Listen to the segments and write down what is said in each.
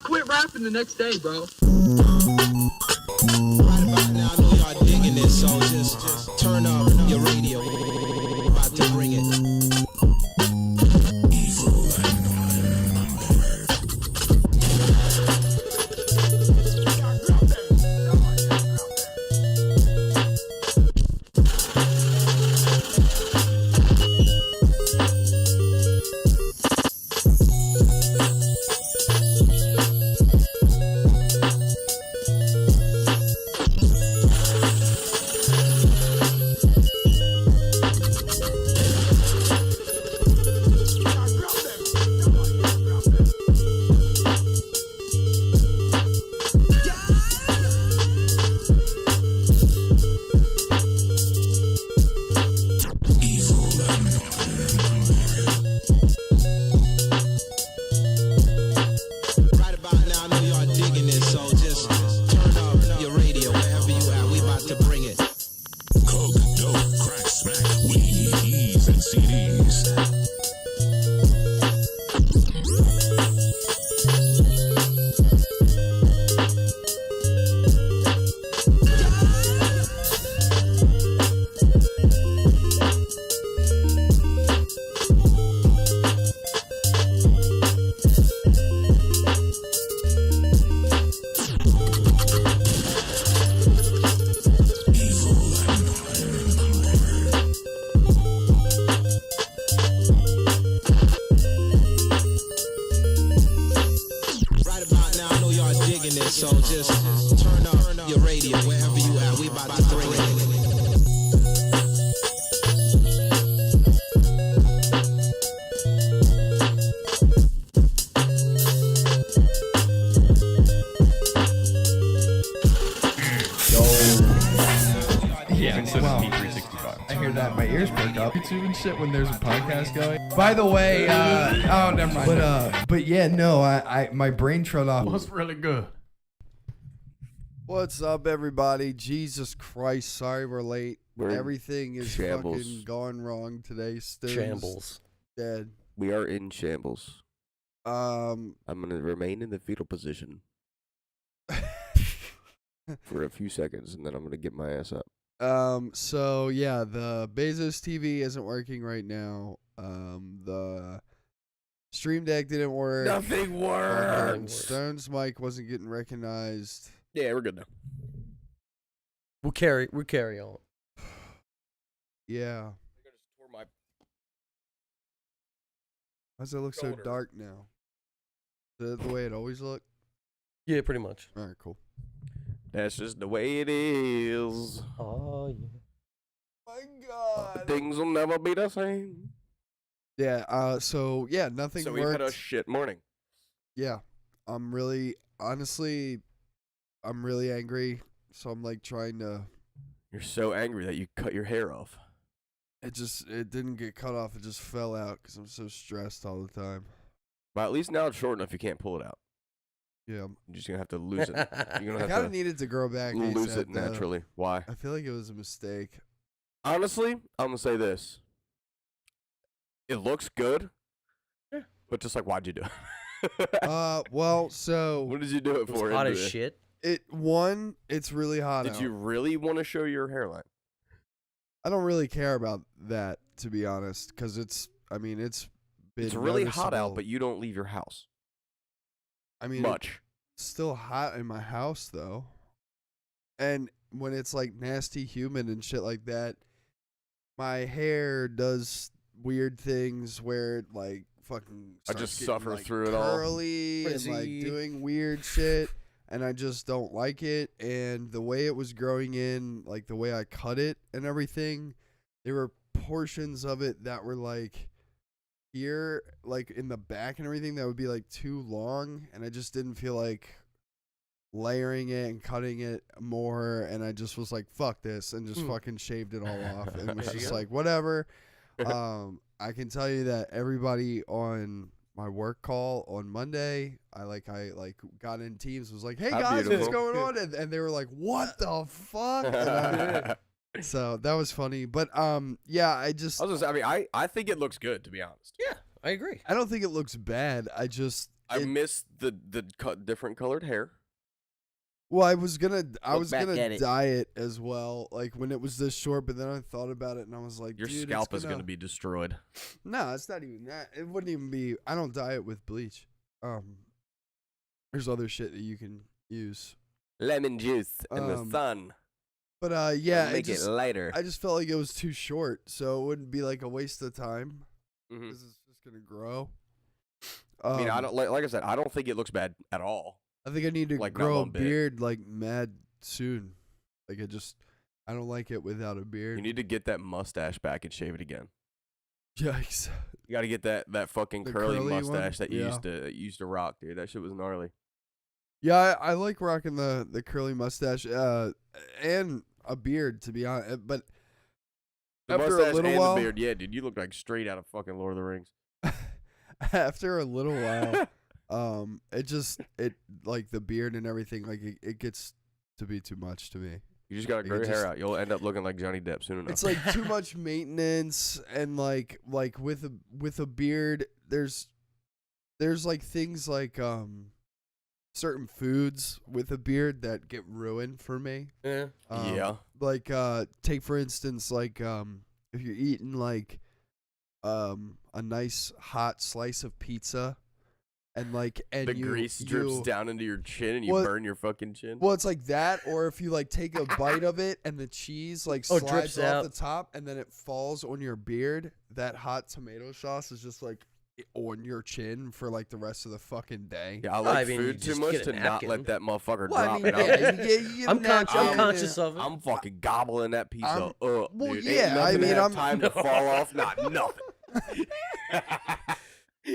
Quit rapping the next day, bro. Right about now, I know y'all digging this, so just turn up your radio. About to bring it. So just turn up your radio wherever you at. We about to bring it. Yeah, instead of P365. I hear that. My ears perk up. YouTube and shit when there's a podcast going. By the way, oh, never mind. But yeah, no, I my brain trailed off. What's really good? What's up, everybody? Jesus Christ, sorry we're late. Everything is shambles. fucking gone wrong today. Stu's Shambles. dead. We are in shambles. Um, I'm gonna remain in the fetal position for a few seconds, and then I'm gonna get my ass up. so yeah, the Beazos TV isn't working right now. The Stream Deck didn't work. Nothing works. Stone's mic wasn't getting recognized. Yeah, we're good now. We'll carry on. Yeah. I just tore my Why does it look so shoulder. dark now? Is that the way it always looked? Yeah, pretty much. All right, cool. That's just the way it is. Oh yeah. My God. Things will never be the same. Yeah. So yeah, nothing So worked. we had a shit morning. Yeah, I'm really, honestly, I'm really angry. So I'm like trying to. You're so angry that you cut your hair off. It didn't get cut off. It just fell out because I'm so stressed all the time. But at least now it's short enough you can't pull it out. Yeah. You're just gonna have to lose it. You're I gonna kind have of to needed to grow back. lose ASAP, it though. naturally. Why? I feel like it was a mistake. Honestly, I'm gonna say this. It looks good, but just like, why'd you do it? Well, so What did you do it It was for? hot anyway? as shit. it's really hot Did out. you really want to show your hairline? I don't really care about that, to be honest, because it's been It's really hot out, noticeable. but you don't leave your house I mean, much. it's still hot in my house though, and when it's like nasty humid and shit like that, my hair does weird things where it like fucking I starts just getting, suffer like, through it all. curly and like Frizzy. doing weird shit, and I just don't like it. And the way it was growing in, like the way I cut it and everything, there were portions of it that were like here, like in the back and everything, that would be like too long, and I just didn't feel like layering it and cutting it more, and I just was like, fuck this, and just fucking shaved it all off, and was There you just go. like, whatever. I can tell you that everybody on my work call on Monday, I got in Teams, was like, hey How guys, what's beautiful. going on? And they were like, what the fuck? And so that was funny. But yeah, I I think it looks good, to be honest. Yeah, I agree. don't think it looks bad. I miss the different colored hair. Well, I was gonna Look back at it. dye it as well, like when it was this short. But then I thought about it, and I was like, Your dude, scalp is gonna be destroyed. No, it's not even that. It wouldn't even be. I don't dye it with bleach. There's other shit that you can use. Lemon juice in the sun. But yeah, Make it lighter. I just felt like it was too short, so it wouldn't be like a waste of time. Mhm. This is just gonna grow. I mean, I don't like I said, I don't think it looks bad at all. I think I need to Like, not grow a one bit. beard like mad soon. Like I don't like it without a beard. You need to get that mustache back and shave it again. Yikes. You got to get that fucking The curly curly one? mustache that you Yeah. used to rock, dude. That shit was gnarly. Yeah, I like rocking the curly mustache and a beard, to be honest. But The after mustache a little and while, the beard, yeah, dude. You look like straight out of fucking Lord of the Rings. after a little while, it like the beard and everything, like it gets to be too much to me. You just got to Like, grow it your hair just- out. You'll end up looking like Johnny Depp soon enough. It's like too much maintenance, and like with a beard, there's like things like certain foods with a beard that get ruined for me. Yeah. Yeah. Like take for instance, like if you're eating like a nice hot slice of pizza, and the grease drips down into your chin and you Well- burn your fucking chin. Well, it's like that, or if you like take a bite of it and the cheese like Oh, slides drips off out. the top and then it falls on your beard, that hot tomato sauce is just like on your chin for like the rest of the fucking day. Yeah, I Well, like I mean, you food too just much get a to not napkin. let that motherfucker Well, I drop mean, it out. yeah, you get a I'm napkin, conscious of it. I'm fucking gobbling that pizza I'm- up, well, dude. yeah, Ain't I nothing mean, have I'm- time to fall off, not nothing.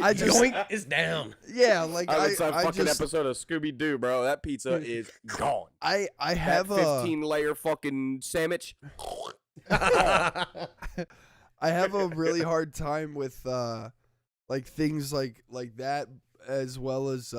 I just Yoink is down. yeah, like It's a I fucking just episode of Scooby Doo, bro. That pizza is gone. I have That 15-layer fucking sandwich. I have a really hard time with like things like that, as well as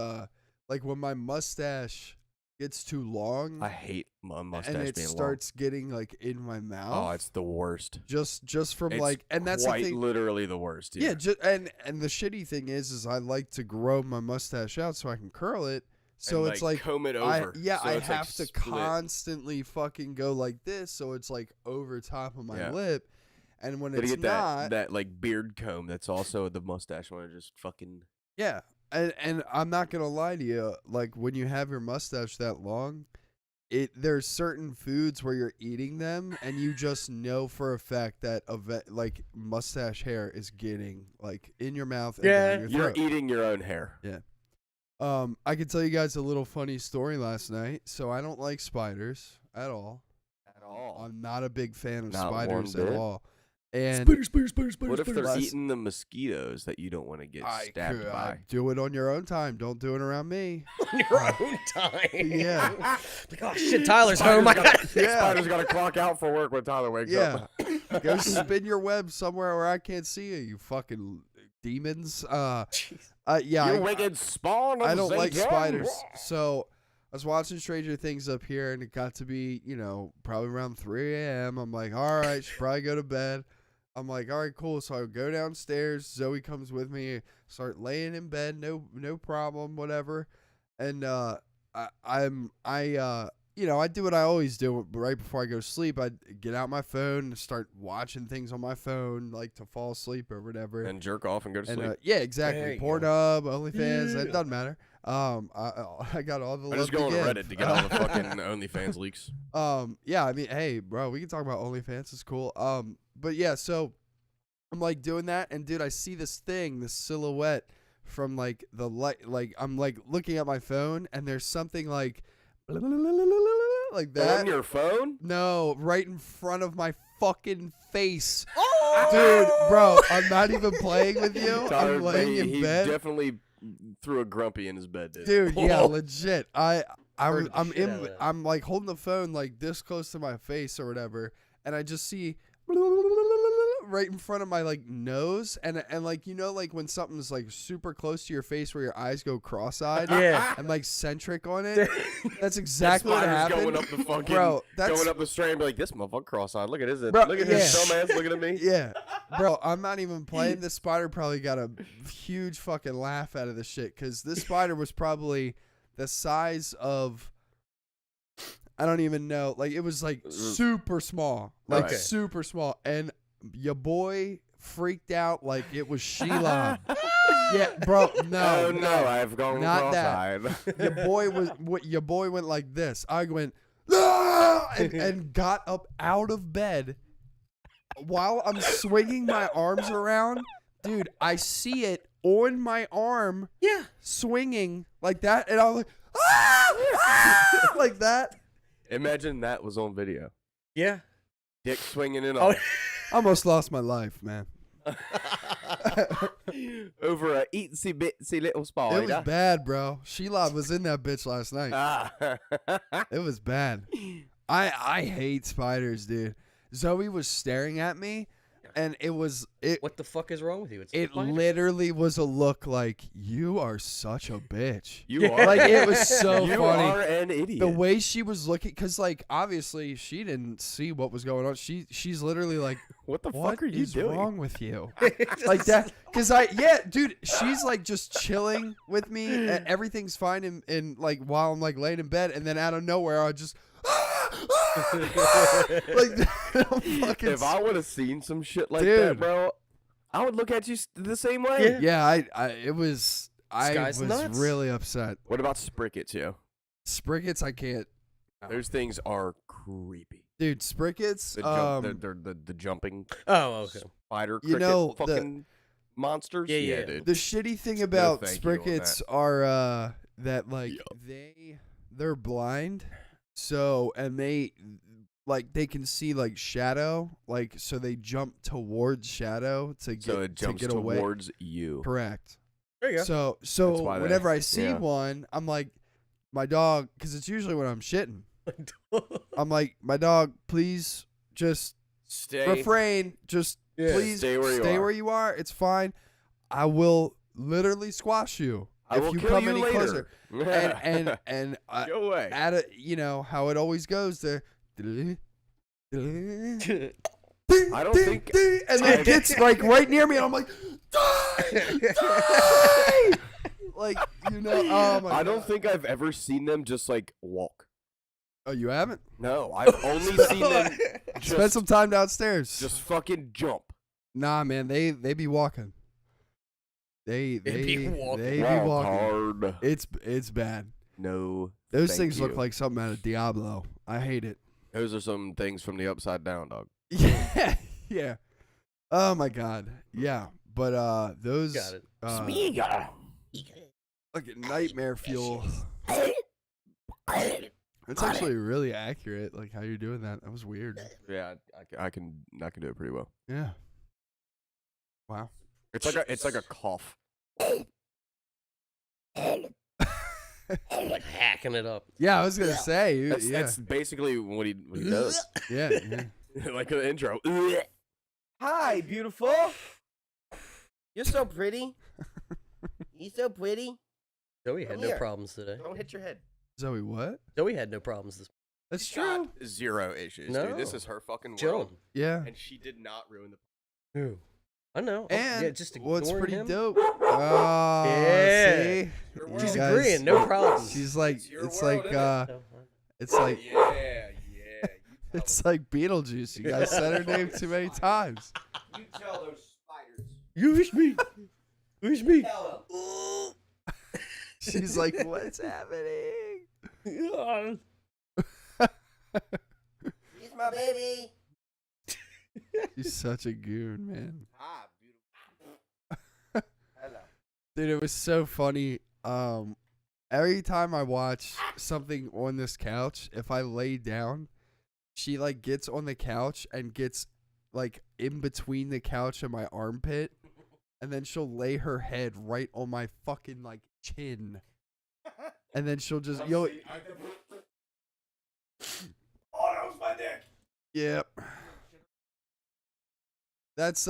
like when my mustache gets too long I hate my mustache and it being starts getting like in my long. mouth. Oh, it's the worst. just from It's like, and that's the quite thing. literally the worst. Yeah, and the shitty thing is I like to grow my mustache out so I can curl it. So And, it's like comb it I over. So I it's, like, have to split. constantly fucking go like this, so it's like over top of my Yeah. lip. And when Gotta it's get not, that like beard comb that's also the mustache one. Just fucking. yeah. And I'm not gonna lie to you, like when you have your mustache that long, there's certain foods where you're eating them and you just know for a fact that like mustache hair is getting like in your mouth and Yeah. down your You're throat. eating your own hair. I can tell you guys a little funny story last night. So I don't like spiders at all. At all. I'm not a big fan of Not one spiders at bit? all. And What if they're Last- eating the mosquitoes that you don't want to get stabbed by? do it on your own time. Don't do it around me. On your own time. Yeah. Like, oh shit, Tyler's home. I got Yeah. Spider's got to clock out for work when Tyler wakes Yeah. up. Go spin your web somewhere where I can't see you, you fucking demons. Yeah, You wicked spawn of I don't like Satan. spiders. So I was watching Stranger Things up here, and it got to be, probably around 3 a.m. I'm like, all right, should probably go to bed. I'm like, all right, cool. So I go downstairs. Zoe comes with me. Start laying in bed. No problem. Whatever. And I do what I always do right before I go to sleep. I get out my phone and start watching things on my phone, like to fall asleep or whatever. And jerk off and go to sleep. Yeah, There exactly. you go. Pornhub, OnlyFans, it Yeah. doesn't matter. I got all the I love just go on give. Reddit to get all the fucking OnlyFans leaks. Yeah, I mean, hey, bro, we can talk about OnlyFans. It's cool. But yeah, so I'm like doing that, and dude, I see this silhouette from like the light. Like I'm like looking at my phone, and there's something like that. On your phone? No, right in front of my fucking face. Oh! Dude, bro, I'm not even playing with you. Tyler, I'm laying in he bed. definitely threw a grumpy in his bed, dude. Dude, yeah, legit. Heard the shit out of that. I'm like holding the phone like this close to my face or whatever, and I just see right in front of my like nose, and like like when something's like super close to your face where your eyes go cross-eyed, Yeah. and like centric on it. That's exactly what Spider's happened, going up the fucking, bro. That's going up the strand, and be like, this motherfucker cross-eyed. Look at his, Bro, look at yeah. his dumbass looking at me. yeah, Bro, I'm not even playing. This spider probably got a huge fucking laugh out of the shit because this spider was probably the size of, I don't even know. Like, it was like super small. Like, Okay. super small. And your boy freaked out like it was Sheila. Yeah, bro, no. Oh no, I've gone not that. cross-eyed. Your boy went like this. I went, "Ah!" and got up out of bed while I'm swinging my arms around. Dude, I see it on my arm. Yeah. Swinging like that, and I was like, "Ah! Ah!" like that. Imagine that was on video. Yeah. Dick swinging in Oh. on Almost lost my life, man. over a eatsy bitsy little spider. It was bad, bro. Sheila was in that bitch last night. Ah. It was bad. I hate spiders, dude. Zoe was staring at me, and it What the fuck is wrong with you? It's a it spider. literally was a look like you are such a bitch. You are Like, it was so you funny. are an idiot. The way she was looking, because like obviously she didn't see what was going on. She's literally like, what the what fuck are you is doing? wrong with you? Like that, because dude, she's like just chilling with me, and everything's fine, and like while I'm like laying in bed, and then out of nowhere I just like I'm fucking If I would have seen some shit like Dude. that, bro, I would look at you the same way. yeah, I was Sky's nuts. really upset. What about sprickets, yo? Sprickets, I can't, Those things are creepy. dude. Sprickets, They're the jumping Oh, okay. spider You cricket know, fucking monsters. Yeah. Dude. the shitty thing about thank you on sprickets are that like Yup. they're blind, so and they can see like shadow, like so they jump towards shadow to So it jumps get away. towards you. Correct. There you go. So why they- whenever I see yeah. one, I'm like, my dog, because it's usually when I'm shitting. I'm like, my dog, please just Stay. refrain. Just please Stay where you are. It's fine. I will literally squash you I if will you kill come you any later. closer. And Go away. at a, how it always goes there. I don't think and then it gets like right near me, and I'm like, die, die! Like, oh my I don't God. think I've ever seen them just like walk. Oh, you haven't? No, I've only seen them Spend just, some time downstairs. just fucking jump. Nah, man, they be walking. They be walking. They be Walk walking. hard. It's bad. No. Those thank things look you. like something out of Diablo. I hate it. Those are some things from the Upside Down, dog. Yeah, yeah. Oh my God, yeah. But those Got it. like nightmare fuel. It's actually really accurate, like how you're doing that. That was weird. Yeah, I can do it pretty well. Yeah. Wow. It's like a cough. Like hacking it up. Yeah, I was gonna say. That's, yeah. that's basically what he does. Yeah. Like the intro. Hi, beautiful. You're so pretty. You're so pretty. Zoe had Come no here. problems today. Don't hit your head. Zoe, what? Zoe had no problems this That's Got true. zero issues, No. dude. This is her fucking chilling. world, Yeah. and she did not ruin the. Who? I know. And yeah, just what's ignoring pretty him. dope? Oh, Yeah. see? She's You guys- agreeing. No problems. She's like, It's your it's world, like, No, it's like, Yeah. it's like Beetlejuice. You guys said her name too many times. You tell those spiders. you wish me. Wish me. Tell them. She's like, what's happening? He's my baby. She's such a goon, man. Hi, beautiful. Hello. Dude, it was so funny. Every time I watch something on this couch, if I lay down, she like gets on the couch and gets like in between the couch and my armpit, and then she'll lay her head right on my fucking like chin, and then she'll just Oh, that was my dick. Yep. That's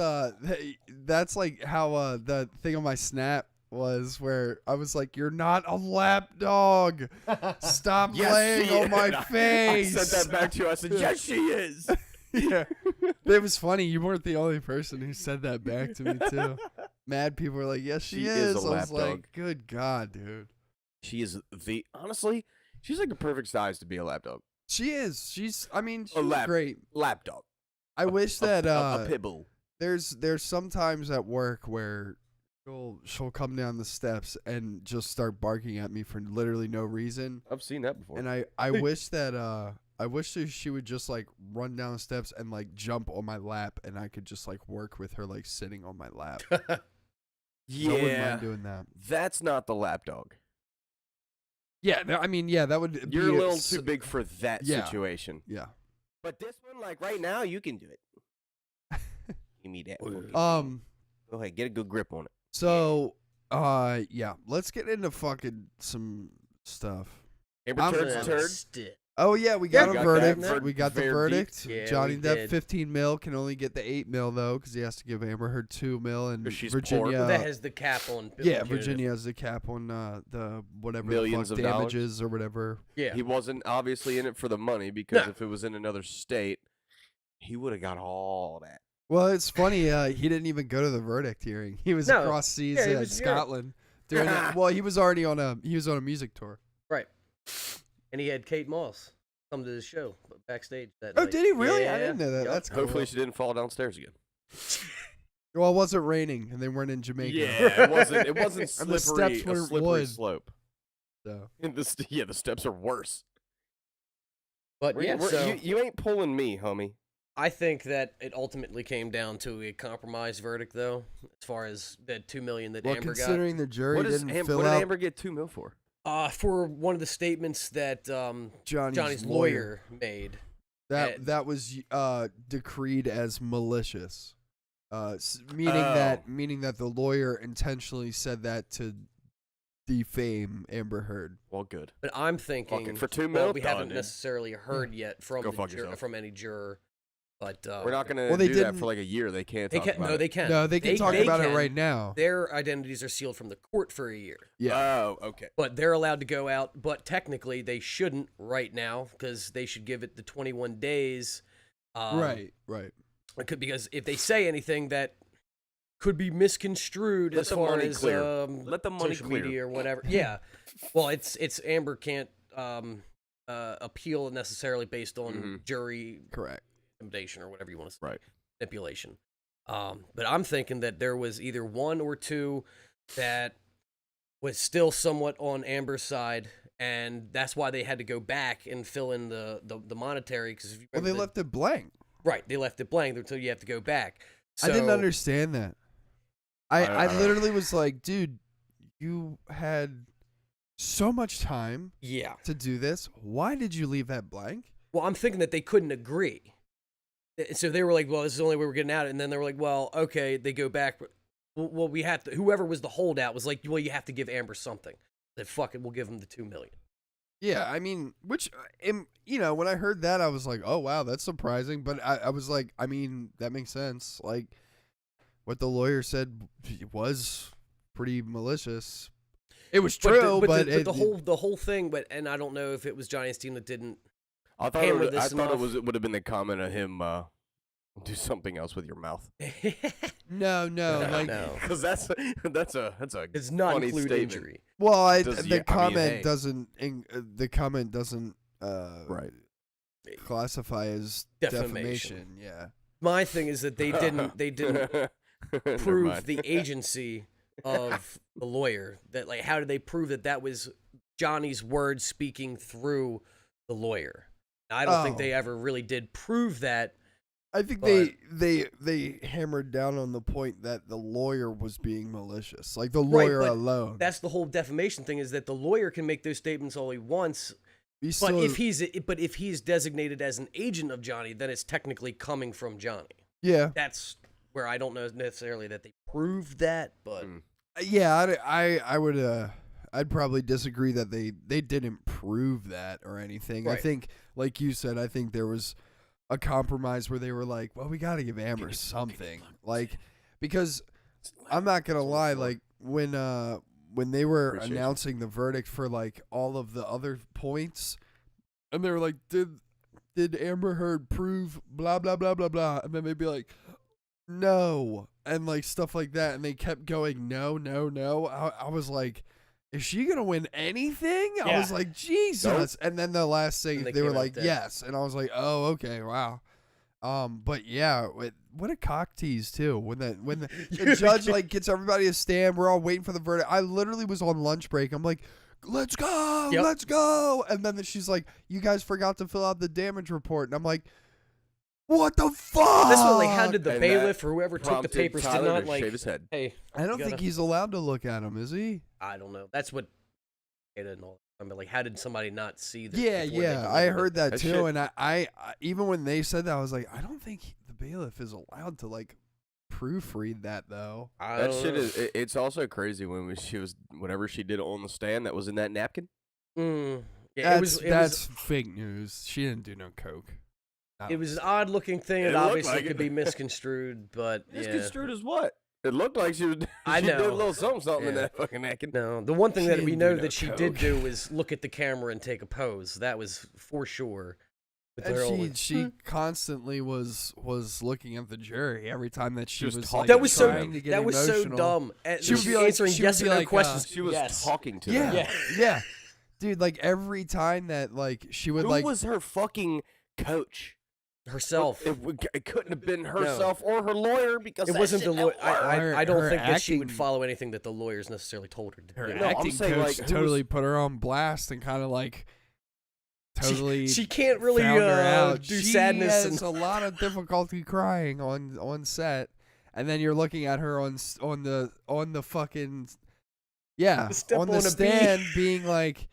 like how the thing on my snap was where I was like, "You're not a lap dog. Stop laying on my face." I sent that back to you. I said, "Yes, she is." Yeah. It was funny. You weren't the only person who said that back to me, too. Mad people were like, yes, she is. a I was lap like, dog. good God, dude. She is honestly, she's like the perfect size to be a lap dog. She is. She's lap- great. Lap dog. I wish that a pit bull. there's some times at work where she'll come down the steps and just start barking at me for literally no reason. I've seen that before. And I wish that I wish that she would just like run down the steps and like jump on my lap and I could just like work with her like sitting on my lap. I wouldn't mind doing that. That's not the lap dog. Yeah, that would be You're a little too big for that yeah. situation. Yeah. But this one, like right now, you can do it. Give me that. Go ahead, get a good grip on it. So, yeah, let's get into fucking some stuff. Amber Turd's turd. Oh yeah, we got Yeah, a got verdict. that. We got the Fair verdict. Yeah, Johnny we Depp did. 15 mil, can only get the 8 mil though because he has to give Amber Heard 2 mil, and 'Cause she's poor. Virginia. that has the cap on. Yeah, Virginia has the cap on the whatever Millions the of fuck dollars. damages or whatever. Yeah. He wasn't obviously in it for the money because No. if it was in another state, he would have got all that. Well, it's funny. He didn't even go to the verdict hearing. He was No. across seas Yeah, he in was in Europe. Scotland doing it. Well, he was already on a music tour. Right. And he had Kate Moss come to the show backstage that Oh, night. did he really? I Yeah, didn't know that. yup. That's cool. Hopefully, she didn't fall downstairs again. Well, it wasn't raining, and they weren't in Jamaica. Yeah, it wasn't. It wasn't And the slippery. steps A weren't slippery wood. slope. So. And the steps are worse. But yeah, so you ain't pulling me, homie. I think that it ultimately came down to a compromise verdict, though, as far as that $2 million that Well, Amber got. considering the jury What, didn't fill what did out Amber get 2 mil for? For one of the statements that Johnny's lawyer made. that was decreed as malicious, meaning that the lawyer intentionally said that to defame Amber Heard. Well, good. But I'm thinking for 2 well, mil, we done, haven't dude. necessarily heard yet from Go fuck yourself. from any juror. But We're not gonna Well, they do that didn't- for like a year. They can't. They talk can about no, it. they can. No, they can talk about it can. right now. Their identities are sealed from the court for a year. Yeah. Oh, okay. But they're allowed to go out, but technically they shouldn't right now because they should give it the 21 days. Right. It could, because if they say anything that could be misconstrued Let as the far money as clear. Let the money social clear. media or whatever. Yeah. Well, it's Amber can't appeal necessarily based on jury Correct. intimidation or whatever you want to say. Right. Manipulation. But I'm thinking that there was either one or two that was still somewhat on Amber's side, and that's why they had to go back and fill in the monetary. Because Well, they left it blank. Right, they left it blank until you have to go back. So, I didn't understand that. I literally was like, dude, you had so much time Yeah. to do this. Why did you leave that blank? Well, I'm thinking that they couldn't agree. So they were like, well, this is the only way we're getting out. And then they were like, well, okay, they go back. But, well, we have to, whoever was the holdout was like, well, you have to give Amber something. Then fuck it, we'll give them the $2 million. Yeah, I mean, which, when I heard that, I was like, oh, wow, that's surprising. But I was like, I mean, that makes sense. Like, what the lawyer said was pretty malicious. It was true, but the whole thing, and I don't know if it was Johnny's team that didn't. I thought Hammer it this enough. would have been the comment of him do something else with your mouth. no, like, no. Because that's a It's not funny include statement. injury. well, Does- the yeah, comment hey. doesn't Right. classify as Defamation. defamation. Yeah. My thing is that they didn't Never prove mind. the agency of the lawyer. That, like, how did they prove that was Johnny's words speaking through the lawyer? I don't think Oh. they ever really did prove that. I think But- they hammered down on the point that the lawyer was being malicious, like the Right, lawyer but alone. That's the whole defamation thing, is that the lawyer can make those statements all he wants. He's But still- if he's designated as an agent of Johnny, then it's technically coming from Johnny. yeah, That's where I don't know necessarily that they proved that, but yeah, I would I'd probably disagree that they didn't prove that or anything. I Right. think, like you said, I think there was a compromise where they were like, well, we got to give Amber something, like, because I'm not gonna lie, like when they were Appreciate you. announcing the verdict for like all of the other points, and they were like, did did Amber Heard prove blah blah blah blah blah, and then they'd be like, no, and like stuff like that, and they kept going no no no. I was like, is she gonna win anything? I Yeah. was like, Jesus. And then the last thing And they they were came out like, dead. yes, and I was like, oh okay, wow. But yeah, what a cock tease too. When the judge like gets everybody to stand, we're all waiting for the verdict. I literally was on lunch break. I'm like, let's go, Yep. let's go. And then she's like, you guys forgot to fill out the damage report. And I'm like, what the fuck? This one, like, how did the And bailiff that or whoever took the prompted papers did Tyler not to like? shave his head. Hey, I don't you think gotta- he's allowed to look at him, is he? I don't know. That's what. I didn't know. I mean, like, how did somebody not see that? Yeah, before they yeah. I delivered it? heard that That too. shit- And I even when they said that, I was like, I don't think the bailiff is allowed to like proofread that though. I That don't shit know. is. It's also crazy when she was whatever she did on the stand that was in that napkin. Yeah, That's it that's fake news. She didn't do no coke. it was an odd looking thing. It It looked obviously like could it. be misconstrued, but yeah. Misconstrued as what? It looked like she was. I she did a know. little something in Yeah. that fucking napkin. No, the one thing She that we didn't know do no that she did coke. do was look at the camera and take a pose. That was for sure. With her And old- she constantly was looking at the jury every time that she was was talking like, that was so trying to get that was so emotional. dumb. She would be like- answering she would yes be or no like, questions. She was yes. talking to Yeah, them. yeah, dude. Like every time that like she would Who like was her fucking coach? herself. It couldn't have been herself or her lawyer because It that wasn't the shit lawyer. don't work. I don't Her think that she would acting- follow anything that the lawyers necessarily told her to her do. No, I'm acting saying, coach like, who totally was- put her on blast and kind of like totally She can't really found her out. do she sadness has and a lot of difficulty crying on set, and then you're looking at her on the fucking Step on the on a bee. stand being like,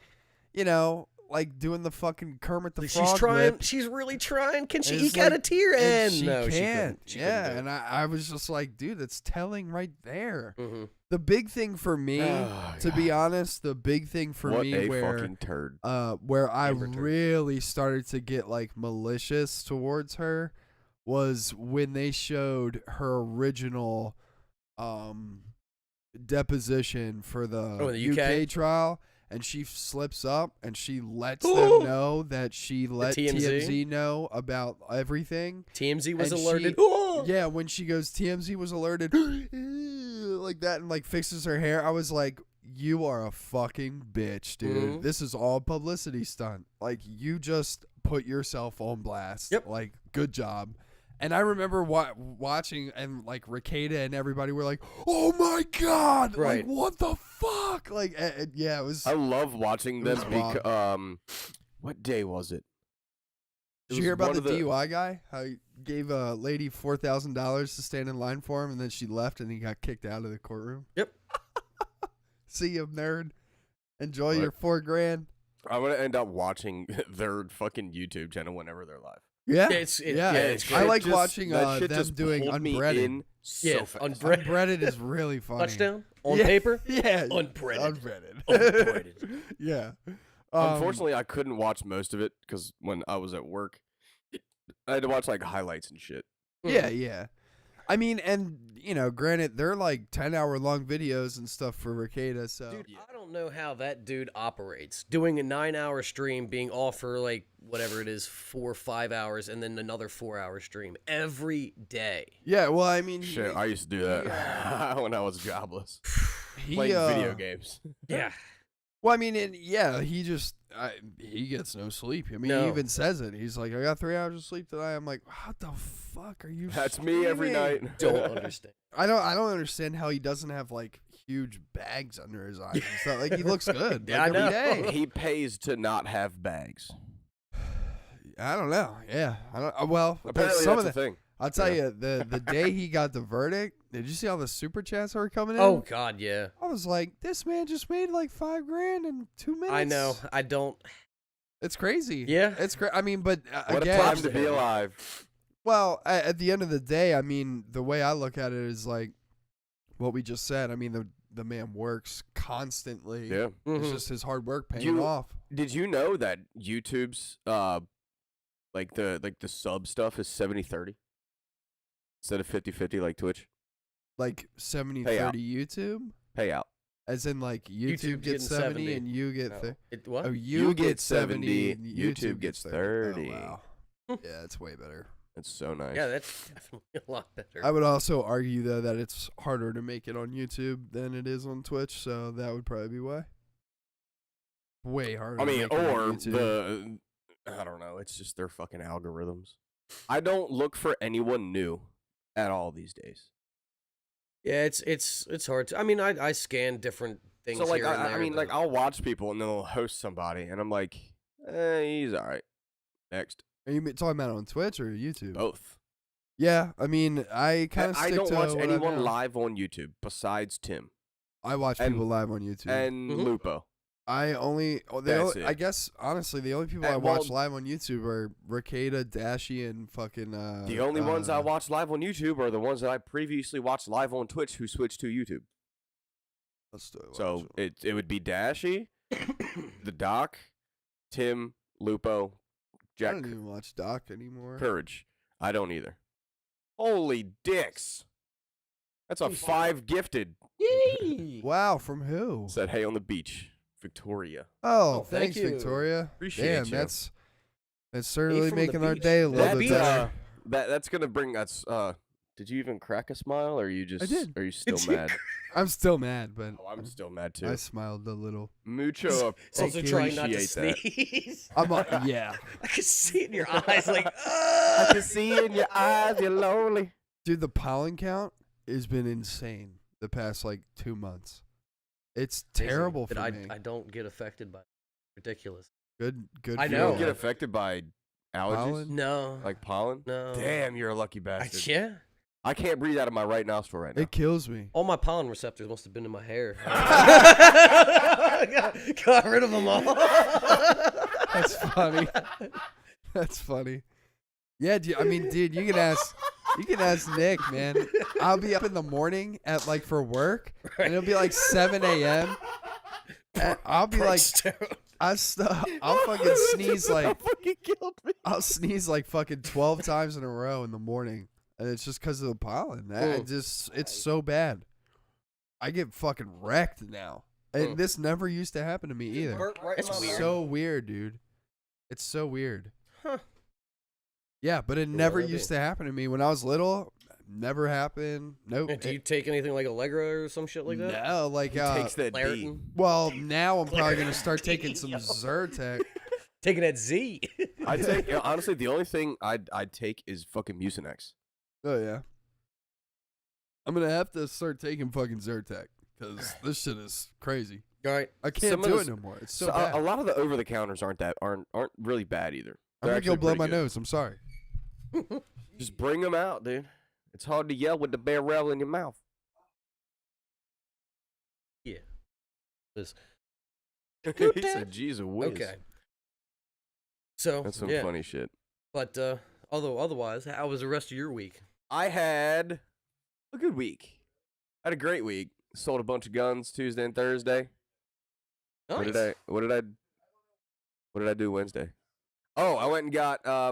you know, like doing the fucking Kermit the Frog she's trying. lip. She's really trying. Can she And it's eke out a like- tear? And she no, can't. she couldn't. She yeah, couldn't and I was just like, dude, that's telling right there. do it. Mhm. The big thing for me, Oh, to be honest, the big thing for what me a where fucking turd. where I Amber turd. really started to get like malicious towards her was when they showed her original deposition for the, Oh, in the UK UK? trial, and she slips up and she lets them know that she let TMZ? TMZ know about everything. TMZ was And alerted. Yeah, when she goes, TMZ was alerted like that and like fixes her hair. I was like, you are a fucking bitch, dude. Mhm. This is all publicity stunt. Like, you just put yourself on blast. Yep. Like, good job. And I remember watching, and like Rakeda and everybody were like, "Oh my god! Right. Like, what the fuck?" Like, yeah, it was. I love watching It them was because what day was it? Did you hear about the DUI guy? How he gave a lady $4,000 to stand in line for him, and then she left, and he got kicked out of the courtroom. Yep. See you, nerd. Enjoy What? your $4,000. I'm gonna end up watching their fucking YouTube channel whenever th're live. Yeah, Yeah, it's I great. like Just- watching that shit them just doing pulled me unbreaded. in so Yeah, fast. Unbreaded is really funny. touchdown on Yeah. paper. Yeah, Unbreaded. Unbreaded. Unbreaded. Yeah. Unfortunately, I couldn't watch most of it because when I was at work, I had to watch like highlights and shit. Yeah, yeah. I mean, and you know, granted, they're like 10-hour-long videos and stuff for Rakeda. So Dude, I don't know how that dude operates. Doing a 9-hour stream, being off for like whatever it is, 4 or 5 hours, and then another 4-hour stream every day. yeah. Well, I mean, Shit, I used to do that when I was jobless, he playing video games. Yeah. Well, I mean, he just he gets no sleep. I mean, he No. even says it. He's like, I got 3 hours of sleep tonight. I'm like, what the fuck are you? That's me every streaming? night. Don't understand. I don't understand how he doesn't have like huge bags under his eyes. It's not like he looks good. Yeah, like, I every know. day. He pays to not have bags. I don't know. Yeah, I don't. Well, Apparently, some that's of the. a thing. I'll tell you, the day he got the verdict, did you see all the super chats that were coming in? Oh God, yeah. I was like, this man just made like $5,000 in 2 minutes. I know. I don't. It's crazy. Yeah. It's crazy. I mean, but What again, a time to be alive. well, at the end of the day, I mean, the way I look at it is like what we just said. I mean, the man works constantly. Yeah. It's Mhm. just his hard work paying You- off. Did you know that YouTube's like the sub stuff is 70-30 instead of 50-50 like Twitch? Like 70-30 Payout. YouTube? Payout. As in like YouTube YouTube's gets getting 70 70. and you get No. What? Oh, You you get get 70 70, and YouTube gets 30. Oh, wow. Yeah, it's way better. It's so nice. Yeah, that's definitely a lot better. I would also argue though that it's harder to make it on YouTube than it is on Twitch, so that would probably be why. Way harder. I mean, to make it on or YouTube. I don't know. It's just their fucking algorithms. I don't look for anyone new at all these days. Yeah, it's hard to. I mean, I scan different things. So like, here and I there, mean, like but- I'll watch people and then they'll host somebody, and I'm like, he's all right. Next, Are you talking about it on Twitch or YouTube? both. Yeah, I mean, I kind of I stick don't to watch what I anyone know. live on YouTube besides Tim I watch and- people live on YouTube. and Mhm. Lupo. I only, That's it. I guess honestly, the only people I And, watch well- live on YouTube are Ricada, Dashy, and fucking. The only ones I watch live on YouTube are the ones that I previously watched live on Twitch who switched to YouTube. So it would be Dashy, the Doc, Tim, Lupo, I Jack, don't even watch Doc anymore. Courage. I don't either. Holy dicks. That's a 5 gifted. Wow, from who? Said, hey, on the beach. Victoria. Oh, Oh, thank thanks, you. Victoria. Appreciate Damn, you. that's certainly from the making our beach. day a little That's, bit better. that's gonna bring us did you even crack a smile or are you just did. are you still Did you mad? I'm still mad, but Oh, I'm still mad too. I smiled a little. Mucho It's also trying not to appreciate that. sneeze. Yeah, I can see it in your eyes, like, I can see in your eyes you're lonely. dude, the pollen count has been insane the past like 2 months. It's terrible for that me. I don't get affected by it. Ridiculous. Good. I for You know. don't you. get affected by allergies? Pollen? No. Like pollen? no. Damn, you're a lucky bastard. Yeah. I can't breathe out of my right nostril right now. It kills me. All my pollen receptors must have been in my hair. got rid of them all. That's funny. That's funny. Yeah, I mean, dude, you can ask Nick, man. I'll be up in the morning at like for work, and it'll be like 7 a.m. and I'll be like, I'll fucking sneeze like, fucking killed me. I'll sneeze like fucking 12 times in a row in the morning, and it's just because of the pollen. It's so bad. I get fucking wrecked now, and this never used to happen to me either. It's weird. So weird, dude. It's so weird. Huh. Yeah, but it Could never well be. used to happen to me when I was little. Never happened. Nope. Do you take anything like Allegra or some shit like that? No, like He takes that D. Claritin? well, now I'm probably gonna start taking some Zyrtec. Taking that Z. I take honestly the only thing I'd take is fucking Mucinex. Oh yeah. I'm gonna have to start taking fucking Zyrtec because this shit is crazy. All right. I can't Some of do those- it no more. It's so So bad. a lot of the over the counters aren't really bad either. I'm They're gonna go actually blow pretty my good. nose. I'm sorry. Just bring them out, dude. It's hard to yell with the barrel in your mouth. Yeah. This. He said, "Jesus whiz." Okay. So That's some yeah, funny shit. but although otherwise, how was the rest of your week? I had a good week. I had a great week. Sold a bunch of guns Tuesday and Thursday. Nice. What did I do Wednesday? Oh, I went and got I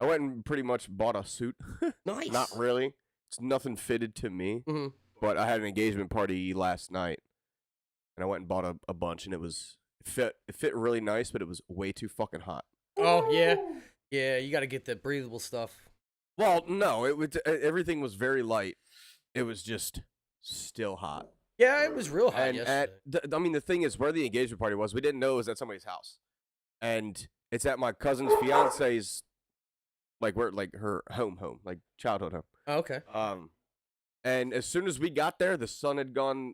went and pretty much bought a suit. Nice. Not really. It's nothing fitted to me. hmm But I had an engagement party last night, and I went and bought a bunch, and it fit really nice, but it was way too fucking hot. Oh yeah, yeah. You got to get that breathable stuff. Well, no, everything was very light. It was just still hot. Yeah, it was real hot And yesterday. I mean, the thing is, where the engagement party was, we didn't know it was at somebody's house, and it's at my cousin's fiance's, like her home, like childhood home. Oh, okay. And as soon as we got there, the sun had gone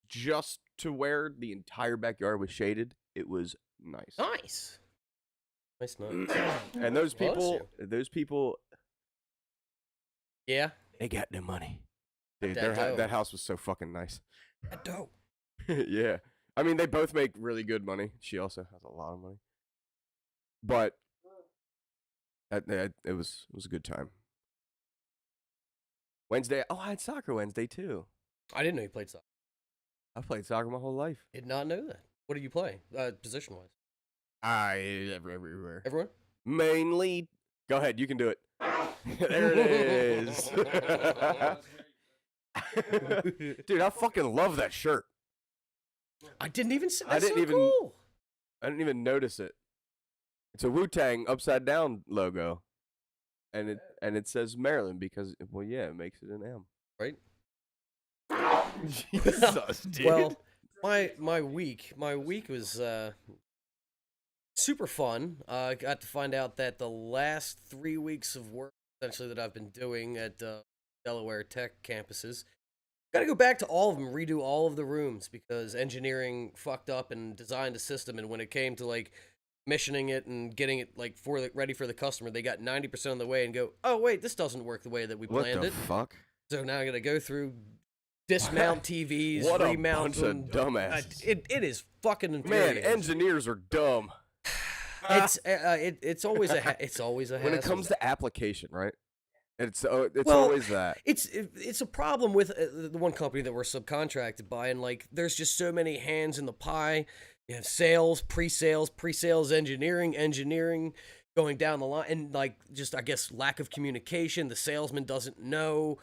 just to where the entire backyard was shaded. It was nice. Nice. Nice. And those Bless people, Yeah. they got their money. Dude, That dope. that house was so fucking nice. Dope. Yeah. I mean, they both make really good money. She also has a lot of money. But it was a good time. Wednesday, I had soccer Wednesday too. I didn't know you played soccer. I've played soccer my whole life. Did not know that. What do you play? Position wise. Everywhere. Everyone. Mainly, go ahead, you can do it. There it is. Dude, I fucking love that shirt. I didn't even. See, I that's didn't so even- Cool. I didn't even notice it. It's a Wu-Tang upside down logo, and it says Maryland because it makes it an M. Right? Jesus, dude. Well, my week was super fun. I got to find out that the last 3 weeks of work, essentially, that I've been doing at Delaware Tech campuses, got to go back to all of them, redo all of the rooms because engineering fucked up and designed a system, and when it came to like missioning it and getting it like ready for the customer, they got 90% of the way and go, oh wait, this doesn't work the way that we planned What the it. fuck? So now I got to go through dismount TVs, What a remount bunch of them. dumbasses. It is fucking Man, infuriating. engineers are dumb. It's always a hassle. When it comes to application, right? It's Well, always that. It's a problem with the one company that we're subcontracted by, and like there's just so many hands in the pie. You have sales, pre-sales engineering going down the line, and like just I guess lack of communication. The salesman doesn't know.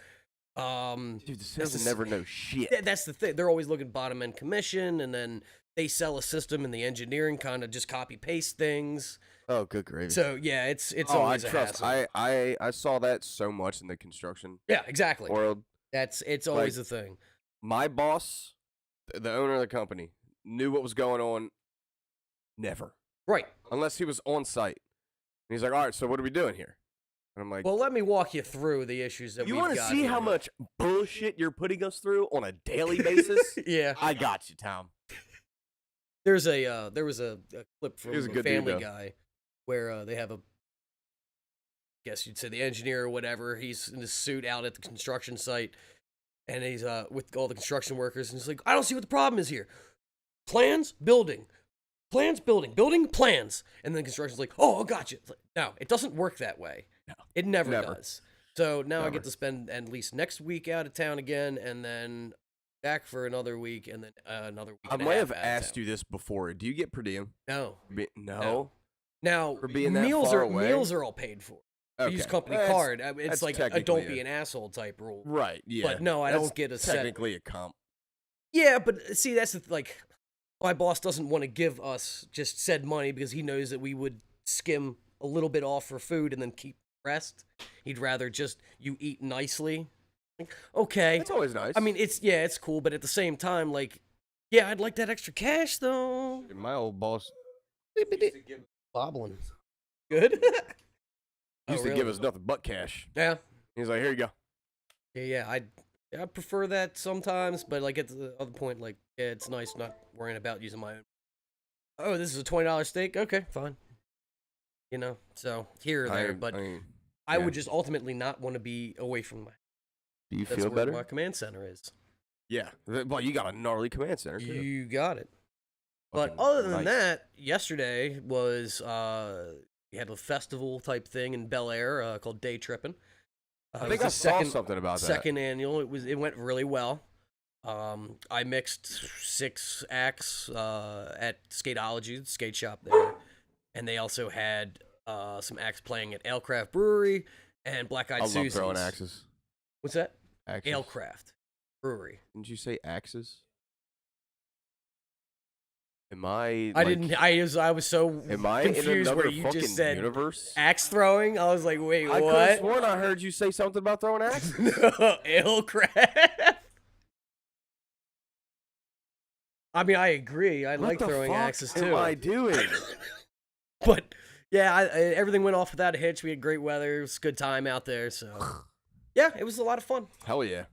Dude, the salesman never know shit. That's the thing. They're always looking bottom end commission, and then they sell a system, and the engineering kind of just copy paste things. Oh, good gravy. So yeah, it's always a hassle. I saw that so much in the construction Yeah, exactly. world. It's always the thing. My boss, the owner of the company, knew what was going on. Never. Right. Unless he was on site. And he's like, all right, so what are we doing here? And I'm like, Well, let me walk you through the issues that you we've want to got see how here. much bullshit you're putting us through on a daily basis? Yeah. I got you, Tom. There was a clip from He was a a good Family dude, though. Guy where they have guess you'd say the engineer or whatever. He's in his suit out at the construction site, and he's with all the construction workers, and he's like, I don't see what the problem is here. Plans, building. Plans, building, plans. And then construction's like, oh, I got you. Like, no, it doesn't work that way. No. It never does. So now I get to spend at least next week out of town again, and then back for another week, and then another week. I might have asked you this before. Do you get per diem? No. No. Now, For being that meals far are away? meals are all paid for. Okay. You use company That's- card. I mean, it's that's like a technically don't be an asshole type rule. Right, yeah. But no, I That's don't get a set. technically a comp. Yeah, but see, that's like my boss doesn't want to give us just said money because he knows that we would skim a little bit off for food and then keep the rest. He'd rather just you eat nicely. Like, okay. It's always nice. I mean, it's cool, but at the same time, like, yeah, I'd like that extra cash though. my old boss Bobbling. Good. used to give us nothing but cash. Yeah. He's like, here you go. Yeah, I prefer that sometimes, but like at the other point, like, yeah, it's nice not worrying about using my own. Oh, this is a $20 steak. Okay, fine. You know, so here or there, but I would just ultimately not want to be away from my. Do you That's feel where better? my command center is. Yeah. Well, you got a gnarly command center, too. You got it. But Fucking other than nice. that, yesterday was we had a festival type thing in Bel Air called Day Trippin'. I think I saw something about that. Second annual. It went really well. I mixed 6 acts at Skateology, the skate shop there, and they also had some acts playing at Alecraft Brewery and Black Eyed I Susie's. love throwing axes. What's that? Axes. Alecraft Brewery. Didn't you say axes? Am I? I didn't. I was so Am I in confused another where you fucking just said universe? axe throwing. I was like, wait, I could have what? sworn I heard you say something about throwing axes. No, Alecraft. I mean, I agree. I like What the throwing fuck axes am too. I doing? But yeah, everything went off without a hitch. We had great weather. It was a good time out there. So yeah, it was a lot of fun. Hell yeah.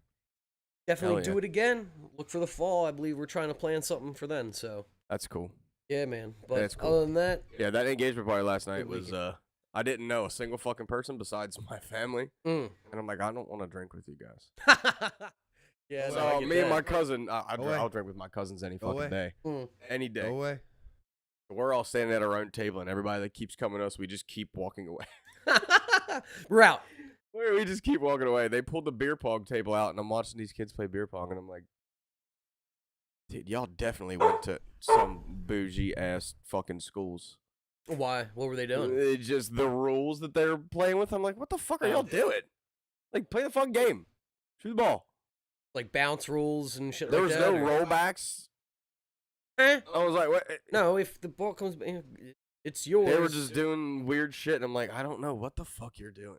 Definitely Hell do yeah. it again. Look for the fall. I believe we're trying to plan something for then. So That's cool. yeah, man. But That's cool. other than that, Yeah, that engagement party last night Good was I didn't know a single fucking person besides my family. mm. And I'm like, I don't want to drink with you guys. Yeah, no, I So get me and that. my cousin, away. I'll drink with my cousins any Go fucking away. day. Mm. Any day. Go away. We're all standing at our own table, and everybody that keeps coming to us, we just keep walking away. Route. We just keep walking away. They pulled the beer pong table out, and I'm watching these kids play beer pong, and I'm like, dude, y'all definitely went to some bougie ass fucking schools. Why? What were they doing? It's just the rules that they're playing with. I'm like, what the fuck are y'all doing? Like, play the fucking game. Shoot the ball. Like bounce rules and shit There like was that? no or- rollbacks. Eh? I was like, what? No, if the ball comes, It's yours. They were just doing weird shit, and I'm like, I don't know what the fuck you're doing.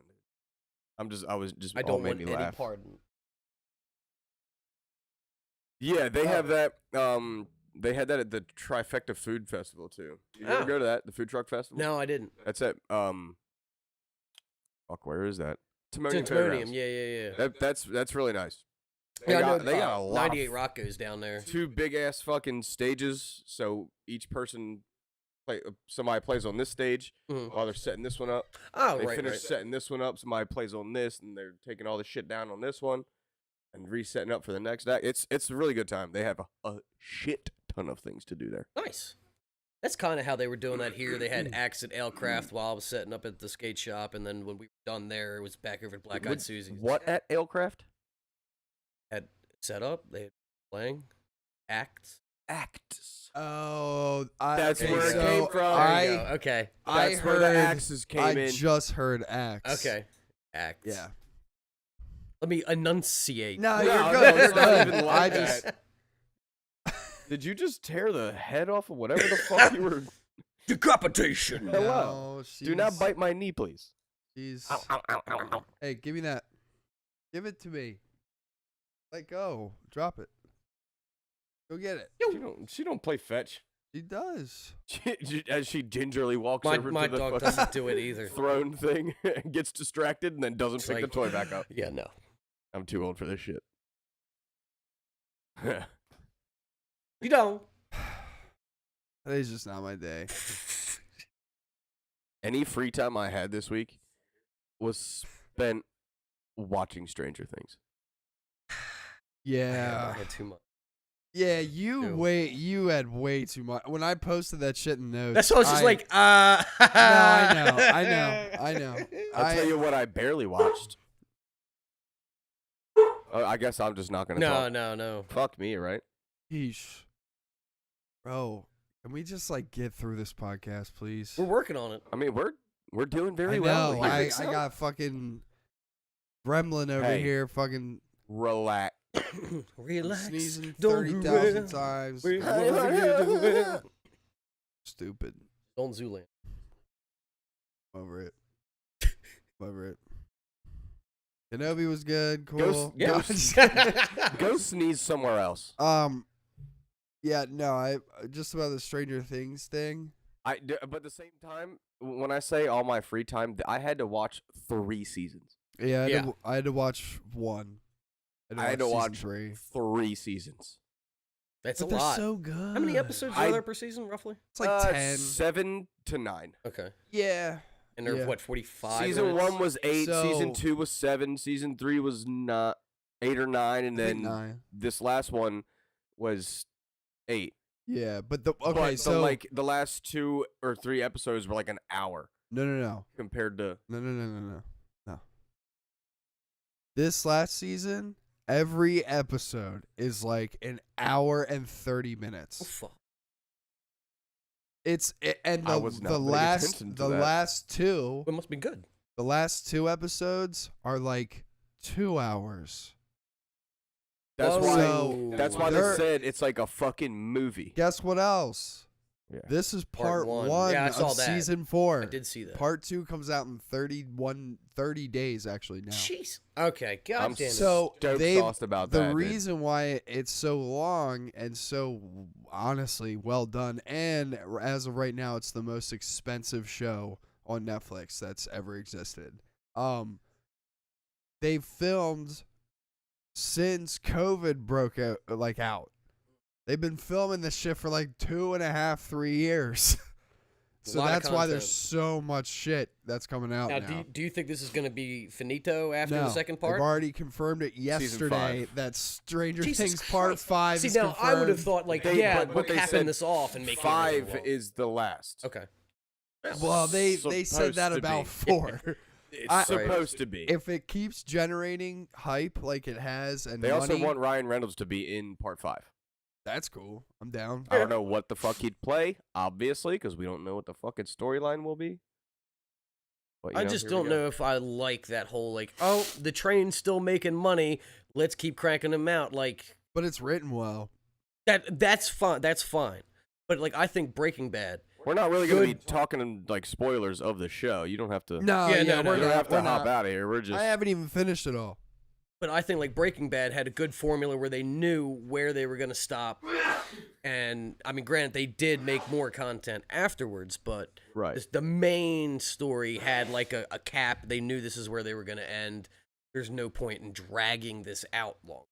I was just I all don't made want me any laugh. pardon. Yeah, they have that. They had that at the Trifecta Food Festival too. You ever Oh. go to that? The food truck festival? No, I didn't. That's at fuck, where is that? Timonium Timonium, Fairgrounds. yeah. That's really nice. Yeah, I know, They got a lot. 98 Rock goes down there. 2 big ass fucking stages, so each person somebody plays on this stage while they're setting this one up. Oh, They right, finish right. setting this one up, somebody plays on this, and they're taking all the shit down on this one and resetting up for the next act. It's a really good time. They have a shit ton of things to do there. Nice. That's kind of how they were doing that here. They had acts at Alecraft while I was setting up at the skate shop, and then when we were done there, it was back over at Black Eyed Susie's. What at Alecraft? Had set up, they had playing acts. Acts. Oh, That's okay, where it so came from. There you I go. Okay. That's where the axes came I in. just heard axe. Okay. Acts. Yeah. Let me enunciate. No, No, you're no, good. it's not Good. even like I that. just Did you just tear the head off of whatever the fuck you were? Decapitation. Hello. No, Do not she's- bite my knee, please. She's. Ow, ow, ow, ow, ow. Hey, give me that. Give it to me. Let go. Drop it. Go get it. She don't play fetch. She does. As she gingerly walks My over my to the dog fucking doesn't do it either. throne thing and gets distracted and then doesn't It's pick like- the toy back up. Yeah, no. I'm too old for this shit. You don't. Today's just not my day. Any free time I had this week was spent watching Stranger Things. Yeah. I had too much. Yeah, Ew. you had way too much. When I posted that shit in notes. That's what I was just like, No, I know. I'll tell you what I barely watched. I guess I'm just not gonna talk. No. Fuck me, right? Yeesh. Bro, can we just like get through this podcast, please? We're working on it. I mean, we're doing very I well. know. here. I got fucking Gremlin over Hey. here fucking Relax. Relax. sneezing Don't do 30,000 it. times. Stupid. Don't Zoolander. Over it. Over it. Kenobi was good. Cool. Go, Yeah. go sneeze somewhere else. Yeah, no, I just about the Stranger Things thing. But at the same time, when I say all my free time, I had to watch 3 seasons. Yeah, I had to watch one. I had to season watch 3. 3 seasons. That's But a they're lot. so good. How many episodes are there per season, roughly? It's like 10. 7 to 9. Okay. Yeah. And they're, Yeah. what, 45 Season minutes? 1 was 8. Season So- 2 was 7. Season 3 was not 8 or 9, and I think then 9. this last one was 8. Yeah, but the But so the last 2 or 3 episodes were like an hour no. compared to. No. This last season, every episode is like an hour and 30 minutes. Oh, fuck. And I was not the paying last attention to the that. last two It must be good. the last 2 episodes are like 2 hours. That's Oh, why. so That's why they they're- said it's like a fucking movie. Guess what else? Yeah. This is Part part one. Yeah, I of saw that. season 4. I did see that. Part 2 comes out in 30 days actually now. Jeez. Okay, God I'm damn it. So Stoked they sauced about the that. dude. reason why it's so long and so honestly well done, and as of right now, it's the most expensive show on Netflix that's ever existed. They filmed since COVID broke out. They've been filming this shit for like 2.5, 3 years. So Lot of that's why there's content. so much shit that's coming out Now, now. do you think this is going to be finito after No, the second they've part? already confirmed it yesterday 5. that Stranger Jesus Things Part Christ. 5 See, is now I would have confirmed. thought, like, They- yeah, but we're they capping said this off and making 5 it is the last. Okay. Well, they said Supposed that to about be. 4. It's I- supposed to be. If it keeps generating hype like it has and They also money, want Ryan Reynolds to be in part 5. that's cool. I'm down. I don't know what the fuck he'd play, obviously, because we don't know what the fucking storyline will be. But, you I know, just here we don't go. know if I like that whole, like, oh, the train's still making money. Let's keep cranking them out. Like, But it's written well. that's fine. That's fine. But, like, I think Breaking Bad We're not really going to be Good. talking like spoilers of the show. You don't have to. No, Yeah, yeah, no, you no, don't have to we're hop not. out of here. We're just. I haven't even finished it all. But I think like Breaking Bad had a good formula where they knew where they were going to stop. And I mean, granted, they did make more content afterwards, but Right. the main story had like a cap. They knew this is where they were going to end. There's no point in dragging this out long.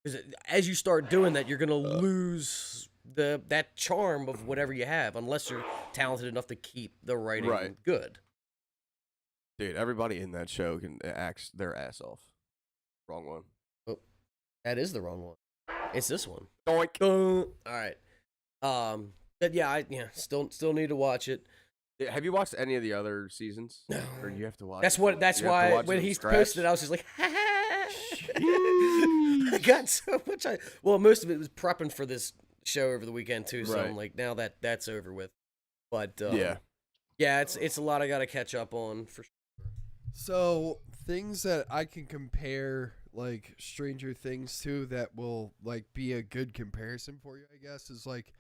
Because as you start doing that, you're going to lose that charm of whatever you have, unless you're talented enough to keep the writing Right. good. Dude, everybody in that show can act their ass off. Wrong one. That is the wrong one. It's this one. Doink. All right. But yeah, I still need to watch it. Have you watched any of the other seasons? No. Or you have to watch. That's it? what. That's You have to why watch it when from he scratch? posted, I was just like, I got so much. Well, most of it was prepping for this show over the weekend too. So I'm Right. like, now that's over with. But Yeah. yeah, it's a lot I got to catch up on for sure. So things that I can compare like Stranger Things to that will like be a good comparison for you, I guess, is like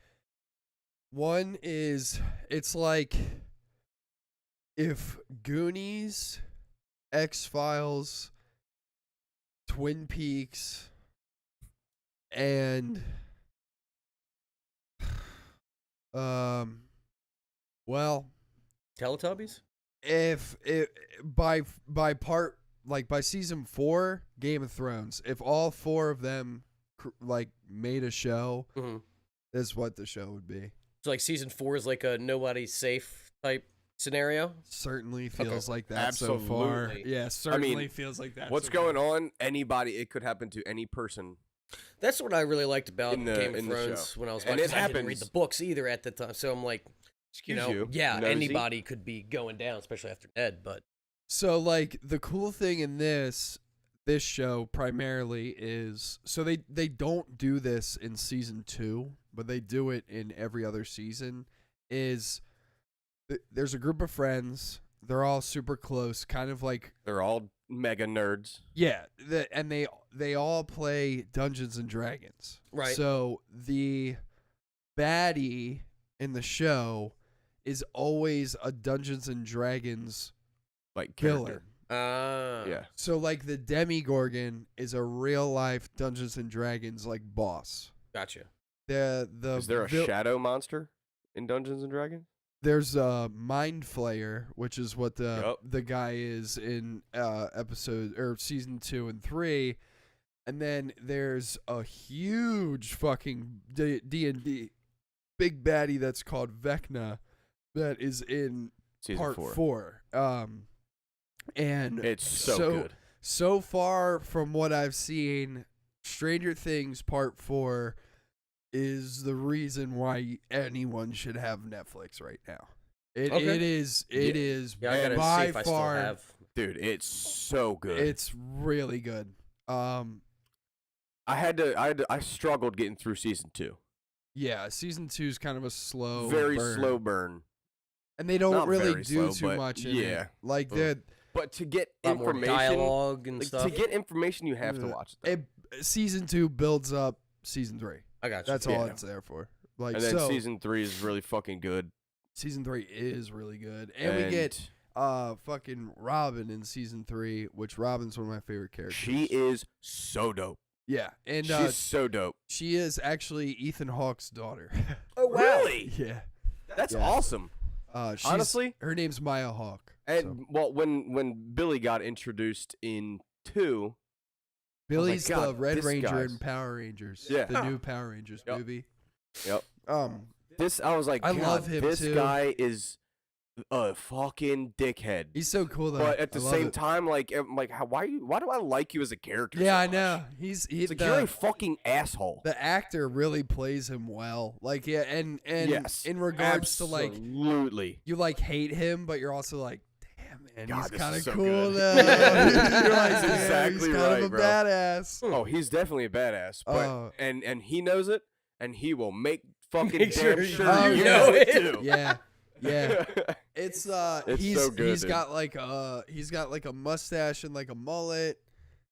one is it's like if Goonies, X-Files, Twin Peaks, and well, Teletubbies. if it by part like by season 4 Game of Thrones, if all 4 of them like made a show, Mm-hmm. this is what the show would be. So like season 4 is like a nobody's safe type scenario. Certainly feels like that so Absolutely. far. Yeah, certainly mean, feels like that. What's so going far. on? Anybody. It could happen to any person. That's what I really liked about In the- Game of in the Thrones show. when I was And watching. it 'Cause I didn't read happens- the books either at the time, so I'm like, Excuse you know, you. yeah, nosy. anybody could be going down, especially after Ned. But So like the cool thing in this show primarily is so they don't do this in season 2, but they do it in every other season. Is there's a group of friends, they're all super close, kind of like They're all mega nerds. yeah, and they all play Dungeons and Dragons. Right. So the baddie in the show is always a Dungeons and Dragons Like villain. character. Yeah. So like the Demigorgon is a real life Dungeons and Dragons like boss. gotcha. The Is there a shadow monster in Dungeons and Dragons? There's a Mind Flayer, which is what Yup. the guy is in episode or season 2 and 3, and then there's a huge fucking D&D big baddie that's called Vecna that is in Season part 4. 4. And It's so good. So far from what I've seen, Stranger Things Part 4 is the reason why anyone should have Netflix right now. It Okay. is Yeah, I gotta by see if I still far have. Dude, it's so good. it's really good. I struggled getting through season 2. Yeah, season 2 is kind of a slow Very burn. slow burn. And they don't Not really very do slow, too but much in yeah. it. Like But to get A lot more information, dialogue and like, stuff. to get information, you have to watch it. season 2 builds up season 3. I got you. That's all Yeah. it's there for. Like And then so, season 3 is really fucking good. season 3 is really good. And we get fucking Robin in season 3, which Robin's one of my favorite characters. She is so dope. Yeah, and She's so dope. she is actually Ethan Hawke's daughter. Oh wow! Really? Yeah. That's Yeah. awesome. Honestly? her name's Maya Hawke. And so. well, when Billy got introduced in 2, Billy's the God, Red this Ranger guy's- in Power Rangers. Yeah. The new Power Rangers Yep. movie. Yep. This I was like, I God, love him, this too. guy is a fucking dickhead. he's so cool though. But at the I love same it. time, like, why do I like you as a character? Yeah, so I much? know. He's It's like you're a fucking asshole. the actor really plays him well. Like yeah, and Yes. in regards to like Absolutely. you like hate him, but you're also like, damn man, God, he's this kind of is so cool good. though. You're like, That's "Yeah, exactly he's kind right, of a bro. badass. Oh, he's definitely a badass. But and he knows it, and he will make fucking Make damn sure sure you you know know it it. too. Yeah, yeah. It's It's he's so good, he's dude. got like a mustache and like a mullet.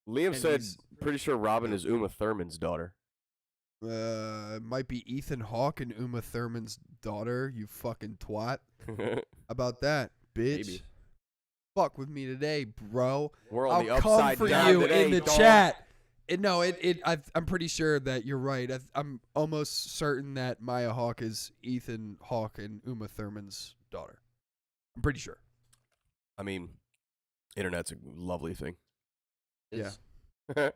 Liam And said, he's- pretty sure Robin is Uma Thurman's daughter. It might be Ethan Hawke and Uma Thurman's daughter. You fucking twat. About that, bitch. Maybe. Fuck with me today, bro. We're on the I'll come upside for down you today, in the dog. chat. I'm pretty sure that you're right. I'm almost certain that Maya Hawke is Ethan Hawke and Uma Thurman's daughter. I'm pretty sure. I mean, internet's a lovely thing. Yeah. No,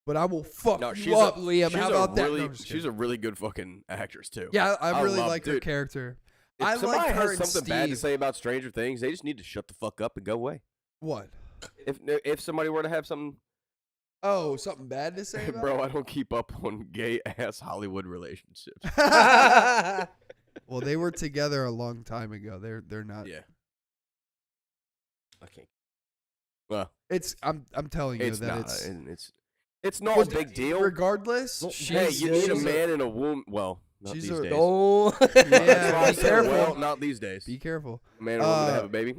But I will fuck she's you up, Liam. How about that? really, No, I'm just she's kidding. a really good fucking actress too. Yeah, I really love- like her dude, character. If I somebody like her has and something bad to Steve. say about Stranger Things, they just need to shut the fuck up and go away. What? If somebody were to have something, Oh, something bad to say about bro, it? I don't keep up on gay ass Hollywood relationships. Well, they were together a long time ago. They're not. Yeah. Okay. Well, I'm telling you it's that not. it's It's not Well, a big deal. regardless. Well, Hey, she's- you need a she's man and a woman. Well, not she's these a- days. Oh. Yeah, That's why I be said, careful. well, not these days. Be careful. A man and a woman to have Uh, a baby.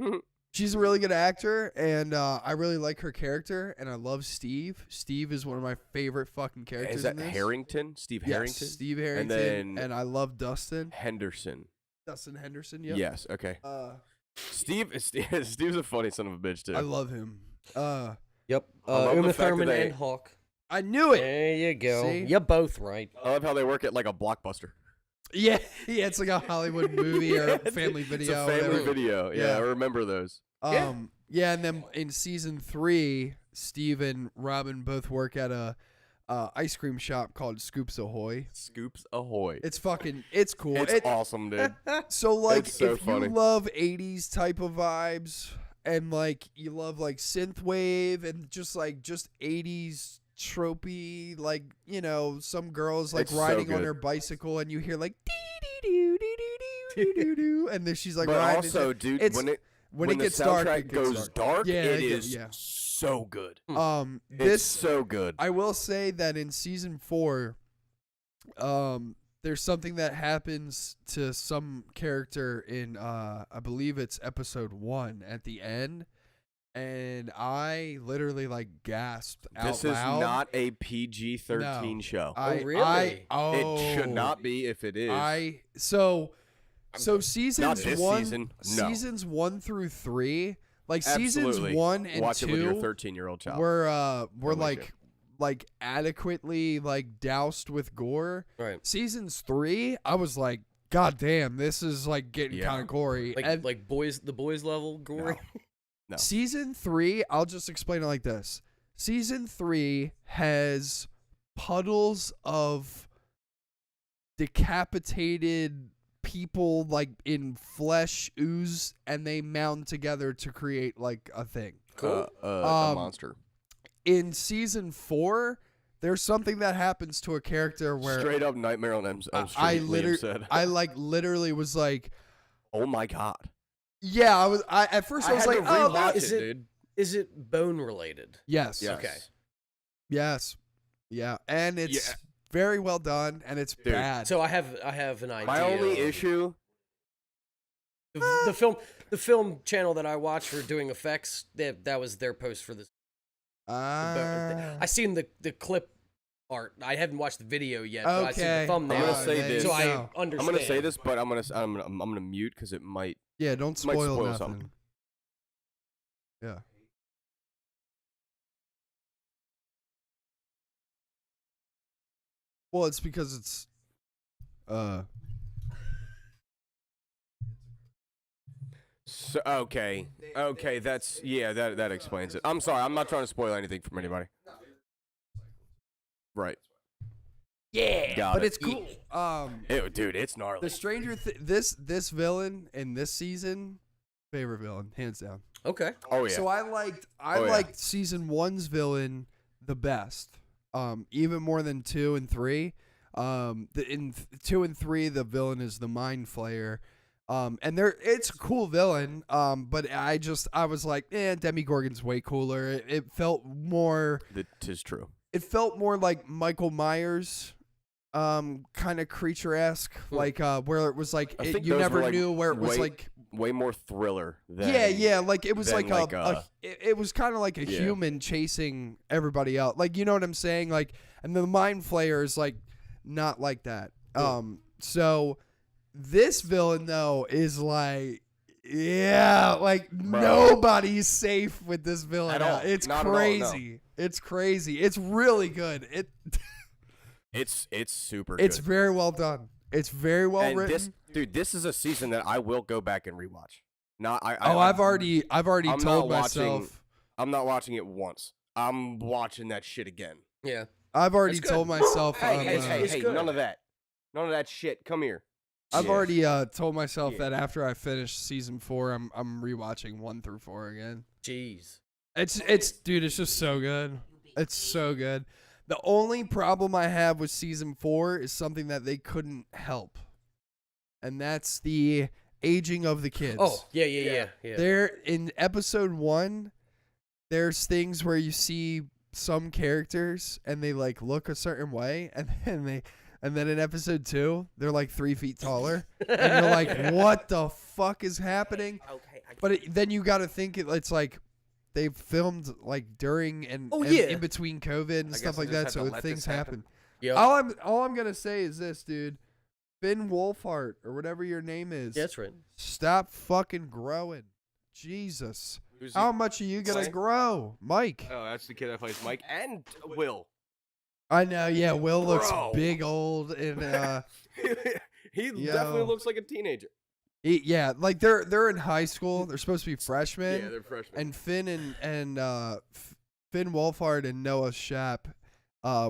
She's a really good actor, and I really like her character, and I love Steve. Steve is one of my favorite fucking characters. Is that in this. Harrington? Steve Yes, Harrington? Steve Harrington, then- and I love Dustin. Henderson. Dustin Henderson. Yep. Yes. Okay. Steve's a funny son of a bitch too. I love him. Yep. I love the Uma fact that Thurman they- and Hawk. I knew it. There you go. See? You're both right. I love how they work at like a Blockbuster. Yeah, yeah. It's like a Hollywood movie or Yeah, family It's video. a family whatever. video. Yeah, Yeah. I remember those. Yeah, and then in season 3, Steve and Robin both work at a ice cream shop called Scoops Ahoy. Scoops Ahoy. It's cool. It's awesome, dude. So like, It's so if funny. you love 80s type of vibes and like you love like synthwave and just 80s tropey, like, you know, some girls like It's so riding on good. her bicycle and you hear like dee dee doo dee dee doo doo doo, and then she's like But riding. also, dude, it's- when it the gets soundtrack dark, it gets goes dark, Yeah, it it is get- yeah. so good. It's It's so good. I will say that in season 4, there's something that happens to some character in I believe it's episode 1 at the end, and I literally like gasped out This is loud. not a PG-13 No. show. really? It should not be if it is. So seasons Not this 1 season, no. seasons 1 through 3, like Absolutely. seasons 1 and Watch 2 it with your 13-year-old child. were Don't like like adequately like doused with gore. Right. Seasons 3, I was like, God damn, this is like getting Yeah. kind of gory. And Like the boys level gory. No. season 3, I'll just explain it like this. Season 3 has puddles of decapitated people like in flesh ooze, and they mound together to create like a thing. Cool. A monster. In season 4, there's something that happens to a character where Straight up Nightmare on Elm Street. I Liam said. literally was like, Oh my god. yeah, at first I was had like, to oh, rewatch that- is it, it- dude. Is it bone related? yes, Yes. Okay. yes, yeah, and it's Yeah. very well done, and it's Dude, bad. So I have an idea. My only of- issue. the film channel that I watch for doing effects, that was their post for this. I seen the clip art. I haven't watched the video yet, but I see the Okay. thumbnail. I'm gonna say there this. so you I go. understand. I'm gonna say this, but I'm gonna mute because it might. Yeah, don't Might spoil spoil nothing. something. Yeah. Well, it's because it's So, okay, that's that explains it. I'm sorry, I'm not trying to spoil anything from anybody. Right. Yeah. Got but it. it's cool. Dude, it's gnarly. The Stranger this villain in this season, favorite villain, hands down. Okay. Oh yeah. So I liked Oh, yeah. liked season 1's villain the best. Even more than 2 and 3. In 2 and 3 the villain is the Mind Flayer. And it's a cool villain. But I was like, Demogorgon's way cooler. It felt more That is true. it felt more like Michael Myers kind of creature-esque, like where it was like I you think those never were, like, knew where it was way- like Way more thriller than. yeah, like it was than, like like, it was kind of like a yeah. human chasing everybody else. Like, you know what I'm saying? Like, and the Mind Flayer is like not like that. So this villain though is like, yeah, like nobody's safe with this villain. At all. It's Not at all, crazy. no. It's crazy. It's really good. It's super It's good. very well done. It's very well And written. this is a season that I will go back and rewatch. I've already I'm told not myself. I'm not watching it once. I'm watching that shit again. Yeah. I've already It's good. told myself. It's good. None of that. None of that shit. Come here. I've Yeah. already told myself that after I finish season 4, I'm rewatching 1 through 4 again. Jeez. It's dude, it's just so good. It's so good. The only problem I have with season 4 is something that they couldn't help, and that's the aging of the kids. Oh, yeah. There in episode 1, there's things where you see some characters and they like look a certain way, and then in episode 2, they're like 3 feet taller, and you're like, what the fuck is happening? Okay. But then you got to think it's like they filmed like during and in between COVID and I stuff guess like they just that, had to so let things this happen. happen. Yep. All I'm gonna say is this, dude. Finn Wolfhard or whatever your name is. Yeah, that's right. Stop fucking growing. Jesus. Who's How much are you gonna Mike? grow, Mike? Oh, that's the kid that plays Mike and Will. I know. Yeah, Will looks Bro. big old and He Yo. definitely looks like a teenager. yeah, like they're in high school. They're supposed to be freshmen. Yeah, they're freshmen. And Finn and Finn Wolfhard and Noah Schnapp,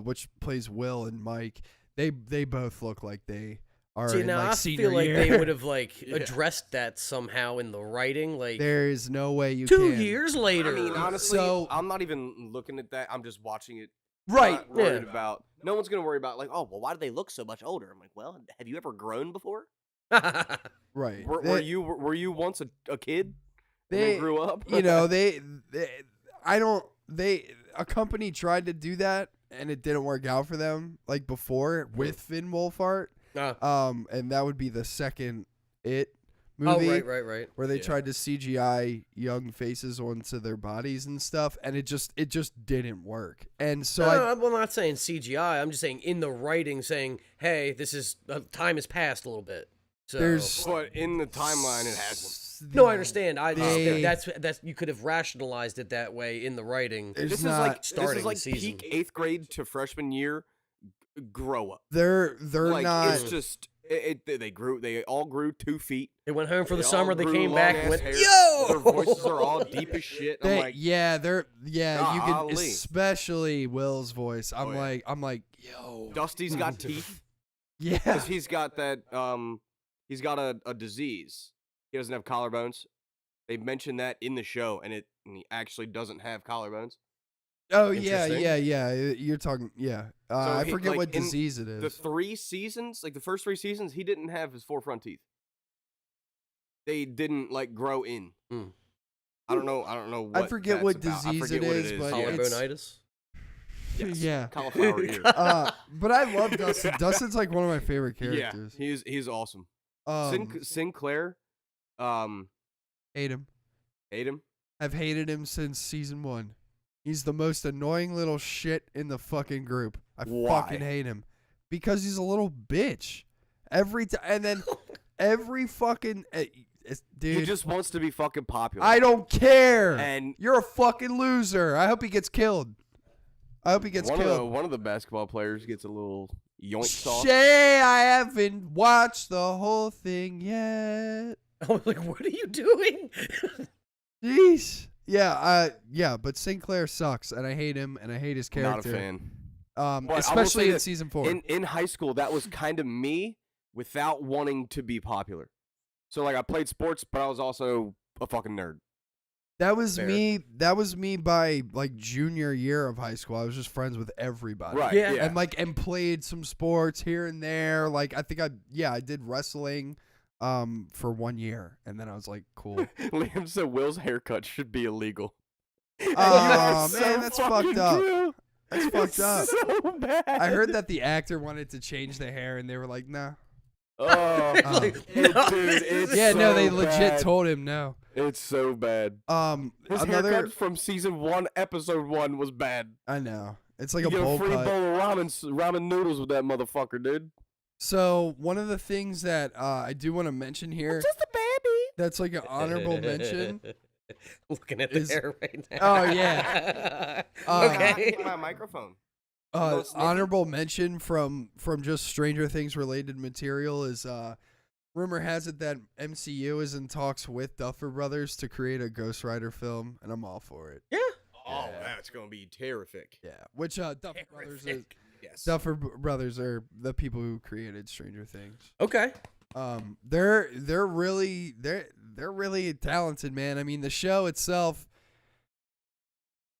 which plays Will and Mike, they both look like they are See, in now like I senior feel like year. they would have like addressed that somehow in the writing, like There is no way you 2 can. years later. I mean, honestly, So- I'm not even looking at that. I'm just watching it. Right. Not worried Yeah. about. No one's gonna worry about like, oh, well, why do they look so much older? I'm like, well, have you ever grown before? Right. Were you once a kid? And They- then grew up. You know, a company tried to do that and it didn't work out for them like before with Finn Wolfhard. And that would be the second It movie. Oh, right. Where they tried to CGI young faces onto their bodies and stuff, and it just didn't work. And so I'm not saying CGI. I'm just saying in the writing, saying, "Hey, this is time has passed a little bit." So But in the timeline, it hasn't. no, I understand. They- That's you could have rationalized it that way in the writing. There's This is not- like starting the this is like season. peak 8th grade to freshman year. Grow up. They're Like not. it's just they all grew 2 feet. They went home for the They all summer. They grew came back and long-ass went, hair. "Yo!" Their voices are all deep as shit. I'm like, You can golly. especially Will's voice. I'm yeah. like, yo, Dusty's got teeth yeah. because he's got that. He's got a disease. He doesn't have collarbones. They mentioned that in the show, and he actually doesn't have collarbones. Oh yeah, Interesting. yeah. You're talking, yeah. I he- forget like, what in disease it The is. 3 seasons, like the first 3 seasons, he didn't have his 4 front teeth. They didn't like grow in. Hmm. I don't know. What forget that's what about. I disease forget it what is, but yeah. it's- Collarbonitis. Yes. Yeah. Cauliflower ear. But I love Dustin. Dustin's like one of my favorite Yeah, characters. he's awesome. Sinclair, hate him. hate him. I've hated him since season 1. He's the most annoying little shit in the fucking group. I Why? fucking hate him because he's a little bitch. Every time, and then every fucking dude. He just wants to be fucking popular. I don't care. And You're a fucking loser. I hope he gets killed. I hope he gets killed. one of the basketball players gets a little yoink sauce. Shay, I haven't watched the whole thing yet. I was like, "What are you doing?" Jeez. Yeah, but Sinclair sucks, and I hate him, and I hate his character. Not a fan. But I will Especially say in that season 4. In high school, that was kind of me without wanting to be popular. So like I played sports, but I was also a fucking nerd. That was Fair. me. That was me by like junior year of high school. I was just friends with everybody. Right. Yeah. Yeah. And played some sports here and there. Like I think I did wrestling for 1 year, and then I was like, cool. Liam said Will's haircut should be illegal. Oh, So man, that's fucking fucked up. true. That's fucked It's up. So bad. I heard that the actor wanted to change the hair, and they were like, nah. Oh, Like, dude, no. it's Yeah, no, they so legit bad. told him no. It's so bad. His Another. haircut from season 1, episode 1 was bad. I know. It's like You a get bowl a free cut. bowl of ramen noodles with that motherfucker, dude. So one of the things that I do want to mention here, Just a baby. that's like an honorable mention. Looking at is- the hair right now. Oh, yeah. Okay. My microphone. Honorable mention from just Stranger Things related material is rumor has it that MCU is in talks with Duffer Brothers to create a Ghost Rider film, and I'm all for it. Yeah. Oh, that's gonna be terrific. Yeah, which Duffer Brothers is, Yes. Duffer Brothers are the people who created Stranger Things. Okay. They're really talented, man. I mean, the show itself,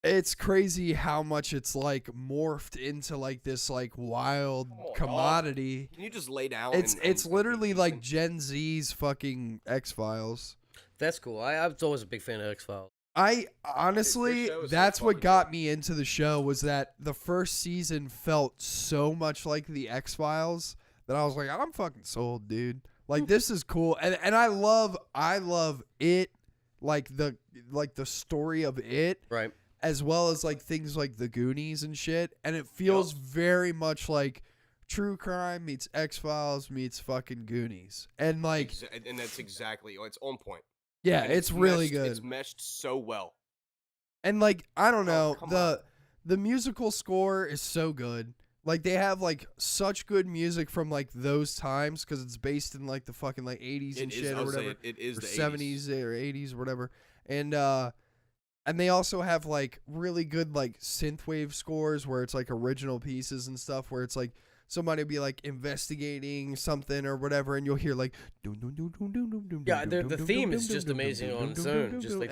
it's crazy how much it's like morphed into like this like wild commodity. Can you just lay down? It's literally like Gen Z's fucking X-Files. That's cool. I was always a big fan of X-Files. I honestly, show is that's so what fucking got good. me into the show was that the first season felt so much like the X-Files that I was like, I'm fucking sold, dude. Like this is cool, and I love it, like the story of it, Right. as well as like things like the Goonies and shit, and it feels very much like true crime meets X-Files meets fucking Goonies, and like and that's exactly. It's on point. yeah, And it's really meshed- good. It's meshed so well. And like I don't know, come on. the musical score is so good. Like they have like such good music from like those times because it's based in like the fucking like 80s and shit or whatever, It is or the 70s or 80s or whatever. And they also have like really good like synthwave scores where it's like original pieces and stuff where it's like somebody will be like investigating something or whatever, and you'll hear like Yeah, the theme is just amazing on its own. Just like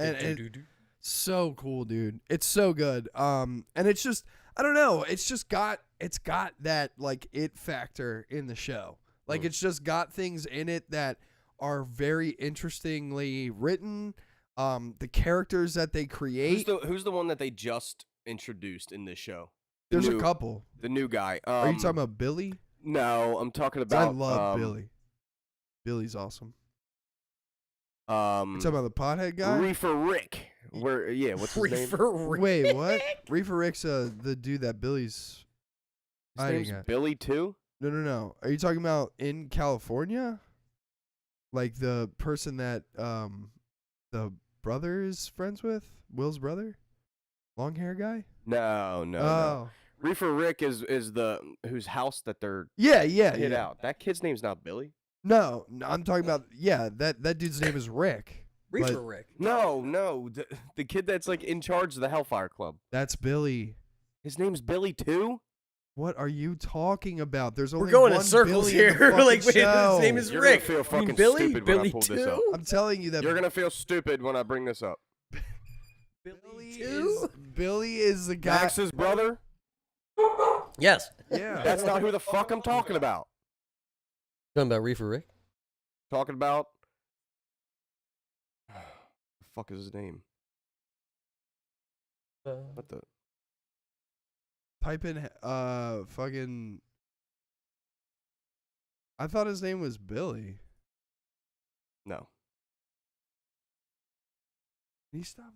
so cool, dude. It's so good. And it's just I don't know. It's got that like it factor in the show. Like it's just got things in it that are very interestingly written. The characters that they create. Who's the one that they just introduced in this show? There's a couple. The new guy. Are you talking about Billy? No, I'm talking 'Cause about. I love Billy. Billy's awesome. You talking about the pothead guy? Reefer Rick. What's his name? Reefer Rick. Wait, what? Reefer Rick's the dude that Billy's. His hiding name's at. Billy too. No. Are you talking about in California? Like the person that the brother is friends with? Will's brother? Long hair guy? No. Oh. Reefer Rick is the whose house that they're Yeah. hit out. That kid's name's not Billy. No, I'm talking about that dude's name is Rick. Reefer But Rick. No, the kid that's like in charge of the Hellfire Club. that's Billy. His name's Billy too. What are you talking about? There's only We're going in one circles Billy in the here. fucking Like, wait, show. his name is You're Rick. gonna feel You mean fucking Billy? stupid when I Billy pull this up. too? I'm telling you that You're gonna feel stupid when I bring this up. Billy is the guy. Max's brother. Yes. Yeah. That's not who the fuck I'm talking about. Talking about Reefer Rick? Talking about. The fuck is his name? What the? Type in fucking. I thought his name was Billy. No. Can you stop?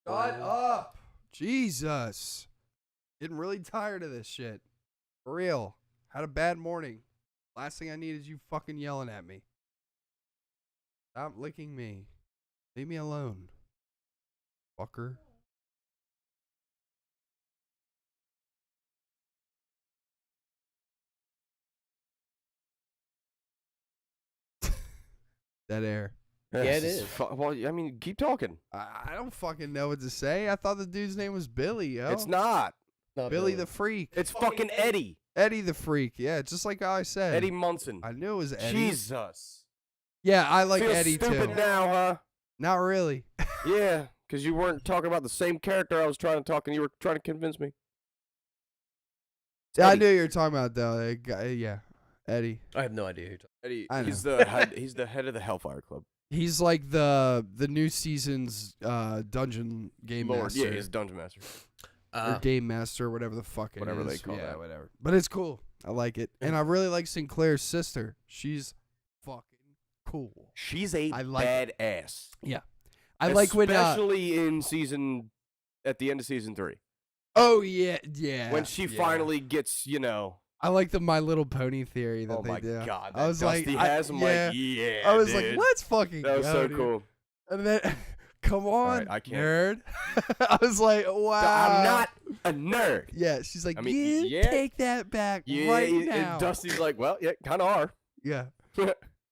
Shut up. Jesus. Getting really tired of this shit. For real. Had a bad morning. Last thing I need is you fucking yelling at me. Stop licking me. Leave me alone. Fucker. Dead air. Yeah, it This is. Well, I mean, keep talking. I don't fucking know what to say. I thought the dude's name was Billy, yo. It's not. Not Billy the Freak. It's fucking Eddie. Eddie the Freak. Yeah, just like how I said. Eddie Munson. I knew it was Eddie. Jesus. Yeah, I like Feel Eddie stupid too. now, huh? Not really. Yeah, because you weren't talking about the same character I was trying to talk, and you were trying to convince me. Yeah, I Eddie. knew you were talking about that guy. Yeah, Eddie. I have no idea who you're talking Eddie, I he's know. the head, he's the head of the Hellfire Club. He's like the new season's dungeon game Lord, master. yeah, he's dungeon master. or game master, whatever the fuck it Whatever is. they call yeah, that. whatever. But it's cool. I like it, and I really like Sinclair's sister. She's fucking cool. She's a I like it. badass. I like when especially at the end of season 3. oh yeah When she finally gets, I like the My Little Pony theory that oh they my do. god, I was Dusty like, has him yeah. like, yeah, I was dude. like, let's fucking That was go, so dude. cool. And then, come on, right, I can't. nerd. I was like, wow. I'm not a nerd. Yeah, she's like, I mean, you yeah. take that back Yeah, right and now. Dusty's like, well, yeah, kind of are. Yeah.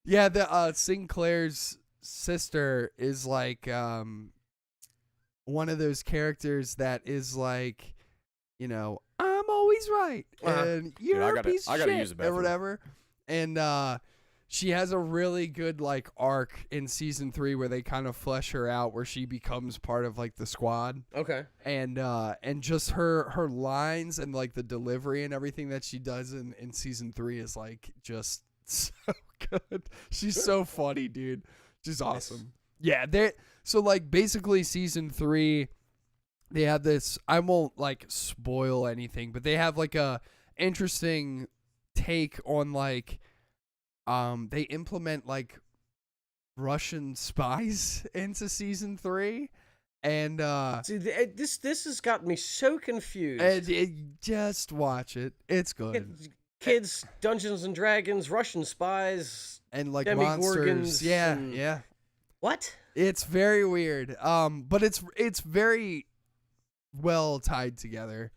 Yeah, the Sinclair's sister is like one of those characters that is like, I'm always right, and you're a piece of shit, use the bathroom. or whatever. And she has a really good like arc in season 3 where they kind of flesh her out, where she becomes part of like the squad. Okay. And just her lines and like the delivery and everything that she does in season 3 is like just so good. She's so funny, dude. She's awesome. Yeah, so like basically season 3, they have this, I won't like spoil anything, but they have like a interesting take on like they implement like Russian spies into season 3. And See, this has got me so confused. just watch it. It's good. Kids, Dungeons and Dragons, Russian spies, And like Demigorgons monsters. Yeah, and- yeah. what? It's very weird. But it's very well tied together.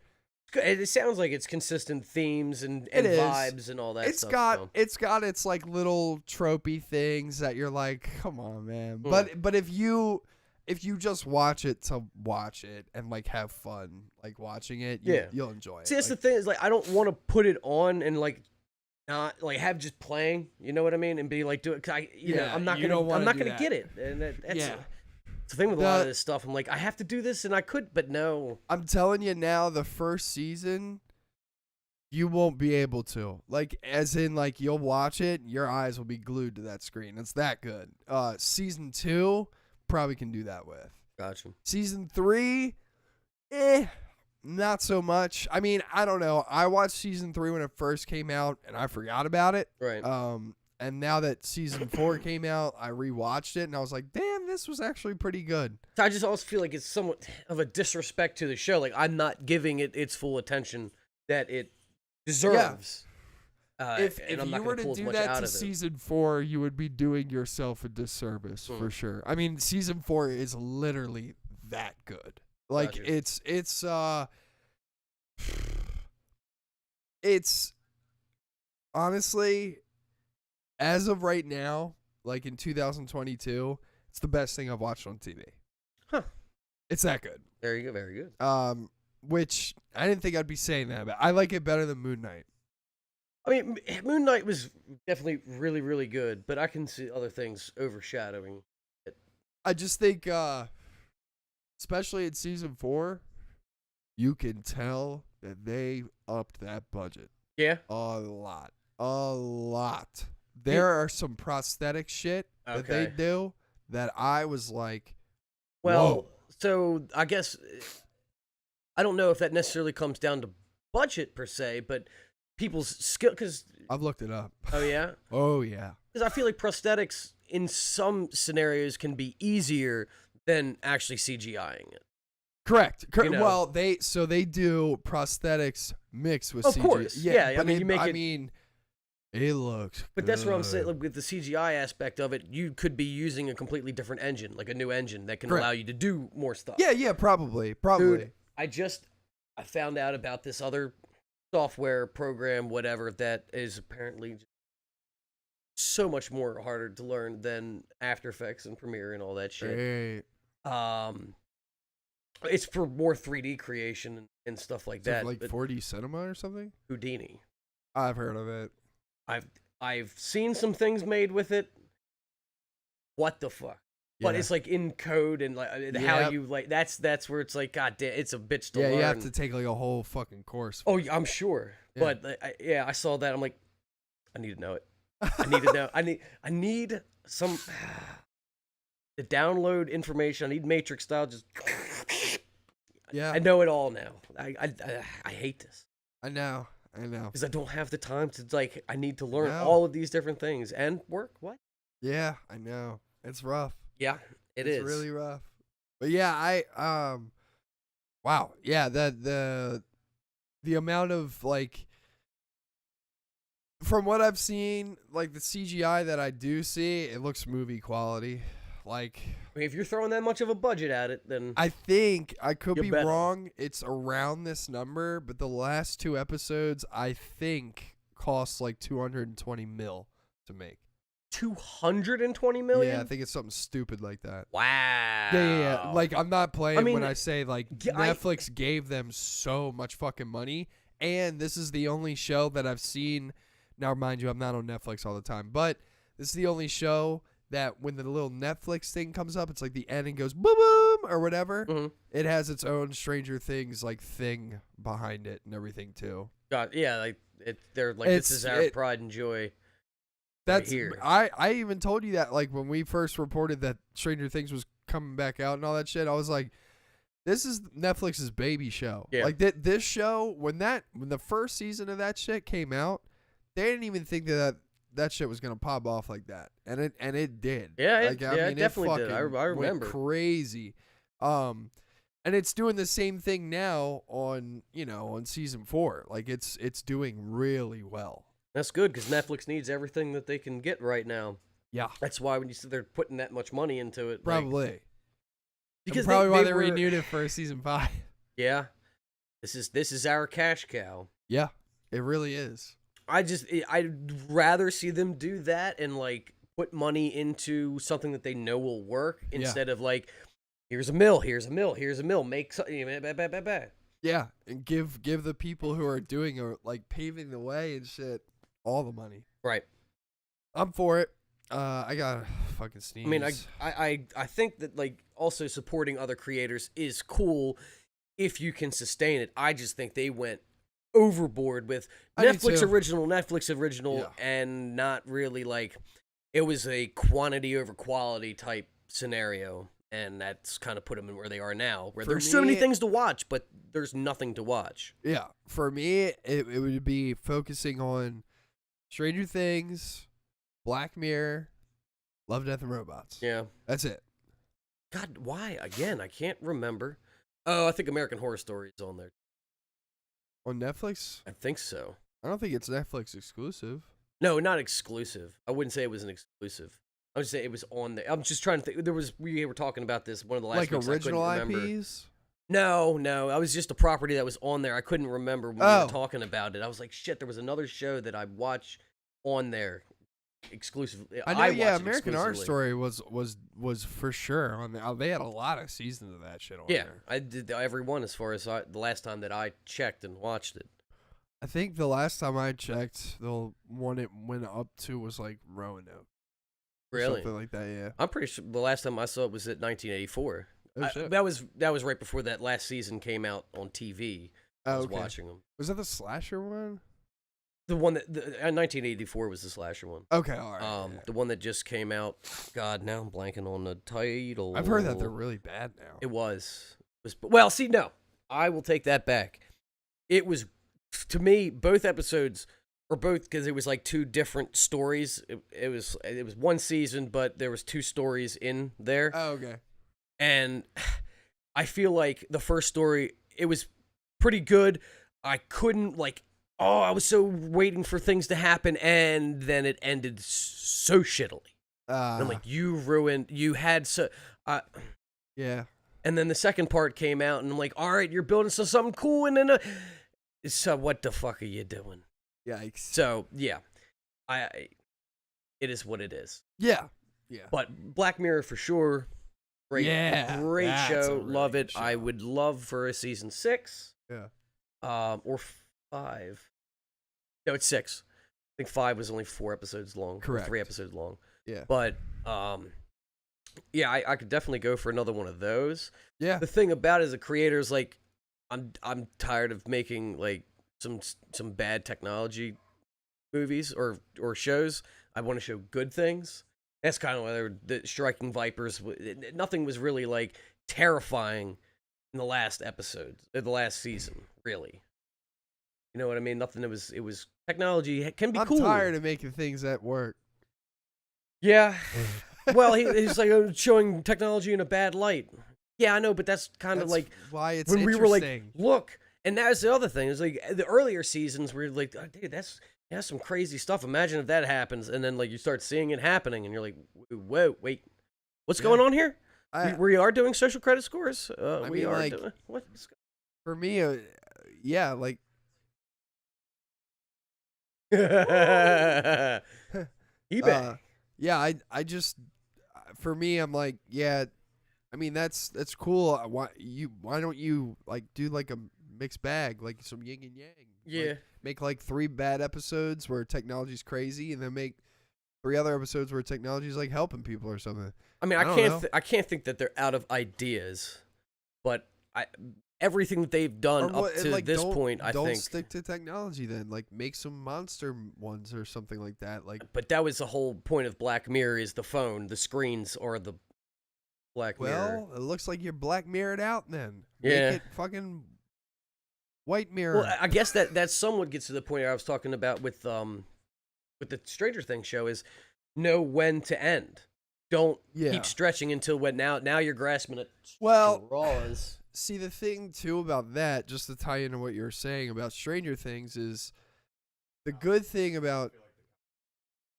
It sounds like it's consistent themes and It is. vibes and all that It's stuff. got its like little tropey things that you're like, come on, man. But if you just watch it to watch it and like have fun like watching it, you'll enjoy it. See, that's the thing is like I don't want to put it on and like not like have just playing. You know what I mean? And be like, do it. I'm not gonna get it. And that's the thing with a lot of this stuff. I'm like, I have to do this, and I could, but no. I'm telling you now, the first season, you won't be able to. Like, as in, like, you'll watch it, your eyes will be glued to that screen. It's that good. Season 2, probably can do that with. Gotcha. Season 3, not so much. I mean, I don't know. I watched season 3 when it first came out, and I forgot about it. Right. And now that season 4 came out, I rewatched it, and I was like, damn, this was actually pretty good. I just also feel like it's somewhat of a disrespect to the show. Like, I'm not giving it its full attention that it deserves. If you were to do that to season 4, you would be doing yourself a disservice for sure. I mean, season 4 is literally that good. Like, Gotcha. it's honestly, as of right now, like in 2022, it's the best thing I've watched on TV. Huh. It's that good. Very good, very good. Which I didn't think I'd be saying that, but I like it better than Moon Knight. I mean, Moon Knight was definitely really, really good, but I can see other things overshadowing it. I just think, especially in season 4, you can tell that they upped that budget. Yeah? A lot. There are some prosthetic shit that they do that I was like, well, whoa. So I guess I don't know if that necessarily comes down to budget per se, but people's skill. Because I've looked it up. Oh yeah. Oh yeah. Because I feel like prosthetics in some scenarios can be easier than actually CGIing it. Correct. You know? Well, they do prosthetics mixed with CGI. Of course. Yeah. But I mean, it looks But good. that's what I'm saying. Like, with the CGI aspect of it, you could be using a completely different engine, like a new engine that can allow you to do more stuff. Yeah, probably. Dude, I found out about this other software program, whatever, that is apparently so much more harder to learn than After Effects and Premiere and all that shit. Right. It's for more 3D creation and stuff like that. Like 4D cinema or something? Houdini. I've heard of it. I've seen some things made with it. What the fuck? But Yeah. it's like in code and like how you like that's where it's like, god damn, it's a bitch to learn. Yeah, you have to take like a whole fucking course. Oh, I'm sure. Yeah. But I saw that. I'm like, I need to know it. I need to know. I need some to download information. I need Matrix style. Just Yeah. I know it all now. I hate this I know. because I don't have the time to like. I need to learn No. all of these different things and work. What? Yeah, I know. It's rough. Yeah, It's really rough. But yeah, wow, yeah, the amount of like, from what I've seen, like the CGI that I do see, it looks movie quality. Like, I mean, if you're throwing that much of a budget at it, then I think I could You be better. wrong. It's around this number, but the last 2 episodes I think cost like 220 mil to make. 220 million. Yeah, I think it's something stupid like that. Wow. Yeah. Like, I'm not playing mean, when I say, like, I- Netflix gave them so much fucking money, and this is the only show that I've seen. Now, mind you, I'm not on Netflix all the time, but this is the only show that when the little Netflix thing comes up, it's like the end and goes boom, boom, or whatever. Mhm. It has its own Stranger Things, like, thing behind it and everything, too. God, yeah, like they're like this is our It- pride and joy. That's here. I even told you that, like, when we first reported that Stranger Things was coming back out and all that shit, I was like, this is Netflix's baby show. Yeah. Like this show, when the first season of that shit came out, they didn't even think that shit was gonna pop off like that, and it did. Yeah, like, it definitely did. I went remember. crazy. And it's doing the same thing now on season 4. Like it's doing really well. That's good because Netflix needs everything that they can get right now. Yeah, That's why when you see they're putting that much money into it, like, probably. because Probably why they were- renewed it for season 5. Yeah, this is our cash cow. Yeah, it really is. I'd rather see them do that and like put money into something that they know will work instead of like, here's a mill, make something. Yeah, and give the people who are doing or like paving the way and shit all the money. Right. I'm for it. I got to fucking sneeze. I mean, I think that like also supporting other creators is cool if you can sustain it. I just think they went overboard with I do Netflix too. original, Yeah. and not really like it was a quantity over quality type scenario, and that's kind of put them in where they are now, where For there's so many me- things to watch, but there's nothing to watch. Yeah, for me, it would be focusing on Stranger Things, Black Mirror, Love, Death, and Robots. Yeah. That's it. God, why again? I can't remember. Oh, I think American Horror Story is on there. On Netflix? I think so. I don't think it's Netflix exclusive. No, not exclusive. I wouldn't say it was an exclusive. I would say it was on there. I'm just trying to think. We were talking about this one of the last Like weeks. original I couldn't remember. IPs? No. I was just a property that was on there. I couldn't remember when we were talking about it. I was like, shit, there was another show that I watched on there exclusively. I know, watched yeah, it American Horror exclusively. Story was for sure on there. They had a lot of seasons of that shit on Yeah, there. I did every one as far as the last time that I checked and watched it. I think the last time I checked, the one it went up to was like Roanoke. Really? Something like that, yeah. I'm pretty sure the last time I saw it was at 1984. Oh, shit. That was right before that last season came out on TV. I was okay. watching them. Was that the slasher one? The one that 1984 was the slasher one. Okay, all right. yeah. The one that just came out. God, now I'm blanking on the title. I've heard that they're really bad now. It was well. See, no, I will take that back. It was, to me, both episodes, or both, because it was like two different stories. It was one season, but there was two stories in there. Oh, okay. And I feel like the first story, it was pretty good. I couldn't I was so waiting for things to happen, and then it ended so shittily. And I'm like, you had so, yeah. and then the second part came out, and I'm like, all right, you're building something cool, and then, so what the fuck are you doing? Yikes. So yeah, it is what it is. Yeah. But Black Mirror for sure. Great, Yeah, great that's a show. really Love good it. I show. would love for a season 6. Yeah. Or 5. No, it's 6. I think 5 was only 4 episodes long. Correct. Or 3 episodes long. Yeah. But yeah, I could definitely go for another one of those. Yeah. The thing about it as a creator is like, I'm tired of making like some bad technology movies or shows. I want to show good things. That's kind of why the Striking Vipers. Nothing was really like terrifying in the last episode, the last season, really. You know what I mean? Nothing. It was technology can be I'm cool. tired of making things that work. Yeah, Well, he's like showing technology in a bad light. Yeah, I know, but that's kind of like why it's when we were like, interesting. look, and that's the other thing. Is like the earlier seasons were like, oh, dude, that's some crazy stuff. Imagine if that happens, and then like you start seeing it happening, and you're like, whoa, wait, what's going on here? We are doing social credit scores. I we mean, are like, doing what? For me, yeah, like eBay. Yeah, I just for me, I'm like, yeah. I mean, that's cool. Why don't you like do like a mixed bag, like some yin and yang? Yeah. Like, make like 3 bad episodes where technology's crazy, and then make 3 other episodes where technology's like helping people or something. I mean, I can't think that they're out of ideas, but everything that they've done up to like, this point, I don't think. stick to technology then. Like make some monster ones or something like that. Like, But that was the whole point of Black Mirror: is the phone, the screens, or the Black Mirror. well, it looks like you're Black Mirrored out then. Yeah. Make it fucking White Mirror. Well, I guess that somewhat gets to the point I was talking about with the Stranger Things show is know when to end. Don't keep stretching until when now you're grasping at straws. See, the thing too about that, just to tie into what you're saying about Stranger Things, is the good thing about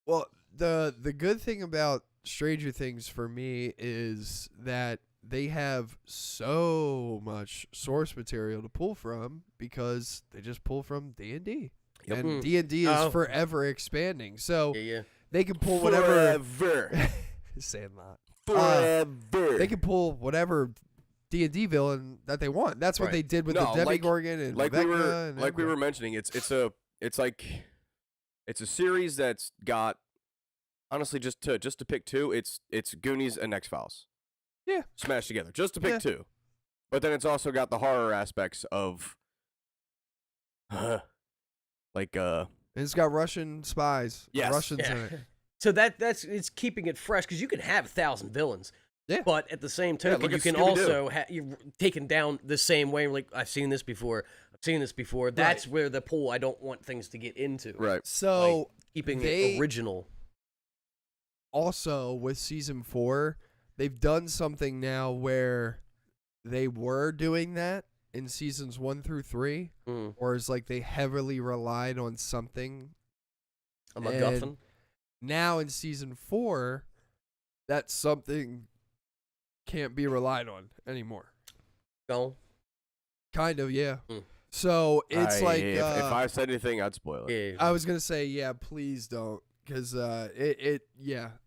the good thing about Stranger Things for me is that they have so much source material to pull from because they just pull from D&D. Yep. And D&D is forever expanding. So Yeah. they can pull whatever Forever. Sandlot. Forever. They can pull whatever D&D villain that they want. That's what Right. they did with the Demogorgon and like Rebecca we were mentioning. It's a series that's got, honestly, just to pick 2. It's Goonies and X-Files. Yeah. Smashed together, just to pick 2. But then it's also got the horror aspects of, it's got Russian spies. Yes. Russians in it. So that's it's keeping it fresh because you can have 1,000 villains. Yeah. But at the same token, look you at can Scooby-Doo. also you're taken down the same way. Like, I've seen this before. That's where the pull I don't want things to get into. right. So Like, keeping they- it original. also with season 4, they've done something now where they were doing that in seasons 1 through 3, or is like they heavily relied on something. A MacGuffin. And now in season 4, that something can't be relied on anymore. No. Kind of, yeah. Mm. So it's like if I said anything, I'd spoil it. Yeah. I was gonna say, yeah, please don't, because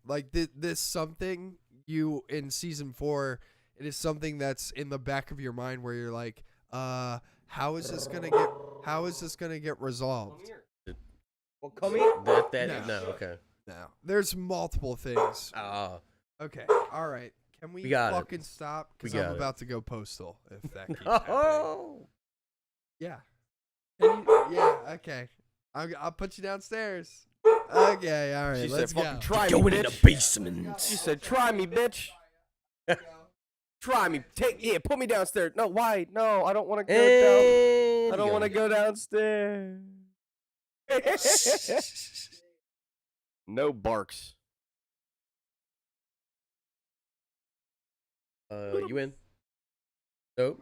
like this something you in season 4, it is something that's in the back of your mind where you're like, how is this gonna get resolved? Well, come here. No. Okay. No, there's multiple things. Okay, all right. Can we got it. fucking stop? Because We got I'm it. about to go postal if that keeps happening. Oh. Yeah. Yeah. Okay. I'll put you downstairs. Okay. All right. She Let's said, go. "Fucking try me, Going in the bitch." basement. She said, "Try me, bitch. Try me. Put me downstairs." No, why? No, I don't want to go down. I don't want to go downstairs. No barks. You in? Nope.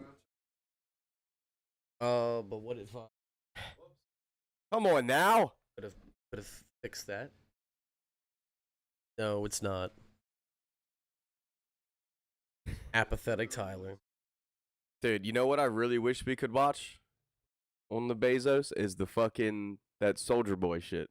But what if Come on now. could have fixed that? No, it's not. Apathetic Tyler. Dude, you know what I really wish we could watch on the Beazos is that Soldier Boy shit.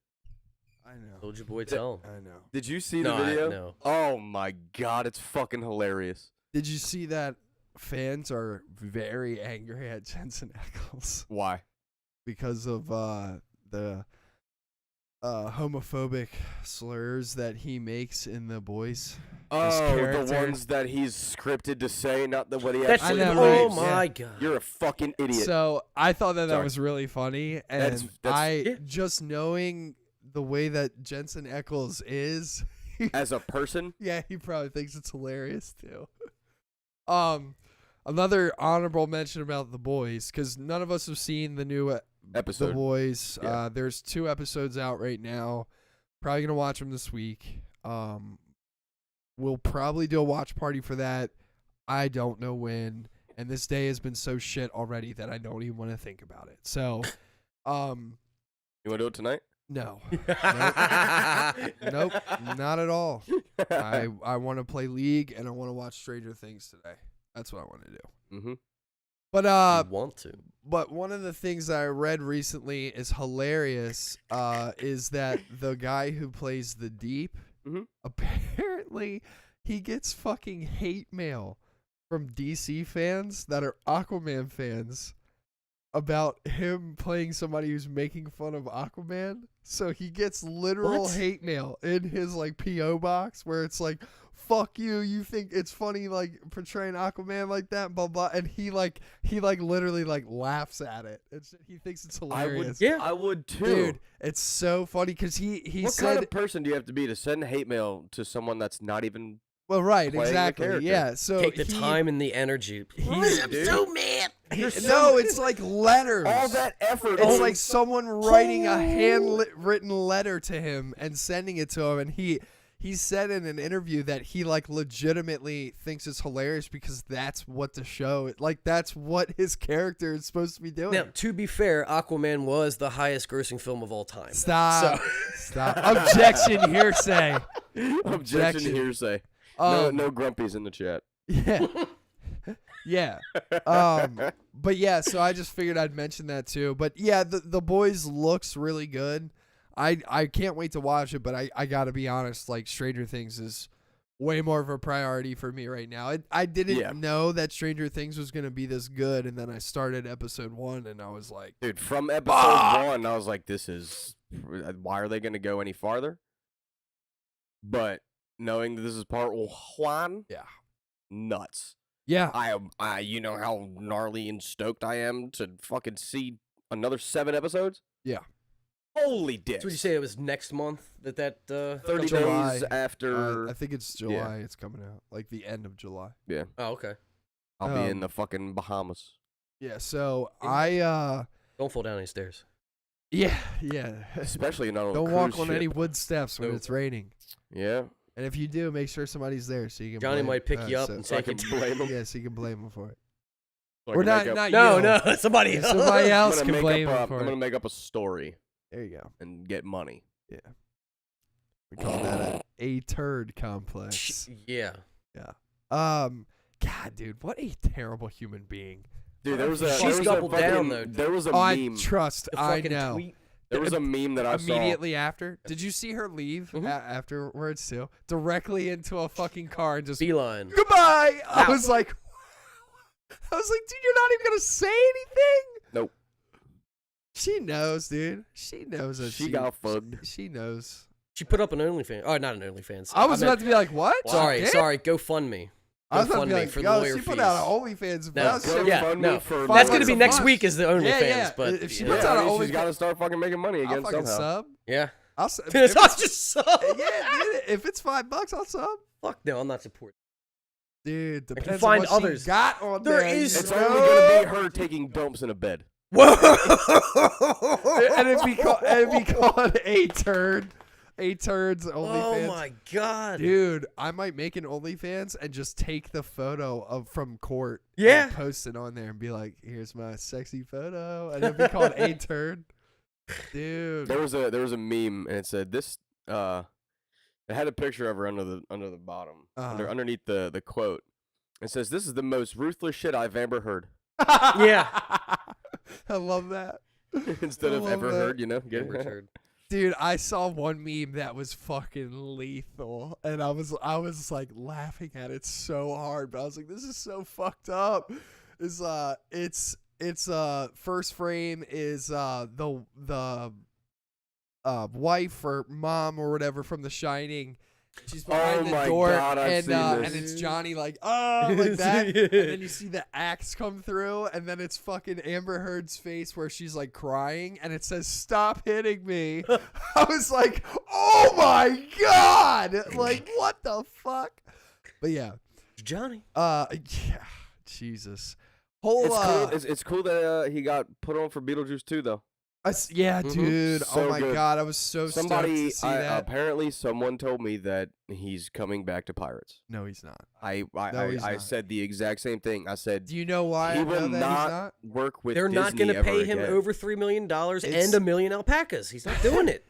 I know. Soldier Boy tell. I know. Did you see No, the video? no. Oh my god, it's fucking hilarious. Did you see that fans are very angry at Jensen Ackles Why? because of the homophobic slurs that he makes in The Boys? Oh, the character. ones that he's scripted to say, not what he That's actually I know, believes. oh right? my Yeah. god. You're a fucking idiot. So I thought that Sorry. was really funny, and That's- yeah. just knowing the way that Jensen Ackles is, As a person, yeah, he probably thinks it's hilarious too. Another honorable mention about The Boys, because none of us have seen the new episode. The Boys. Yeah. There's 2 episodes out right now. Probably gonna watch them this week. we'll probably do a watch party for that. I don't know when. And this day has been so shit already that I don't even want to think about it. So, You want to do it tonight? no. Nope, not at all. I want to play League and I want to watch Stranger Things today. That's what I want to do. Mm-hmm. But You want to. But one of the things that I read recently is hilarious. Is that the guy who plays the Deep? Mhm. Apparently, he gets fucking hate mail from DC fans that are Aquaman fans about him playing somebody who's making fun of Aquaman. So he gets literal What? hate mail in his like PO box where it's like, fuck you, you think it's funny like portraying Aquaman like that, blah blah, and he literally like laughs at it. He thinks it's hilarious. I would too. Dude, it's so funny because he what said, kind of person do you have to be to send hate mail to someone that's not even well, right, playing the exactly, character? yeah. So Take the time and the energy. I'm so mad. no, it's like letters. all that effort? It's like someone writing a handwritten letter to him and sending it to him, and he said in an interview that he like legitimately thinks it's hilarious because that's what the show, like that's what his character is supposed to be doing. Now, to be fair, Aquaman was the highest grossing film of all time. Stop. Objection, hearsay. Objection hearsay. No grumpies in the chat. Yeah. Yeah. But yeah, so I just figured I'd mention that too. But yeah, the Boys looks really good. I can't wait to watch it, but I gotta be honest, like Stranger Things is way more of a priority for me right now. I didn't know that Stranger Things was gonna be this good, and then I started episode 1 and I was like, Dude, from episode 1, I was like, why are they gonna go any farther? But knowing that this is part 1, yeah. Nuts. Yeah. I you know how gnarly and stoked I am to fucking see another 7 episodes? Yeah. Holy dicks. So would you say it was next month that 30 comes days out? July. after I think it's July it's coming out. Like the end of July. Yeah. Oh, okay. I'll be in the fucking Bahamas. Yeah, so I Don't fall down any stairs. yeah. Especially not on a Don't cruise walk on ship. any wood steps when Nope. it's raining. Yeah. And if you do, make sure somebody's there so you can Johnny blame, might pick you up so- and So I take can you. blame him. yeah, so you can blame him for it. So I Or can not make up- No, you. somebody Yeah, else. somebody I'm else gonna can make blame up him a- for I'm it. gonna make up a story There you go. and get money. Yeah. We call that a turd complex. Yeah. God, dude, what a terrible human being. Dude, there was a She's there was a doubled down, fucking- though. There was a I meme. trust. The I fucking know. tweet. There was a meme that I saw. Immediately after, did you see her leave Mhm. afterwards too? Directly into a fucking car and just Beeline. goodbye. I Out. was like, dude, you're not even gonna say anything. Nope. She knows, dude. She knows that She got fucked. She knows. She put up an OnlyFans. Oh, not an OnlyFans. I was meant- about to be like, what? Sorry, She did? sorry. GoFundMe. I was about to be GoFundMe like, for the yo, lawyer she put fees. out an OnlyFans. No, That's so yeah, GoFundMe no. for That's $5 gonna be a next month. week. Is the OnlyFans? yeah. But If she yeah. puts out I an mean, she's OnlyFans, got to start fucking making money I'll again fucking somehow. sub. Yeah. I'll sub. Dude, I just sub. Yeah, dude, if it's $5, I'll sub. Fuck no, I'm not supporting. Dude, can depends find on what others. she got on There there. is- you It's know? only gonna be her taking dumps in a bed. Whoa! and it'd be called a turd. A turd's OnlyFans. Oh my god. Dude, I might make an OnlyFans and just take the photo of from court. Yeah. And post it on there and be like, "Here's my sexy photo," and it'd be called a turd. Dude. There was a meme and it said this. It had a picture of her under the bottom, underneath the quote. It says, "This is the most ruthless shit I've ever heard." Yeah. I love that. Instead I of love ever that. heard, you know. Get Amber it? turd. Dude, I saw one meme that was fucking lethal, and I was like laughing at it so hard, but I was like, this is so fucked up. It's first frame is the wife or mom or whatever from The Shining. She's behind Oh the my door, God, I've seen and this. it's Johnny like like that, and then you see the axe come through, and then it's fucking Amber Heard's face where she's like crying, and it says "Stop hitting me." I was like, "Oh my god!" Like, what the fuck? But yeah, Johnny. yeah, Jesus. Whole It's cool. It's cool that he got put on for Beetlejuice too, though. Yeah, Mhm. dude. So oh my good. god, I was so stoked to see that. Apparently, someone told me that he's coming back to Pirates. No, he's not. I he's not. said the exact same thing. I said Do you know why he I know will that he's not not? work with. They're not going to pay him over $3 million and a million alpacas. He's not doing it.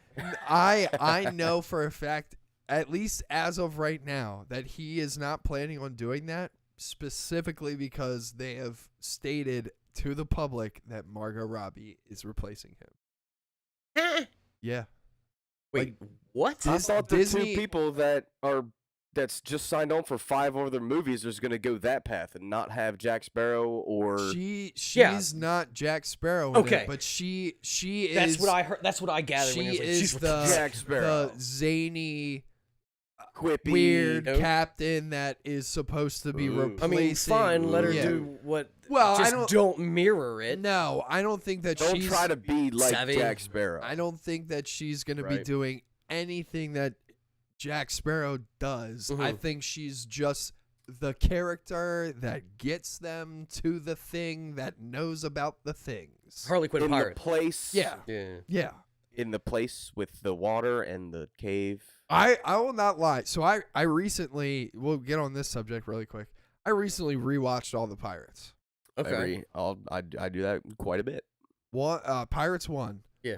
I know for a fact, at least as of right now, that he is not planning on doing that, specifically because they have stated to the public that Margot Robbie is replacing him. Yeah. Wait, what? I thought the Disney- two people that's just signed on for 5 other movies is going to go that path and not have Jack Sparrow or She's not Jack Sparrow. In Okay. it, but she is. That's what I heard. That's what I gathered. She when he was like, is she's the Jack Sparrow. the zany, Quippy. weird Nope. captain that is supposed to be Ooh. replacing. I mean, fine. Let her Yeah. do what. Well, I just don't- mirror it. No, I don't think that Don't she's. try to be like Savvy. Jack Sparrow. I don't think that she's going to be Right. doing anything that Jack Sparrow does. I Mhm. think she's just the character that gets them to the thing that knows about the things. Harley Quinn in pirate. the place. Yeah. Yeah. Yeah. In the place with the water and the cave. I will not lie. So I recently, we'll get on this subject really quick. I recently rewatched all the Pirates. Okay. I do that quite a bit. Pirates 1. Yeah.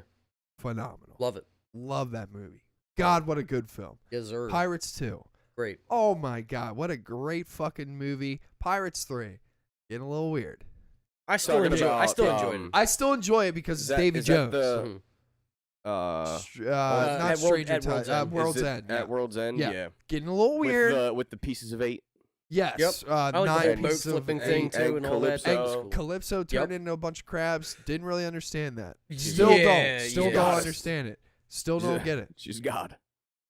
Phenomenal. Love it. Love that movie. God, what a good film. Yes, sir. Pirates 2. Great. Oh my God, what a great fucking movie. Pirates 3. Getting a little weird. I still Talking enjoy. I about, still enjoyed it. I still enjoy it because Is it's that- Davy is that Jones. the- Mhm. Not at Stranger World's Tides. End. World's Is it End. At yeah. World's End, Yeah. yeah. Getting a little weird. With the pieces of 8. Yes. Yep. I like the 9 whole boat pieces of flipping eight. thing too, and all that. Calypso. That was cool. Calypso turned Yep. into a bunch of crabs. Didn't really understand that. Yeah, Still yeah. don't understand it. Still don't get it. She's God.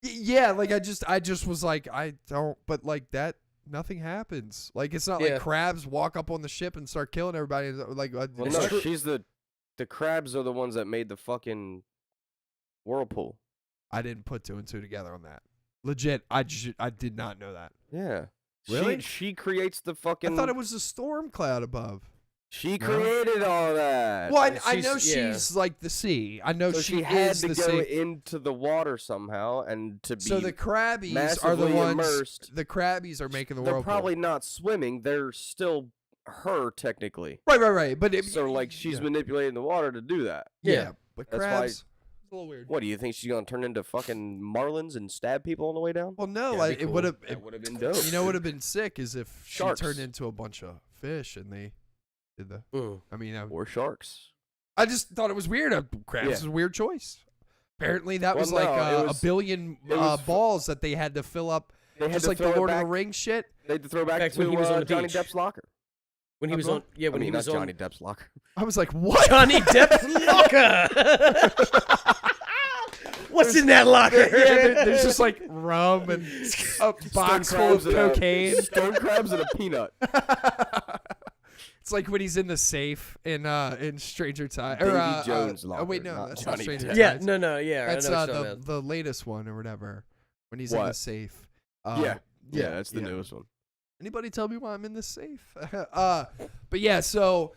Yeah, like I just was like, I don't, but like that, nothing happens. Like it's not Yeah. like crabs walk up on the ship and start killing everybody. Like, Well, It's no, true. she's the crabs are the ones that made the fucking whirlpool. I didn't put 2 and 2 together on that. Legit, I did not know that. Yeah. Really? She creates the fucking. I thought it was a storm cloud above. She No? created all that. Well, I she's- know yeah. she's like the sea. I know So she had is to the go sea. into the water somehow and to be. So the crabbies are the massively ones. immersed. The crabbies are making the They're whirlpool. probably not swimming. They're still her technically. right. But So like she's yeah. manipulating the water to do that. Yeah, but That's why- crabs. It's a little weird. What do you think she's gonna turn into fucking marlins and stab people on the way down? Well, no, Yeah, like that'd be it cool. would have. That would have been dope. You know, would have been sick is if Sharks. she turned into a bunch of fish and they did the. Mm. I mean, Or sharks. I just thought it was weird. Crabs Yeah. was a weird choice. Apparently, that Well, was like no, it was- a billion it was balls that they had to fill up, They had just to like the throw it Lord of back. the Rings shit. They had to throw back Back to when he was on the Johnny beach. Depp's locker. When he was bro? on, yeah, when I mean, he was not on Johnny Depp's locker. I was like, what? Johnny Depp's locker. What's in that locker? There's just like rum and a box full of crabs and a- cocaine. Stone crabs and a peanut. It's like when he's in the safe in Stranger Tides. Davy Jones' Oh wait, locker, no, not that's Johnny not Stranger Depp. Yeah, Tides. no, yeah. That's I know what you're talking about. the latest one or whatever. When he's in the What? safe. Yeah, that's the newest one. Anybody tell me why I'm in the safe? But yeah, so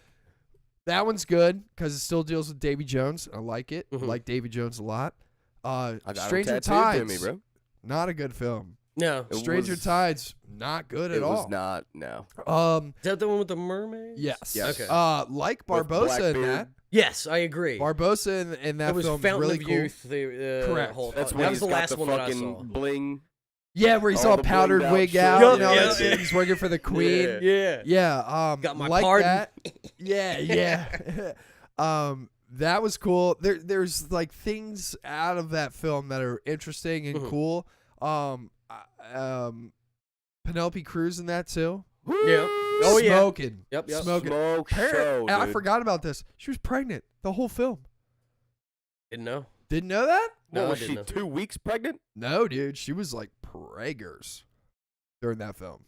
that one's good because it still deals with Davy Jones. I like it. I Mhm. like Davy Jones a lot. I got Stranger him tattooed to Tides, me, bro. not a good film. No, It Stranger was- Tides, not good at It all. was not. No. is that the one with the mermaids? Yes. Yes. Okay. Like With Barbosa in Blackbeard. that. Yes, I agree. Barbosa in that it was film Fountain really of cool. Youth. The Correct. Whole, That's that when was he's the got last the one that I fucking saw. bling. Yeah, where he's All all the powdered blinged out wig shit. out. Yup, You know, yeah, that's- yeah. he's working for the queen. Yeah. Yeah. Got my like pardon. that. Yeah. That was cool. There's like things out of that film that are interesting and Mhm. cool. Penelope Cruz in that too. Yeah. Oh yeah. Smoking. Yep. Smoking. Smoke show, And I dude. forgot about this. She was pregnant the whole film. Didn't know. Didn't know that? No, What I was didn't she? know. 2 weeks pregnant? No, dude. She was like preggers during that film.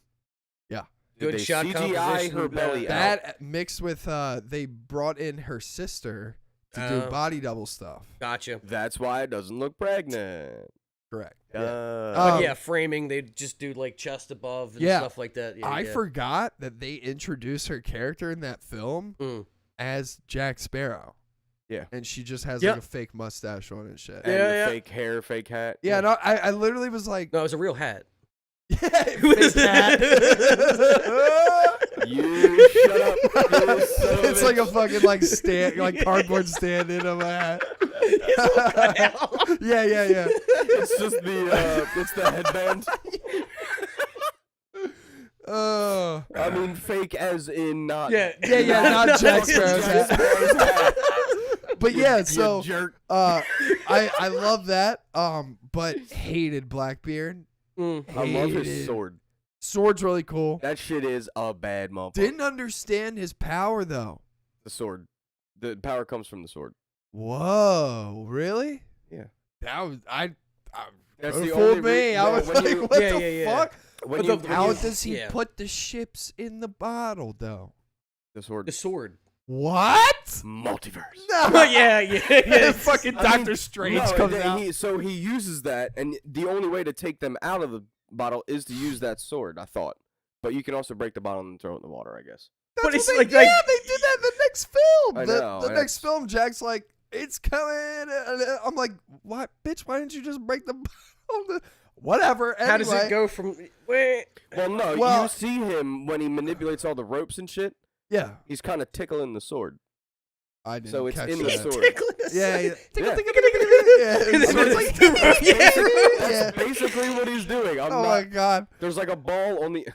Did Good they shot CGI composition, her belly out? That mixed with they brought in her sister to do Oh. body double stuff. Gotcha. That's why it doesn't look pregnant. Correct. But yeah, framing, they just do like chest above and Yeah. stuff like that. Yeah, I yeah. forgot that they introduced her character in that film Mm. as Jack Sparrow. Yeah. And she just has Yep. like a fake mustache on and shit. And Yeah, the yeah. fake hair, fake hat. Yeah, no, I literally was like, No, it was a real hat. yeah, Who is fake hat. You shut up. You son of It's like a bitch. fucking like stand, like cardboard stand in of a hat. Yeah. It's just it's the headband. Oh. I mean, fake as in not. Yeah. Not Jack Sparrow's Jack hat. Sparrow's hat. But yeah, You so jerk. I love that. But hated Blackbeard. Mm. I love his Hated. sword. Sword's really cool. That shit is a bad motherfucker. Didn't understand his power though. The sword. The power comes from the sword. Whoa, really? Yeah. That was I That's could've the fooled only me. I was when like, you, what Yeah, the yeah, yeah. fuck? when But you, the- How you- does he yeah. put the ships in the bottle though? the sword. The sword. What? Multiverse. No. yeah. Fucking I mean, Doctor Strange no, comes they- out. So he uses that, and the only way to take them out of the bottle is to use that sword, I thought. But you can also break the bottle and throw it in the water, I guess. But That's it's what like- they, yeah, they did that in the next film. I The know, next that's- film, Jack's like, it's coming. And I'm like, what, bitch? Why didn't you just break the bottle? Whatever. Anyway. How does it go from? Wait. Well, no, Well- you see him when he manipulates all the ropes and shit. Yeah, He's kind of tickling the sword. I didn't So it's catch in the that. sword. Yeah, yeah. Yeah. Yeah, And so then it's it's like, like- yeah. That's basically what he's doing. I'm Oh not. my god. There's like a ball on the.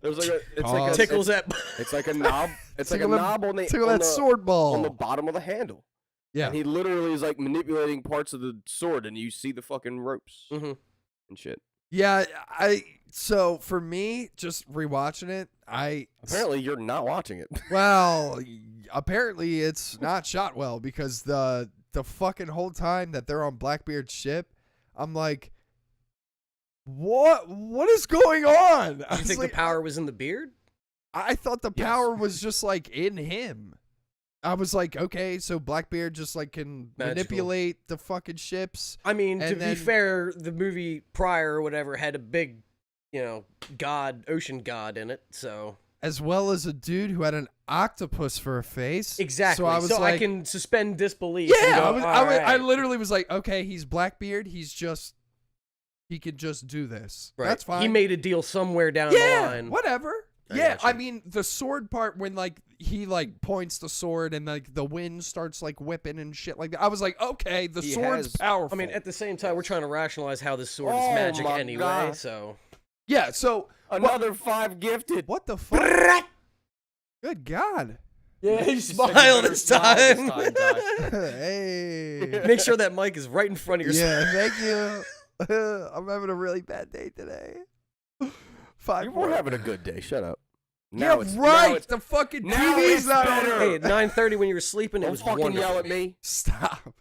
There's like a. It's like a. Pause. Tickles that. It's like a knob. It's like a Tickle that- knob on the. Tickle on that the, sword ball. on the bottom of the handle. Yeah. And he literally is like manipulating parts of the sword, and you see the fucking ropes Mhm. and shit. Yeah, so for me, just rewatching it, Apparently, you're not watching it. well, apparently it's not shot well because the fucking whole time that they're on Blackbeard's ship, I'm like, what is going on? I You was think like, the power was in the beard? I thought the Yes. power was just like in him. I was like, okay, so Blackbeard just like can Magical. manipulate the fucking ships. I mean, to And be then- fair, the movie prior or whatever had a big, god, ocean god in it. So As well as a dude who had an octopus for a face. exactly. So I was like, I can suspend disbelief. and yeah, go, I "Alright." literally was like, okay, he's Blackbeard. He could just do this. Right. That's fine. He made a deal somewhere down the yeah, line. whatever. I Yeah, gotcha. I mean the sword part when like he like points the sword and like the wind starts like whipping and shit like that. I was like, okay, the He sword's has- powerful. I mean, at the same time, we're trying to rationalize how this sword Oh is magic my anyway. God. So yeah. So Another 5 gifted. what the fuck? Good God. yeah, you said you smile better this smile this time. time, Doc. Hey. Make sure that mic is right in front of your. Yeah, thank you. I'm having a really bad day today. 5 You more. were having a good day. Shut up. Yeah, it's, right. Now it's, The fucking now TV's it's not better. on. Hey, at 9:30 when you were sleeping, it don't was fucking wonderful. yell at me. Stop.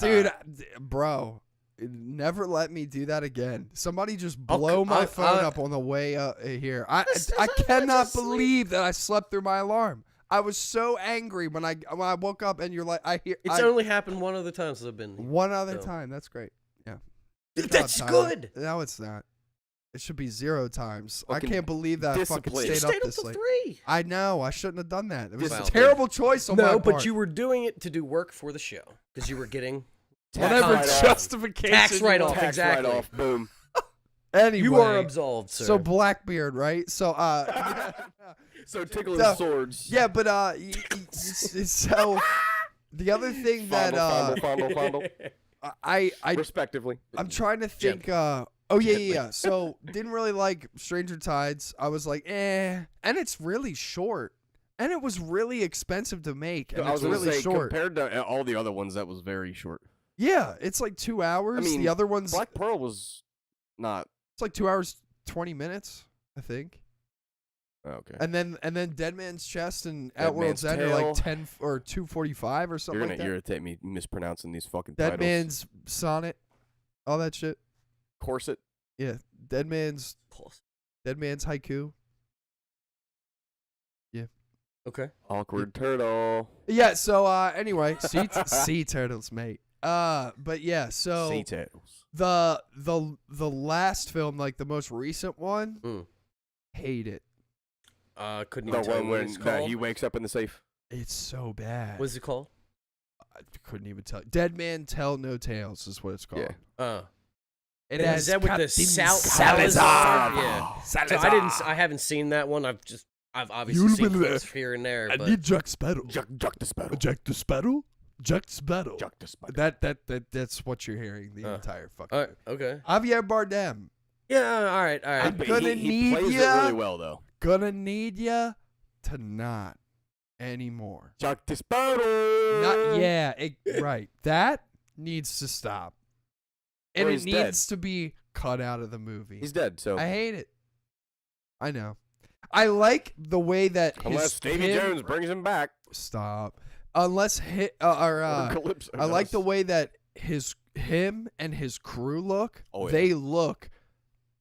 Dude, bro. Never let me do that again. Somebody just blow my phone up on the way here. I cannot believe that I slept through my alarm. I was so angry when I woke up and you're like, It's only happened one other time since I've been. one other so. time. That's great. Yeah. Dude, job, that's Tyler. good. No, it's not. It should be 0 times. Fucking I can't believe that I fucking discipline. You stayed stayed up up this till late. 3. I know. I shouldn't have done that. It was Well, a terrible choice on my No, part. but you were doing it to do work for the show because you were getting whatever write-off. justification. Tax you write-off. want. Tax exactly. write-off. Boom. Anyway, You are absolved, sir. so Blackbeard, right? So So tickling So- swords. yeah, but so the other thing that Fondle. I Respectively. I'm trying to think. Oh yeah. So didn't really like Stranger Tides. I was like, and it's really short, and it was really expensive to make, and I was it's gonna really say, short. compared to all the other ones, that was very short. Yeah, it's like 2 hours. I mean, the other ones, Black Pearl was not. it's like 2 hours 20 minutes, I think. Okay. And then Dead Man's Chest and Dead Outworld's Man's End are like Tale. 10 or 2:45 or something You're like gonna that. irritate me mispronouncing these fucking Dead titles. Man's Sonnet, all that shit. Corset. Yeah, Dead Man's Haiku. Okay. Awkward turtle. Yeah. So anyway, sea turtles, mate. But yeah. So Sea turtles. the last film, like the most recent one, Mm. hate it. Couldn't The even tell you one what when it's called. he wakes up in the safe. It's so bad. What's it called? I couldn't even tell. Dead Man Tell No Tales is what it's called. Yeah. It Is has that with the Captain Salazar? Yeah. Salazar. So I haven't seen that one. I've obviously seen clips here and there. I But need Jack Sparrow. Jack the Sparrow. Jack the Sparrow. Jack Sparrow. Jack the Sparrow. That's what you're hearing the entire fucking. all right, okay. Javier Bardem. Yeah, all right. I'm But gonna he need plays ya. it really well though. Gonna need ya to not anymore. Jack the Sparrow. Right. That needs to stop. And Or it he's needs to be cut out of the movie. He's dead. So I hate it. I know. I like the way that unless Davy Jones brings him back. Stop. Unless Calypso I like the does. way that him and his crew look. Oh, yeah. They look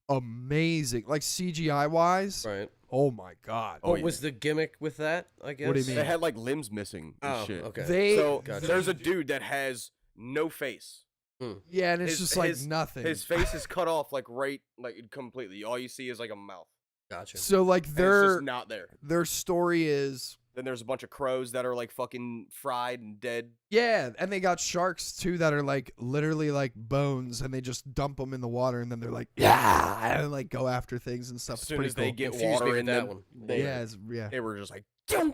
amazing, like CGI wise. Right. Oh my god. Oh, What yeah. was the gimmick with that? I guess. What do you mean? They had like limbs missing and Oh, shit. okay. So Gotcha. there's a dude that has no face. Yeah, and it's His- just like his- nothing. His face is cut off like completely. All you see is like a mouth. Gotcha. So like And it's their just not there. story is Then there's a bunch of crows that are like fucking fried and dead. and they got sharks too that are like literally like bones, and they just dump them in the water, and then they're like and like go after things and stuff. As It's soon pretty as cool. they get Confused me water with in that them, one. they were just like,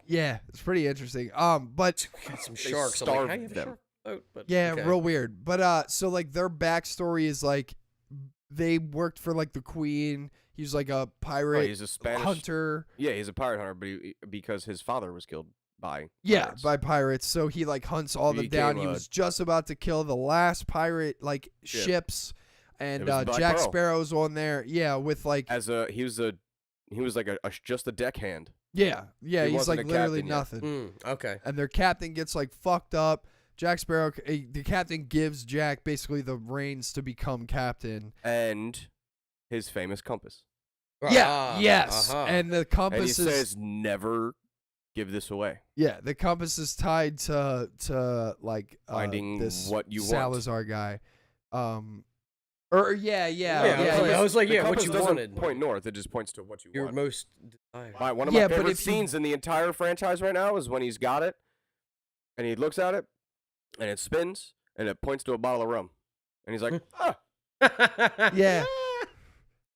Yeah, it's pretty interesting. But Got some They sharks. I'm like, how starved you have a them. shark boat? But yeah, okay. real weird. But so like their backstory is like they worked for like the Queen. He's like a pirate he's a Spanish hunter. Yeah, he's a pirate hunter, but because his father was killed by Yeah, pirates. by pirates. So he like hunts all He them down. He became a- was just about to kill the last pirate like ships, and It was the Black Jack Pearl. Sparrow's on there. Yeah, with like he was like just a deckhand. yeah, he he's wasn't like a literally captain yet. nothing. Okay. And their captain gets like fucked up. Jack Sparrow, the captain gives Jack basically the reins to become captain. And his famous compass. Yes. Uh-huh. And the And he compass is says, never give this away. the compass is tied to like Finding this what you want. Salazar guy. I was like, The yeah, what compass you doesn't wanted. point north. It just points to what you Your want. most desired. One of Yeah, my but favorite if you- scenes in the entire franchise right now is when he's got it, and he looks at it, and it spins, and it points to a bottle of rum. And he's like, ah. Yeah.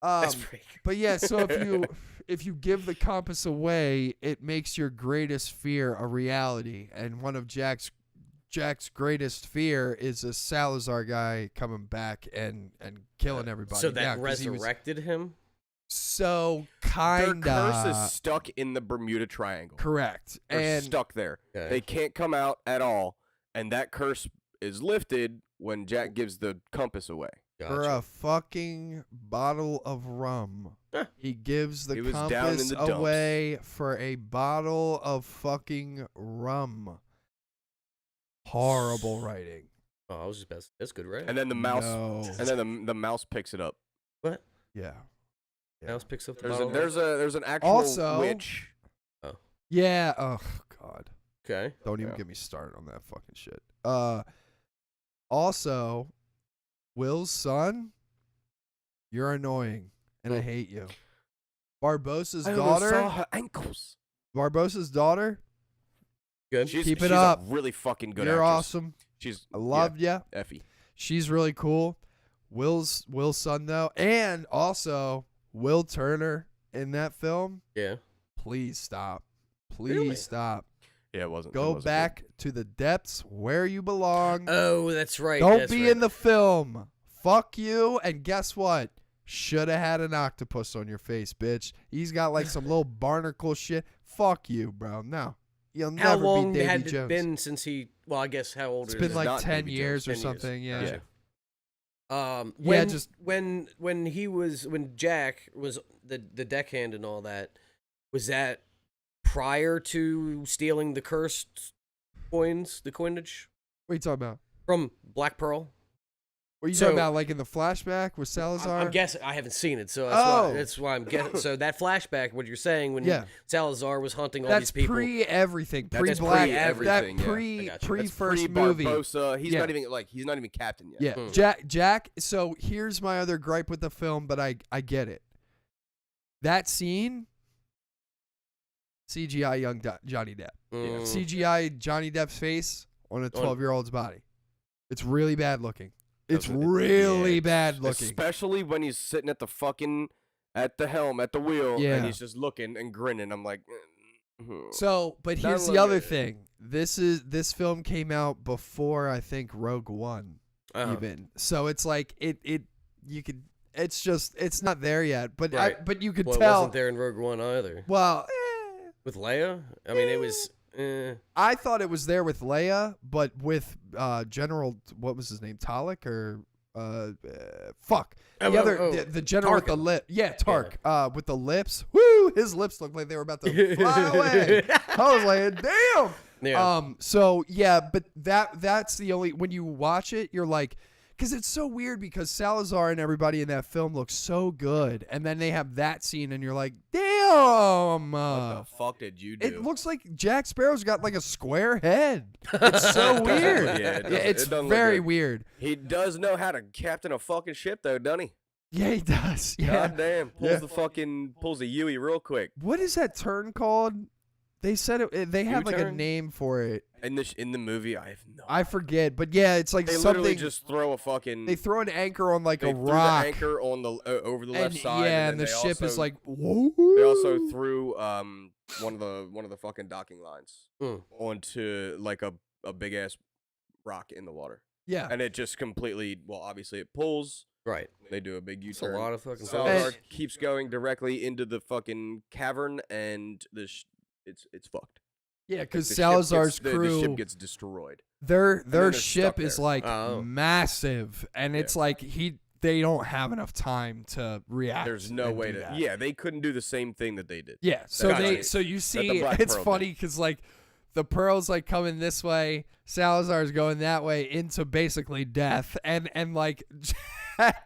That's pretty good. But yeah, so if you give the compass away, it makes your greatest fear a reality. And one of Jack's greatest fear is a Salazar guy coming back and killing everybody. So Yeah, that 'cause he was- resurrected him? So Their kinda curse is stuck in the Bermuda Triangle. correct. They're And stuck there. Okay. They can't come out at all. And that curse is lifted when Jack gives the compass away. for a fucking bottle of rum, he gives the He was down in compass the dumps. away for a bottle of fucking rum. Horrible writing. Oh, I was just best. That's good, right? And then the mouse, No. and then the mouse picks it up. What? Yeah. Mouse picks up the There's bottle. there's an actual Also- witch. Yeah. Oh God. Okay. Don't even Yeah. get me started on that fucking shit. Also, Will's son, you're annoying, and I hate you. Barbossa's daughter. saw her ankles. Barbossa's daughter. Good. Keep it she's up. A really fucking good. You're actress. awesome. She's I loved ya. Effie. She's really cool. Will's son though, and also Will Turner in that film. Yeah. Please stop. Please Really? stop. Yeah, it wasn't. Go back to the depths where you belong. Oh, that's right. Don't that's be right. in the film. Fuck you. And guess what? Should have had an octopus on your face, bitch. He's got like some little barnacle shit. Fuck you, bro. No. You'll How never long be Davy had Jones. it been since he? Well, I guess how old It's is been it? like not 10 Davy years Jones. or 10 years. something. Yeah. Gotcha. When just- when Jack was the deckhand and all that, was that prior to stealing the cursed coins, the coinage What are you talking about? from Black Pearl? What are you So- talking about? Like in the flashback with Salazar? I'm guessing. I haven't seen it, so Oh. that's why I'm guessing. So that flashback, what you're saying, when Yeah. Salazar was hunting all That's these people. pre everything. That's Pre Black. pre-everything, That yeah. pre I gotcha. pre That's first movie. Barbossa. He's Yeah. not even captain yet. Yeah, Jack. So here's my other gripe with the film, but I get it. That scene, CGI young Johnny Depp. Mm. CGI Johnny Depp's face on a 12-year-old's body. It's really bad looking. It's Doesn't it? really Yeah, bad looking. Especially when he's sitting at the helm, at the wheel, Yeah. and he's just looking and grinning. I'm like, So, but Doesn't here's the look other good. thing. This film came out before I think Rogue One even. So it's like it's not there yet, but Right. but you could Well, it tell. wasn't there in Rogue One either. Well, With Leia? I mean, it was... I thought it was there with Leia, but with General, what was his name, Talek or fuck the other the general with the lip, Tark, with the lips. Woo, his lips looked like they were about to fly away. I was like, damn. Yeah. So yeah, but that's the only, when you watch it, you're like, because it's so weird because Salazar and everybody in that film looks so good, and then they have that scene, and you're like, damn. what the fuck did you do? It looks like Jack Sparrow's got like a square head. It's so weird. Yeah, It's it doesn't look very good. weird. He does know how to captain a fucking ship, though, doesn't he? Yeah, he does. Yeah. God damn, pulls the Yui real quick. What is that turn called? They said it. They had like a U-turn? name for it. In the movie, I have no. I forget, but yeah, it's like They something. literally just throw a fucking. They throw an anchor on like they a threw rock, the anchor on the over the left and side. yeah, and and the then ship is also- like, whoa. They also threw one of the fucking docking lines onto like a big ass rock in the water, yeah. and it just completely. Well, obviously it pulls. Right. They do a big It's a U-turn. lot of fucking Salazar stuff. keeps going directly into the fucking cavern, and it's fucked. Yeah, Like, because the ship Salazar's gets- crew, the ship gets destroyed. their they're ship stuck is there. like Oh. massive, and it's like they don't have enough time to react. There's no and way do to. that. Yeah, they couldn't do the same thing that they did. Yeah, so Gotcha. so you the see, Black it's Pearl funny did. because like the Pearl's like coming this way, Salazar's going that way into basically death, and like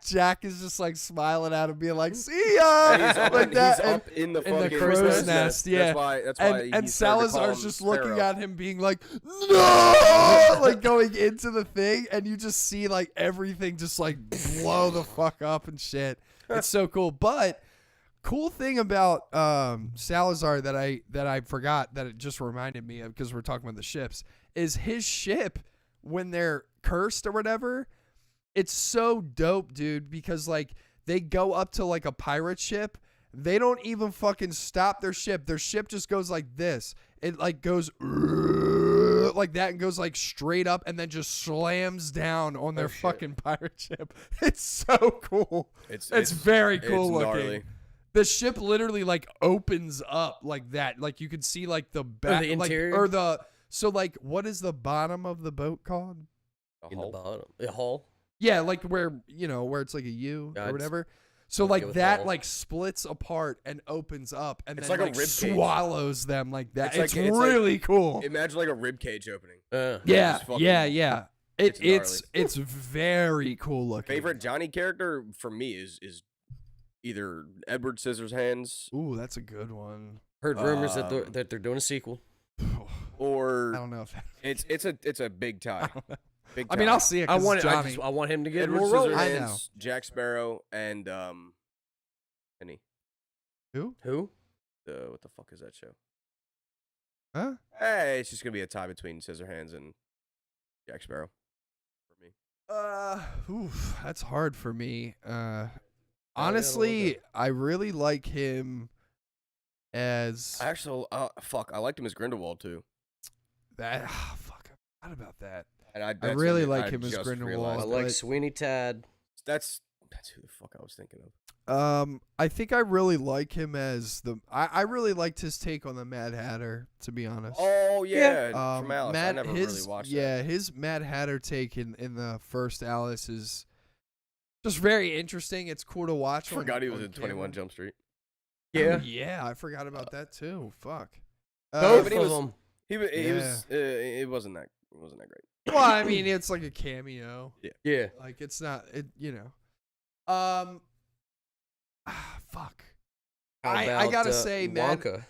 Jack is just like smiling at him, being like, "See ya," And he's up, like that, he's up in the in the fucking crow's nest, yeah. That's why. and he started to call Salazar's him just Sparrow. looking at him, being like, "No!" like going into the thing, and you just see like everything just like blow the fuck up and shit. It's so cool, but. Cool thing about Salazar that I forgot that it just reminded me of because we're talking about the ships is his ship when they're cursed or whatever. It's so dope, dude, because like they go up to like a pirate ship. They don't even fucking stop their ship. Their ship just goes like this. It like goes like that and goes like straight up and then just slams down on their fucking pirate ship. It's so cool. It's very cool it's looking. gnarly. The ship literally like opens up like that. Like you can see like the back, the like, interior? or the so like what is the bottom of the boat called? A In the hull. bottom. The hull? Yeah, like where where it's like a U Yeah, or I'd whatever. So go like with that hull. like splits apart and opens up and It's then like a like rib cage. swallows them like that. It's like- It's it's like- really cool. Imagine like a rib cage opening. Yeah, It's fucking- yeah. it's It's very cool looking. Favorite Johnny character for me is either Edward Scissorhands Ooh, that's a good one. Heard rumors that they're doing a sequel. or I don't know if it's a big tie. Big I mean, tie. I'll see it. I 'cause want Johnny. I want him to get Edward more roles. I know. Scissorhands, Jack Sparrow, and Penny. Who? Who? What the fuck is that show? Huh? Hey, it's just gonna be a tie between Scissorhands and Jack Sparrow for me. Oof, that's hard for me. look Honestly, up. I really like him as I actually, I liked him as Grindelwald too. that. Fuck, I forgot about that. And I that's really something like him as just Grindelwald. realized. I like but- Sweeney Tad. That's who the fuck I was thinking of. I think I really like him as I really liked his take on the Mad Hatter, to be honest. Oh yeah, from Alice. Mad, I never his, really watched yeah, that. his Mad Hatter take in the first Alice is just very interesting. It's cool to watch. I forgot he was on in 21 camera. Jump Street. Oh, yeah, I forgot about that too. Fuck. Both but he of was- them. He was it wasn't that great. Well, I mean, it's like a cameo. Yeah. Like it's not it. Fuck. How I about, gotta say, man. Wonka.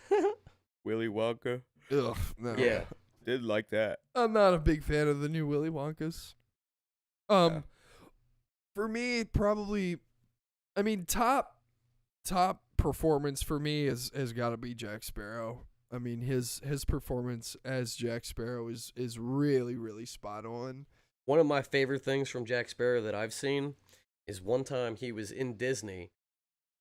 Willy Wonka Ugh, no. Yeah. did like that. I'm not a big fan of the new Willy Wonkas. Yeah. For me, probably, I mean, top performance for me has got to be Jack Sparrow. I mean, his performance as Jack Sparrow is really, really spot on. One of my favorite things from Jack Sparrow that I've seen is one time he was in Disney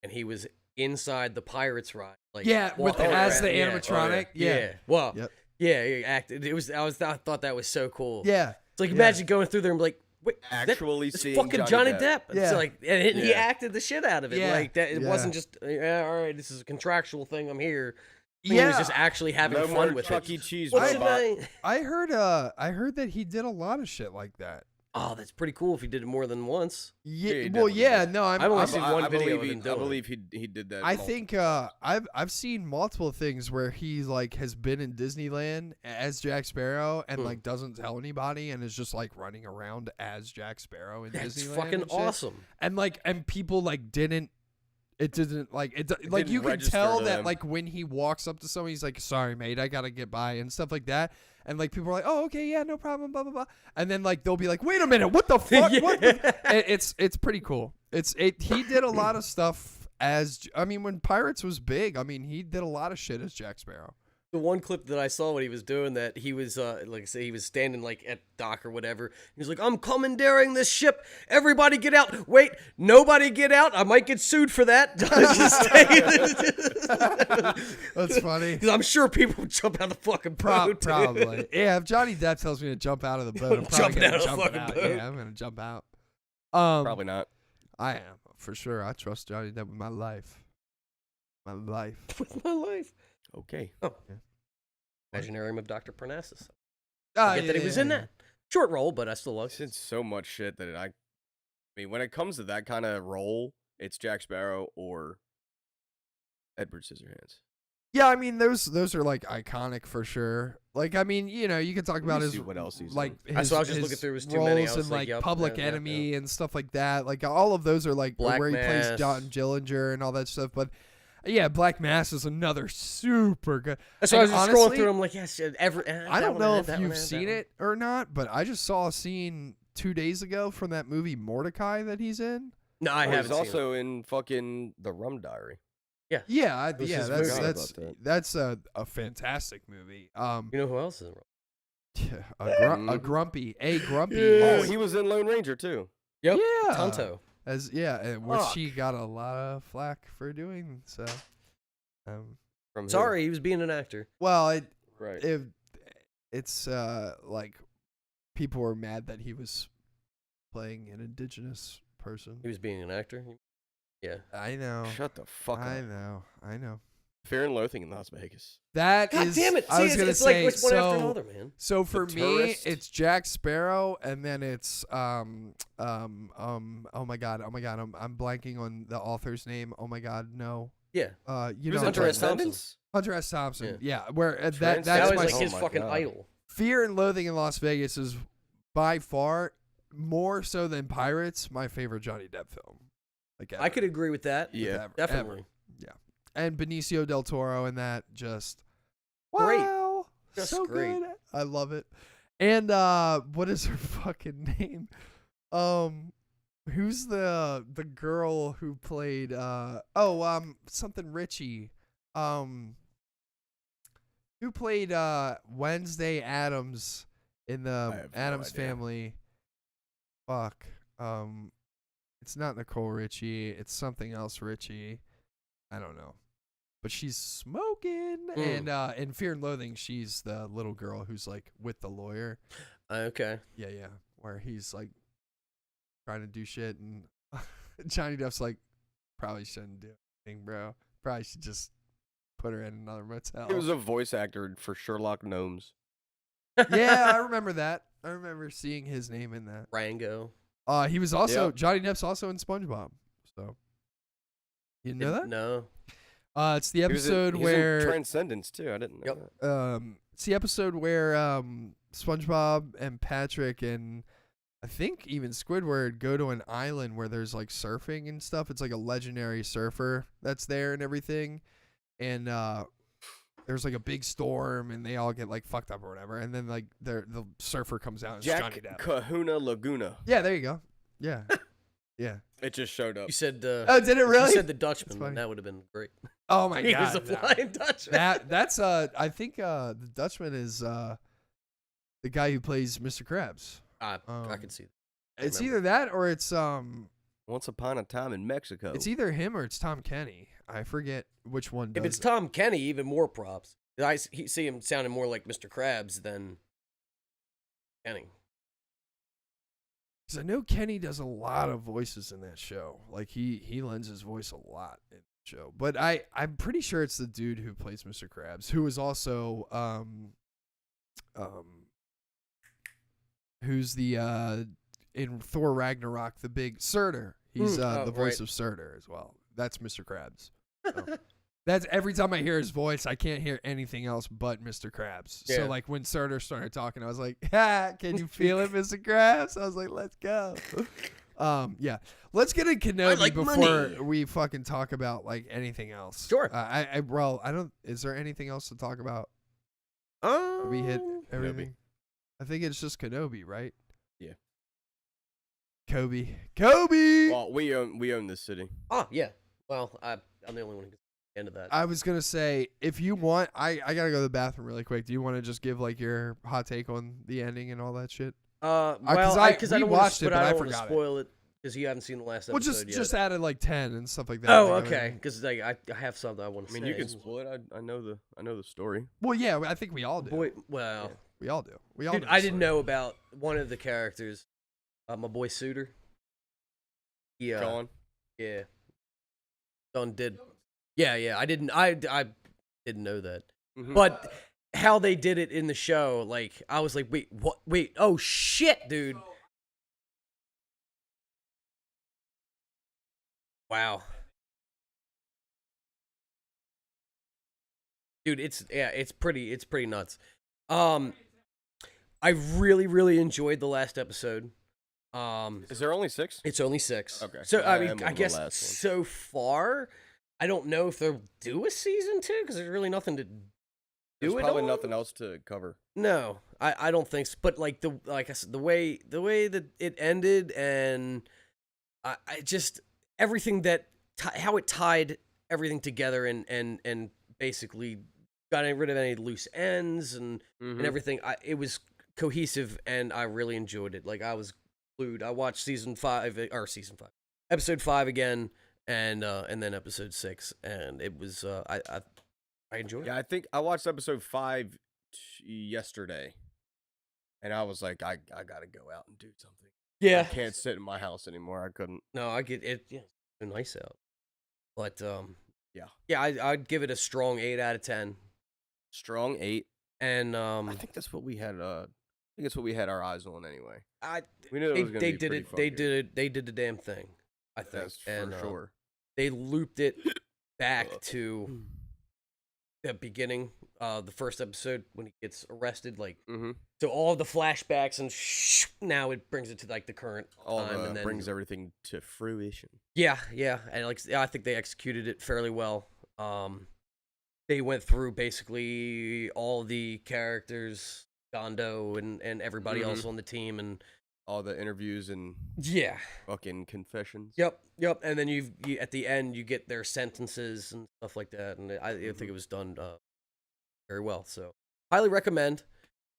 and he was inside the Pirates ride. Like walking as around. the Yeah. animatronic. Yeah. Well, Yep. yeah, he acted. I thought that was so cool. Yeah. It's like imagine going through there and be like, wait, Actually that's seeing fucking Johnny Depp. Depp. It's Yeah. like, and he Yeah. acted the shit out of it. Yeah. Like that. It Yeah. wasn't just, all right, this is a contractual thing. I'm here. He was just actually having No fun more with Chuck it. E. Cheese What's your robot. name? I heard that he did a lot of shit like that. Oh, that's pretty cool if he did it more than once. Yeah. he well, definitely yeah. did. No, I've only I, seen I- one I video believe of he, him I doing it. believe he did that. I think I've seen multiple things where he like has been in Disneyland as Jack Sparrow and like doesn't tell anybody and is just like running around as Jack Sparrow in That's Disneyland. fucking and shit. awesome. And people like didn't. It didn't like it. Like didn't you can register tell to that them. like when he walks up to someone, he's like, "Sorry, mate, I gotta get by" and stuff like that. And like people are like, "Oh, okay, yeah, no problem." Blah blah blah. And then like they'll be like, "Wait a minute, what the fuck?" What the? It's pretty cool. He did a lot of stuff as I mean when Pirates was big. I mean he did a lot of shit as Jack Sparrow. The one clip that I saw when he was doing that, he was like I say, he was standing like at dock or whatever. He was like, "I'm commandeering this ship. Everybody get out! Wait, nobody get out! I might get sued for that." That's funny. Because I'm sure people would jump out of the fucking boat. Probably. Yeah, if Johnny Depp tells me to jump out of the boat, I'm probably Jumping gonna out of the jump fucking out. boat. Yeah, I'm gonna jump out. probably not. I am for sure. I trust Johnny Depp with my life. My life. With my life. Okay. Oh, Imaginarium of Dr. Parnassus. Ah, Forget that he was in that. Short role, but I still love It's so much shit that I mean, when it comes to that kind of role, it's Jack Sparrow or Edward Scissorhands. Yeah, I mean those are like iconic for sure. Like I mean, you know, you can talk about me his see what else he's like in. I his, saw- I was just his looking through his too roles many. I was in like, like yep, Public yeah, yeah, Enemy and stuff like that. Like all of those are like Black where he plays Mass. John Gillinger and all that stuff. But yeah, Black Mass is another super good. That's why I was And just scrolling honestly, through. I'm like, yes, I don't know if you've seen it or not, but I just saw a scene 2 days ago from that movie Mordecai that he's in. No, I He's haven't seen also in fucking The Rum Diary. Yeah, was yeah, his that's movie. that's a fantastic movie. it. You know who else is in it? A grumpy. Oh, he was in Lone Ranger too. Yep. Yeah. Tonto. Which Fuck. he got a lot of flack for doing. So, From who? Sorry, he was being an actor. well, Right. it's like people were mad that he was playing an indigenous person. He was being an actor. Yeah. I know. Shut the fuck I up. know. Fear and Loathing in Las Vegas. That God is. damn it! I was gonna it's say like one after so. another, man. So for me, Tourist. it's Jack Sparrow, and then it's oh my god, I'm blanking on the author's name. Oh my god, no. Yeah. You Who's know in Hunter S. Thompson. Transcendence? Hunter S. Thompson. Yeah, where that's That That's was my like oh his my fucking God. idol. Fear and Loathing in Las Vegas is by far more so than Pirates my favorite Johnny Depp film. Like I could agree with that. Yeah. ever, Definitely. ever. Yeah, and Benicio del Toro in that just Great. wow, Just so great. good. I love it. And what is her fucking name? Who's the girl who played something Richie? Who played Wednesday Addams in I the have no Addams idea. Family? Fuck. It's not Nicole Richie. It's something else Richie. I don't know. But she's smoking. And in Fear and Loathing, she's the little girl who's like with the lawyer. Okay. Yeah. Where he's like trying to do shit, and Johnny Depp's like, probably shouldn't do anything, bro. Probably should just put her in another motel. He was a voice actor for Sherlock Gnomes. Yeah, I remember that. I remember seeing his name in that. Rango. He was also Yep. Johnny Depp's also in SpongeBob. So you didn't know that? No. It's the He was in- episode he's in where Transcendence too. I didn't know Yep. that. it's the episode where SpongeBob and Patrick and I think even Squidward go to an island where there's like surfing and stuff. It's like a legendary surfer that's there and everything. And there's like a big storm and they all get like fucked up or whatever. And then like the surfer comes out and it's Johnny Jack Depp. Kahuna Laguna. Yeah, there you go. Yeah. Yeah. It just showed up. You said. Oh, did it really? You said the That's Dutchman. funny. That would have been great. Oh my He god. was a Flying Dutchman. That's I think the Dutchman is the guy who plays Mr. Krabs. I can see that. It's remember. either that or it's Once Upon a Time in Mexico. it's either him or it's Tom Kenny. I forget which one does If it's it. Tom Kenny, even more props. See him sounding more like Mr. Krabs than Kenny. Because I know Kenny does a lot of voices in that show. Like he lends his voice a lot in the show. But I'm pretty sure it's the dude who plays Mr. Krabs, who is also who's the in Thor Ragnarok, the big Surtur. He's the voice of Surtur as well. That's Mr. Krabs. So, that's every time I hear his voice, I can't hear anything else but Mr. Krabs. Yeah. So like when Surtur started talking, I was like, can you feel it, Mr. Krabs? I was like, let's go. Yeah. Let's get a Kenobi like before money. we fucking talk about like anything else. Sure. I don't. Is there anything else to talk about? We hit everything. I think it's just Kenobi, right? Yeah. Kobe. Well, we own this city. Oh, yeah. Well, I'm the only one who gets the end of that. I was gonna say, if you want, I gotta go to the bathroom really quick. Do you want to just give like your hot take on the ending and all that shit? Well, we because I don't want watched to, it, but I want to forgot it. spoil it because you haven't seen the last Well, episode yet. just added like 10 and stuff like that. Oh, you know what I okay. mean? Because like I have something I want to I say. mean, you can spoil it. I know the story. Well, yeah, I think we all do. Boy, well, We all do. We all. dude, know I the didn't story. know about one of the characters. My boy Suter. Yeah. Go on. Yeah. Don did. Yeah. I didn't know that. Mhm. But how they did it in the show, like I was like, wait, what? Wait, oh shit, dude. Wow. Dude, it's pretty nuts. I really enjoyed the last episode. Is there only 6? It's only 6. Okay. So I I mean, am I on the guess last one. so far, I don't know if they'll do a season 2 because there's really nothing to do. There's it probably on. nothing else to cover. No, I don't think so. But like I said, the way that it ended, and I just everything that how it tied everything together and basically got rid of any loose ends and everything. It was cohesive, and I really enjoyed it. Like I was glued. I watched episode 5 again, and then episode 6, and it was I enjoyed it. Yeah, I think I watched episode 5 yesterday, and I was like, I gotta go out and do something. Yeah. I can't sit in my house anymore. I couldn't. No, I get it. Yeah, it's so nice out. But Yeah. I'd give it a strong 8 out of 10. Strong 8. And I think that's what we had. I think that's what we had our eyes on anyway. I We knew it was gonna they be did pretty it. They fucking- did it. They did the damn thing. I think. That's for and sure. they looped it back to the beginning, the first episode when he gets arrested. Like, Mm-hmm. so all of the flashbacks and now it brings it to like the current All time, and then brings everything to fruition. Yeah, and like I think they executed it fairly well. They went through basically all the characters, Gondo and everybody else on the team, and All the interviews and yeah, fucking confessions. yep. And then you at the end you get their sentences and stuff like that, and I think it was done very well. So highly recommend.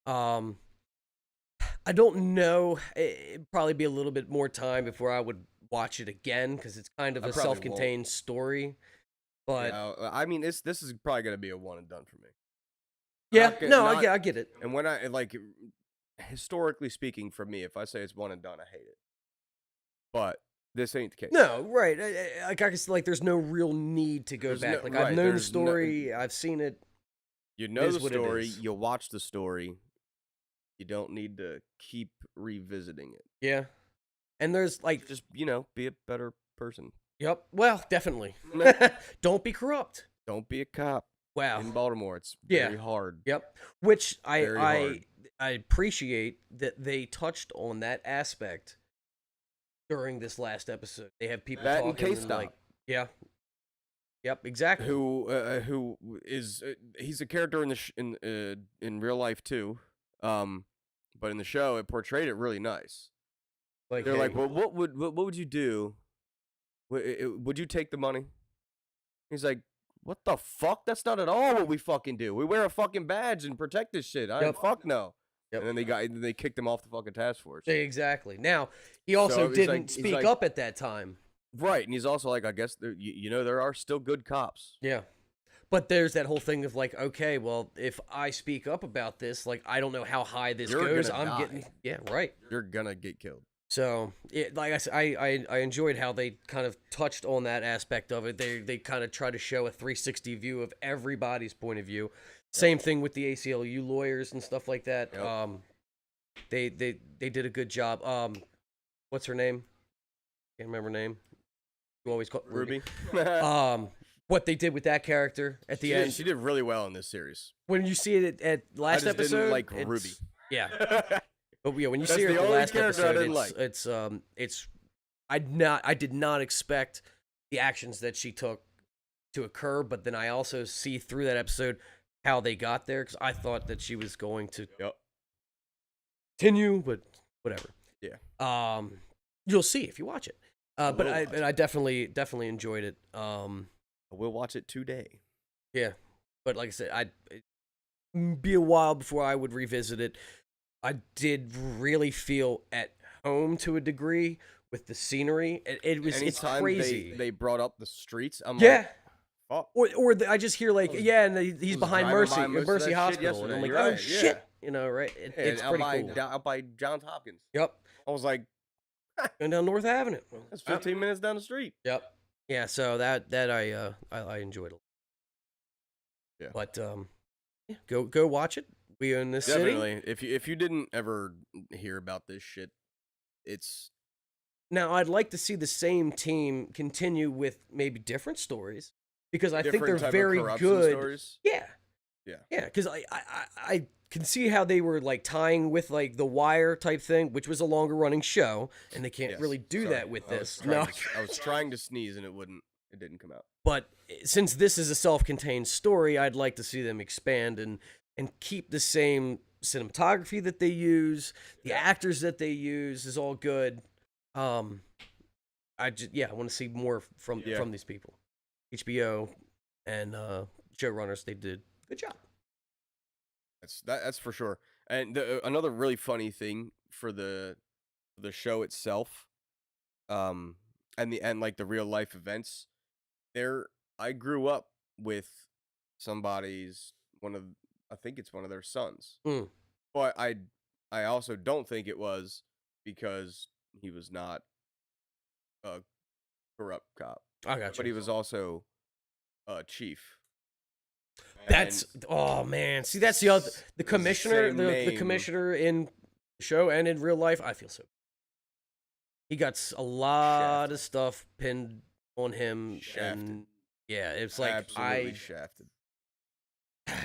I don't know. It'd probably be a little bit more time before I would watch it again because it's kind of I a probably self-contained story. But Yeah, I mean, this is probably gonna be a one and done for me. yeah, Not get- no, not- I get it. And when I like, historically speaking, for me, if I say it's one and done, I hate it. But this ain't the case. No, right. Like I guess like there's no real need to go There's back. no- Like right, I've known the there's no- story, I've seen it. You know is the what it story. is. You watch the story. You don't need to keep revisiting it. Yeah. And there's like Just be a better person. yep. Well, definitely. Don't be corrupt. Don't be a cop Wow. in Baltimore. It's Yeah. very hard. Yep. Which Very hard. I appreciate that they touched on that aspect during this last episode. They have people That and talking K-Stop. like yeah. Yep, exactly. Who is he's a character in the in real life too, but in the show it portrayed it really nice. Like They're hey, like, well, what would you do? Would you take the money? He's like, what the fuck? That's not at all what we fucking do. We wear a fucking badge and protect this shit. Fuck no. Yep. And then they kicked him off the fucking task force. Exactly. Now, he also it's didn't like- he's speak like- up at that time. Right, and he's also like, I guess, there are still good cops. Yeah. But there's that whole thing of like, okay, well, if I speak up about this, like, I don't know how high this You're goes. gonna I'm die. getting, yeah, right. You're gonna get killed. So, like I said, I enjoyed how they kind of touched on that aspect of it. They kind of try to show a 360 view of everybody's point of view. Same thing with the ACLU lawyers and stuff like that. Yep. They did a good job. What's her name? Can't remember her name. You always call Ruby. What they did with that character at the end. She did really well in this series. When you see it at last I just episode, didn't like it's- Ruby. Yeah. But yeah, when you That's see her the at the only last character I episode, didn't it's I did not expect the actions that she took to occur, but then I also see through that episode how they got there, because I thought that she was going to continue, but whatever. Yeah. You'll see if you watch it. But will watch I definitely enjoyed it. We'll watch it today. Yeah, but like I said, it'd be a while before I would revisit it. I did really feel at home to a degree with the scenery. It's Anytime crazy. they brought up the streets, I'm Yeah. like, fuck. I just hear like, yeah, and he's was behind driving Mercy, by most of Mercy that shit Hospital, and I'm like, yesterday. oh You're right, shit, you know, right? It's out pretty by, cool. out by Johns Hopkins. Yep, I was like, going down North Avenue. that's 15 minutes down the street. Yep. Yeah, so that I enjoyed it. Yeah. But yeah, go watch it. We are in this city. Definitely. If you didn't ever hear about this shit, it's Now, I'd like to see the same team continue with maybe different stories, because I think different they're type of very corruption good. stories. Yeah. Yeah. Yeah, because I can see how they were like tying with like the Wire type thing, which was a longer running show, and they can't Yes. really do Sorry. that with I was this. trying No, to- I was trying to sneeze and it didn't come out. but since this is a self-contained story, I'd like to see them expand and keep the same cinematography that they use. The actors that they use is all good. I want to see more from these people. HBO and showrunners, they did a good job. That's for sure. And another really funny thing for the show itself, and like the real life events. I grew up with I think it's one of their sons. Mm. But I also don't think it was because he was not a corrupt cop. I got you. But he was also a chief. That's And oh man. See, that's the other the commissioner, same the name. commissioner in the show and in real life. I feel so. He got a lot of stuff pinned on him, Shafted. and yeah, it's like absolutely shafted.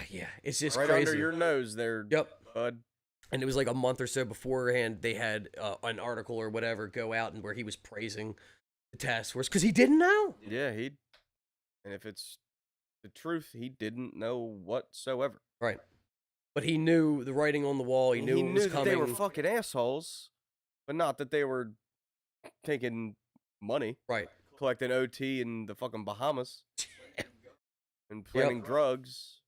yeah, it's just Right crazy. under your nose there, Yep. bud. And it was like a month or so beforehand, they had an article or whatever go out and where he was praising the task force because he didn't know. Yeah, and if it's the truth, he didn't know whatsoever. Right. But he knew the writing on the wall. He knew it was that coming. they were fucking assholes, but not that they were taking money, right. collecting OT in the fucking Bahamas, and planting drugs.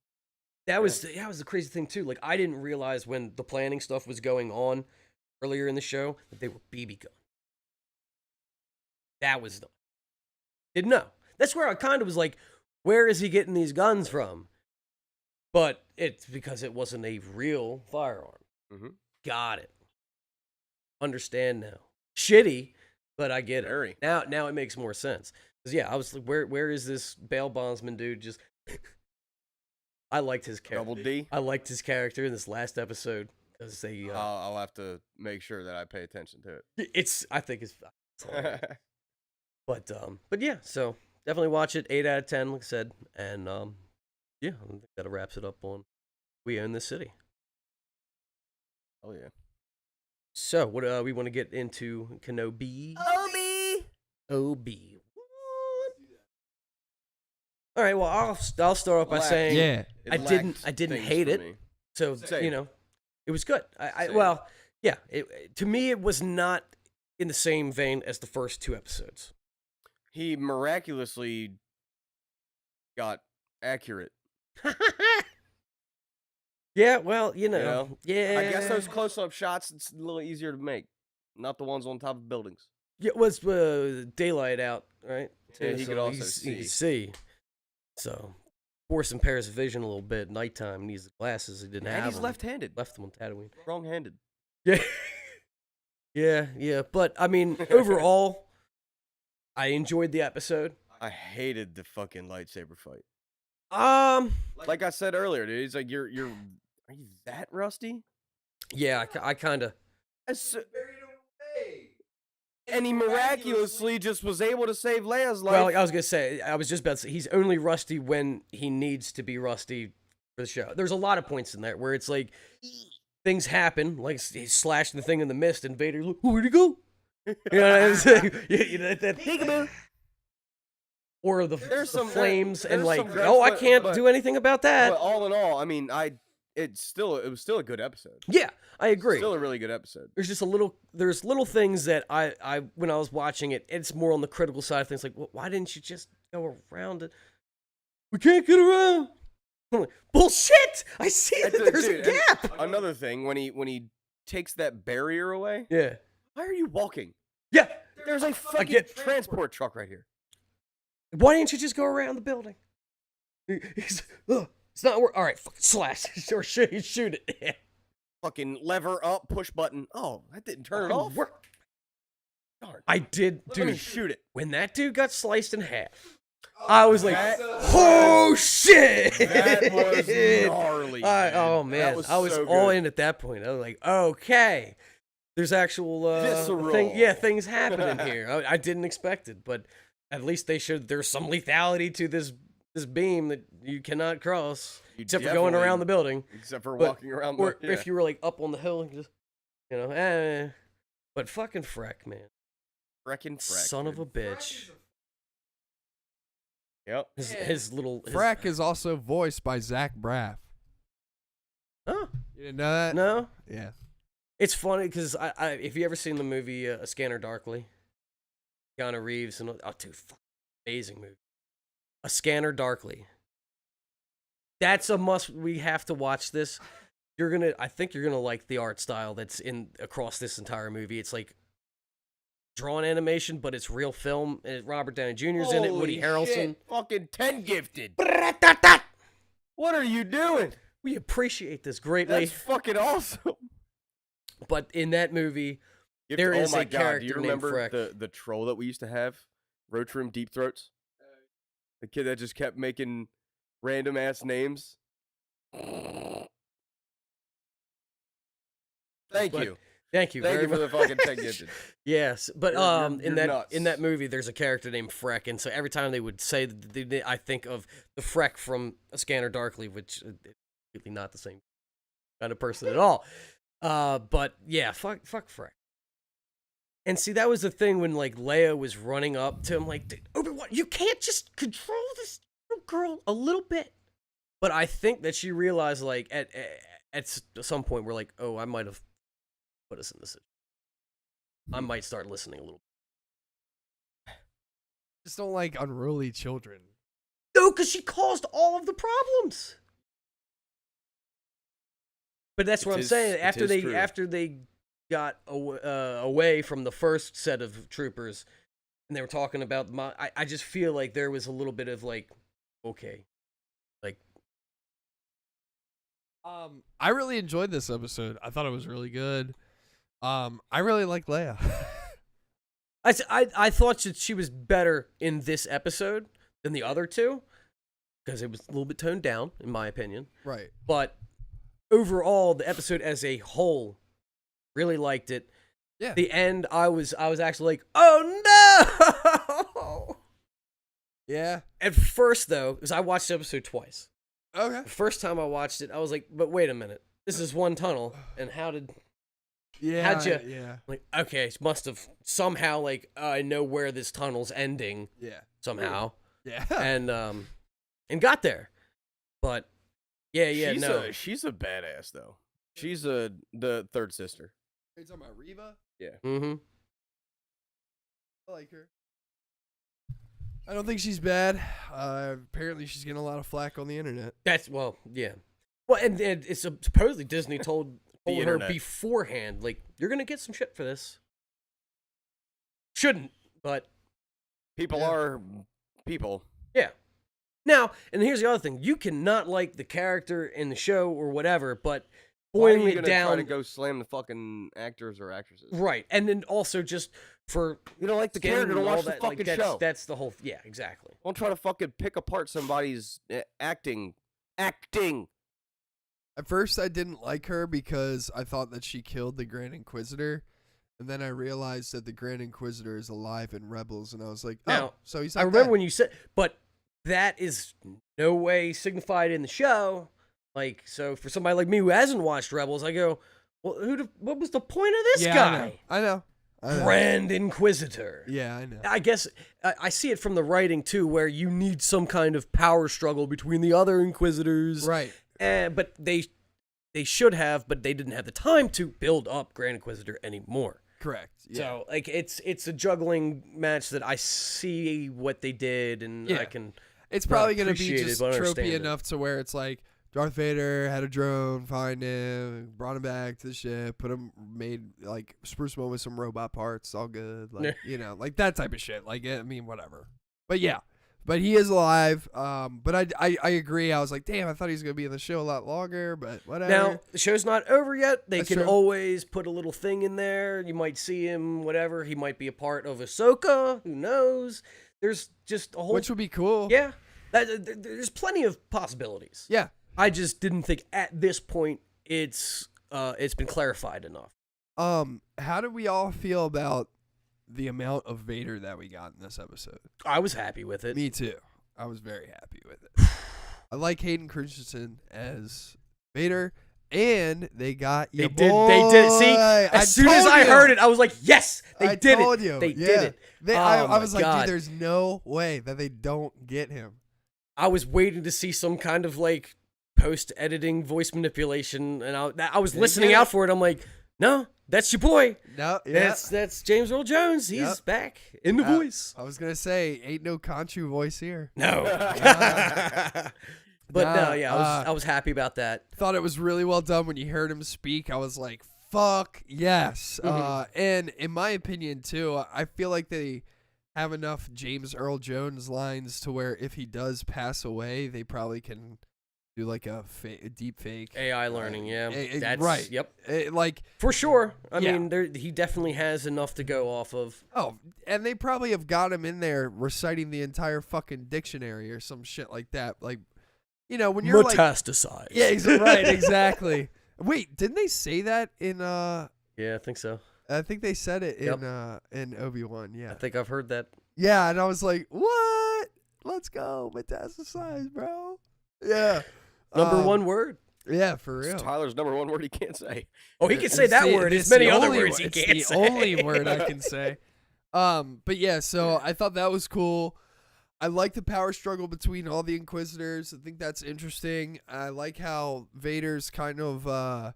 That was the crazy thing too. Like I didn't realize when the planning stuff was going on earlier in the show that they were BB guns. That was didn't know. That's where I kind of was like, where is he getting these guns from? But it's because it wasn't a real firearm. Mm-hmm. Got it. Understand now. Shitty, but I get it. Very. Now it makes more sense. 'Cause yeah, I was like, where is this bail bondsman dude? Just I liked his character. Double D. I liked his character in this last episode because they. I'll have to make sure that I pay attention to it. I think it's hilarious. But yeah, so definitely watch it. 8 out of 10, like I said, and yeah, I think that wraps it up on We Own This City. Oh yeah. So what we want to get into Kenobi. OB. All right. Well, I'll start off by saying It I didn't lacked hate things it. for me. So Same. it was good. Same. Well, yeah. To me, it was not in the same vein as the first two episodes. He miraculously got accurate. Yeah, well, you know, You know? yeah. I guess those close-up shots, it's a little easier to make. Not the ones on top of buildings. Yeah, it was daylight out, right? Yeah, Too, he so could also he could see. see. So, force impairs vision a little bit. Nighttime, needs the glasses. He didn't And have he's them. left-handed. Left them on Tatooine. Wrong-handed. Yeah. yeah. But, I mean, overall, I enjoyed the episode. I hated the fucking lightsaber fight. Like, Like I said earlier, dude, he's like, are you that rusty? yeah, I kind of. And he miraculously just was able to save Leia's life. Well, I was gonna say, I was just about to say, he's only rusty when he needs to be rusty for the show. There's a lot of points in there where it's like things happen, like he slashed the thing in the mist, and Vader's like, "Where'd he go?" You know what I'm saying? You know, that or the flames, and there's like, some great- oh, I but- can't but- do anything about that. But all in all, I mean, it was still a good episode. Yeah, I agree. Still a really good episode. There's just there's little things that I when I was watching it, it's more on the critical side of things. Like, well, why didn't you just go around it? We can't get around. I'm like, bullshit! I see that there's a gap. Another thing, when he takes that barrier away, Yeah. why are you walking? Yeah. There's a fucking get- transport truck right here. Why didn't you just go around the building? He's, it's not work. All right, fucking slash or shoot it. Fucking lever up, push button. Oh, that didn't turn it off. Work. Darn. I did, Let me dude. shoot it. When that dude got sliced in half, I was like, "Oh shit!" That was gnarly. Oh man. man, That was I was so all good. in at that point. I was like, "Okay, there's actual Visceral. things happening here." I didn't expect it, but at least they showed there's some lethality to this beam that you cannot cross, You except for going around the building, Except for But- walking around or the... if you were like up on the hill, and just But fucking Freck, man, Freaking Freck. son of a dude. bitch. Yep. His little Freck is also voiced by Zach Braff. Oh You didn't know that? no. Yeah. It's funny because I if you ever seen the movie A Scanner Darkly, Keanu Reeves and dude, amazing movie. A Scanner Darkly. That's a must. We have to watch this. I think you're gonna like the art style that's in across this entire movie. It's like drawn animation, but it's real film. And Robert Downey Jr.'s in it. Woody Holy Harrelson. shit, fucking 10 gifted. What are you doing? We appreciate this greatly, That's fucking awesome. but in that movie, You have There to- is oh my a God, character do you named remember Freck. the troll that we used to have? Roach Room Deep Throats? The kid that just kept making random ass names? Thank But you. thank you Thank very you for the much. fucking 10 gifted. Yes, but You're in that nuts. in that movie, there's a character named Freck, and so every time they would say, I think of the Freck from A Scanner Darkly, which is really not the same kind of person at all. But yeah, fuck Freck. And see, that was the thing when like Leia was running up to him, like, Obi-Wan, you can't just control this little girl a little bit. But I think that she realized, like, at some point, we're like, oh, I might have put us in this. I might start listening a little. Just don't like unruly children. No, because she caused all of the problems. But that's what I'm saying. After they got away from the first set of troopers, and they were talking about, I just feel like there was a little bit of like, okay, like. I really enjoyed this episode. I thought it was really good. I really like Leia. I thought that she was better in this episode than the other two, because it was a little bit toned down, in my opinion. Right. But overall, the episode as a whole, really liked it. Yeah. The end, I was actually like, oh no! Yeah. At first, though, because I watched the episode twice. Okay. The first time I watched it, I was like, but wait a minute. This is one tunnel, and how did... Yeah. How'd you... Yeah. Like, okay, it must have somehow, like, I know where this tunnel's ending, Yeah. somehow, Yeah. and got there. But, yeah, She's a badass, though. She's the third sister. Are you talking about Reva? Yeah. Mm-hmm. I like her. I don't think she's bad. Apparently, she's getting a lot of flack on the internet. Yeah. Well, and it's supposedly Disney told her internet. beforehand, like, you're gonna get some shit for this. Shouldn't, but People Yeah. are people. yeah. Now, and here's the other thing: you cannot like the character in the show or whatever, but Why are boiling you it gonna try down, to go slam the fucking actors or actresses? right? And then also just for You don't like the skin character, and don't all watch the that, fucking like, show. That's the whole. Yeah, exactly. Don't try to fucking pick apart somebody's acting. Acting. At first, I didn't like her because I thought that she killed the Grand Inquisitor. And then I realized that the Grand Inquisitor is alive in Rebels. And I was like, oh, Now, so he's I not remember dead. when you said, but that is no way signified in the show. Like, so for somebody like me who hasn't watched Rebels, I go, well, what was the point of this guy? I know. Grand Inquisitor. Yeah, I know. I guess I see it from the writing too, where you need some kind of power struggle between the other Inquisitors. Right. But they should have, but they didn't have the time to build up Grand Inquisitor anymore. Correct. Yeah. So like it's a juggling match that I see what they did, and Yeah. I can. It's not probably going to be appreciate it, just but understand tropey it. enough to where it's like Darth Vader had a drone, find him, brought him back to the ship, made like spruce him up with some robot parts, all good. Like, you know, like that type of shit. Like, I mean, whatever. But yeah, but he is alive. But I agree. I was like, damn, I thought he was going to be in the show a lot longer, but whatever. Now the show's not over yet. They That's can true. always put a little thing in there. You might see him, whatever. He might be a part of Ahsoka. Who knows? There's just a whole. Which would be cool. Yeah, there's plenty of possibilities. Yeah. I just didn't think at this point it's been clarified enough. How do we all feel about the amount of Vader that we got in this episode? I was happy with it. Me too. I was very happy with it. I like Hayden Christensen as Vader, and they got They your did. boy. They did. See, as soon as told I you. heard it, I was like, "Yes, they I did told it. you. They Yeah. did it." I Oh my was like, God. dude, there's no way that they don't get him. I was waiting to see some kind of like post-editing voice manipulation, and I was listening get out it. for it. I'm like, "No, that's your boy. No, yeah. That's James Earl Jones. He's Yep. back in the voice." I was gonna say, ain't no Conchu voice here. No. But no, Nah, yeah, I was happy about that. Thought it was really well done when you heard him speak. I was like, fuck yes. And in my opinion too, I feel like they have enough James Earl Jones lines to where if he does pass away, they probably can do like a deep fake AI learning, yeah. That's right. Yep. Like, For sure. I Yeah. mean, he definitely has enough to go off of. oh, and they probably have got him in there reciting the entire fucking dictionary or some shit like that. Like, you know, when you're like, Metastasize. yeah, right, exactly. Wait, didn't they say that in Yeah, I think so. I think they said it Yep. in Obi-Wan, I yeah. think I've heard that. Yeah, and I was like, "What? Let's go, metastasize, bro." Yeah. Number one word. Yeah, for It's real. Tyler's number one word he can't say. Oh, he can say that word. It's There's many the other only words wo- he it's can't the say. only word I can say. But yeah, so I thought that was cool. I like the power struggle between all the Inquisitors. I think that's interesting. I like how Vader's kind of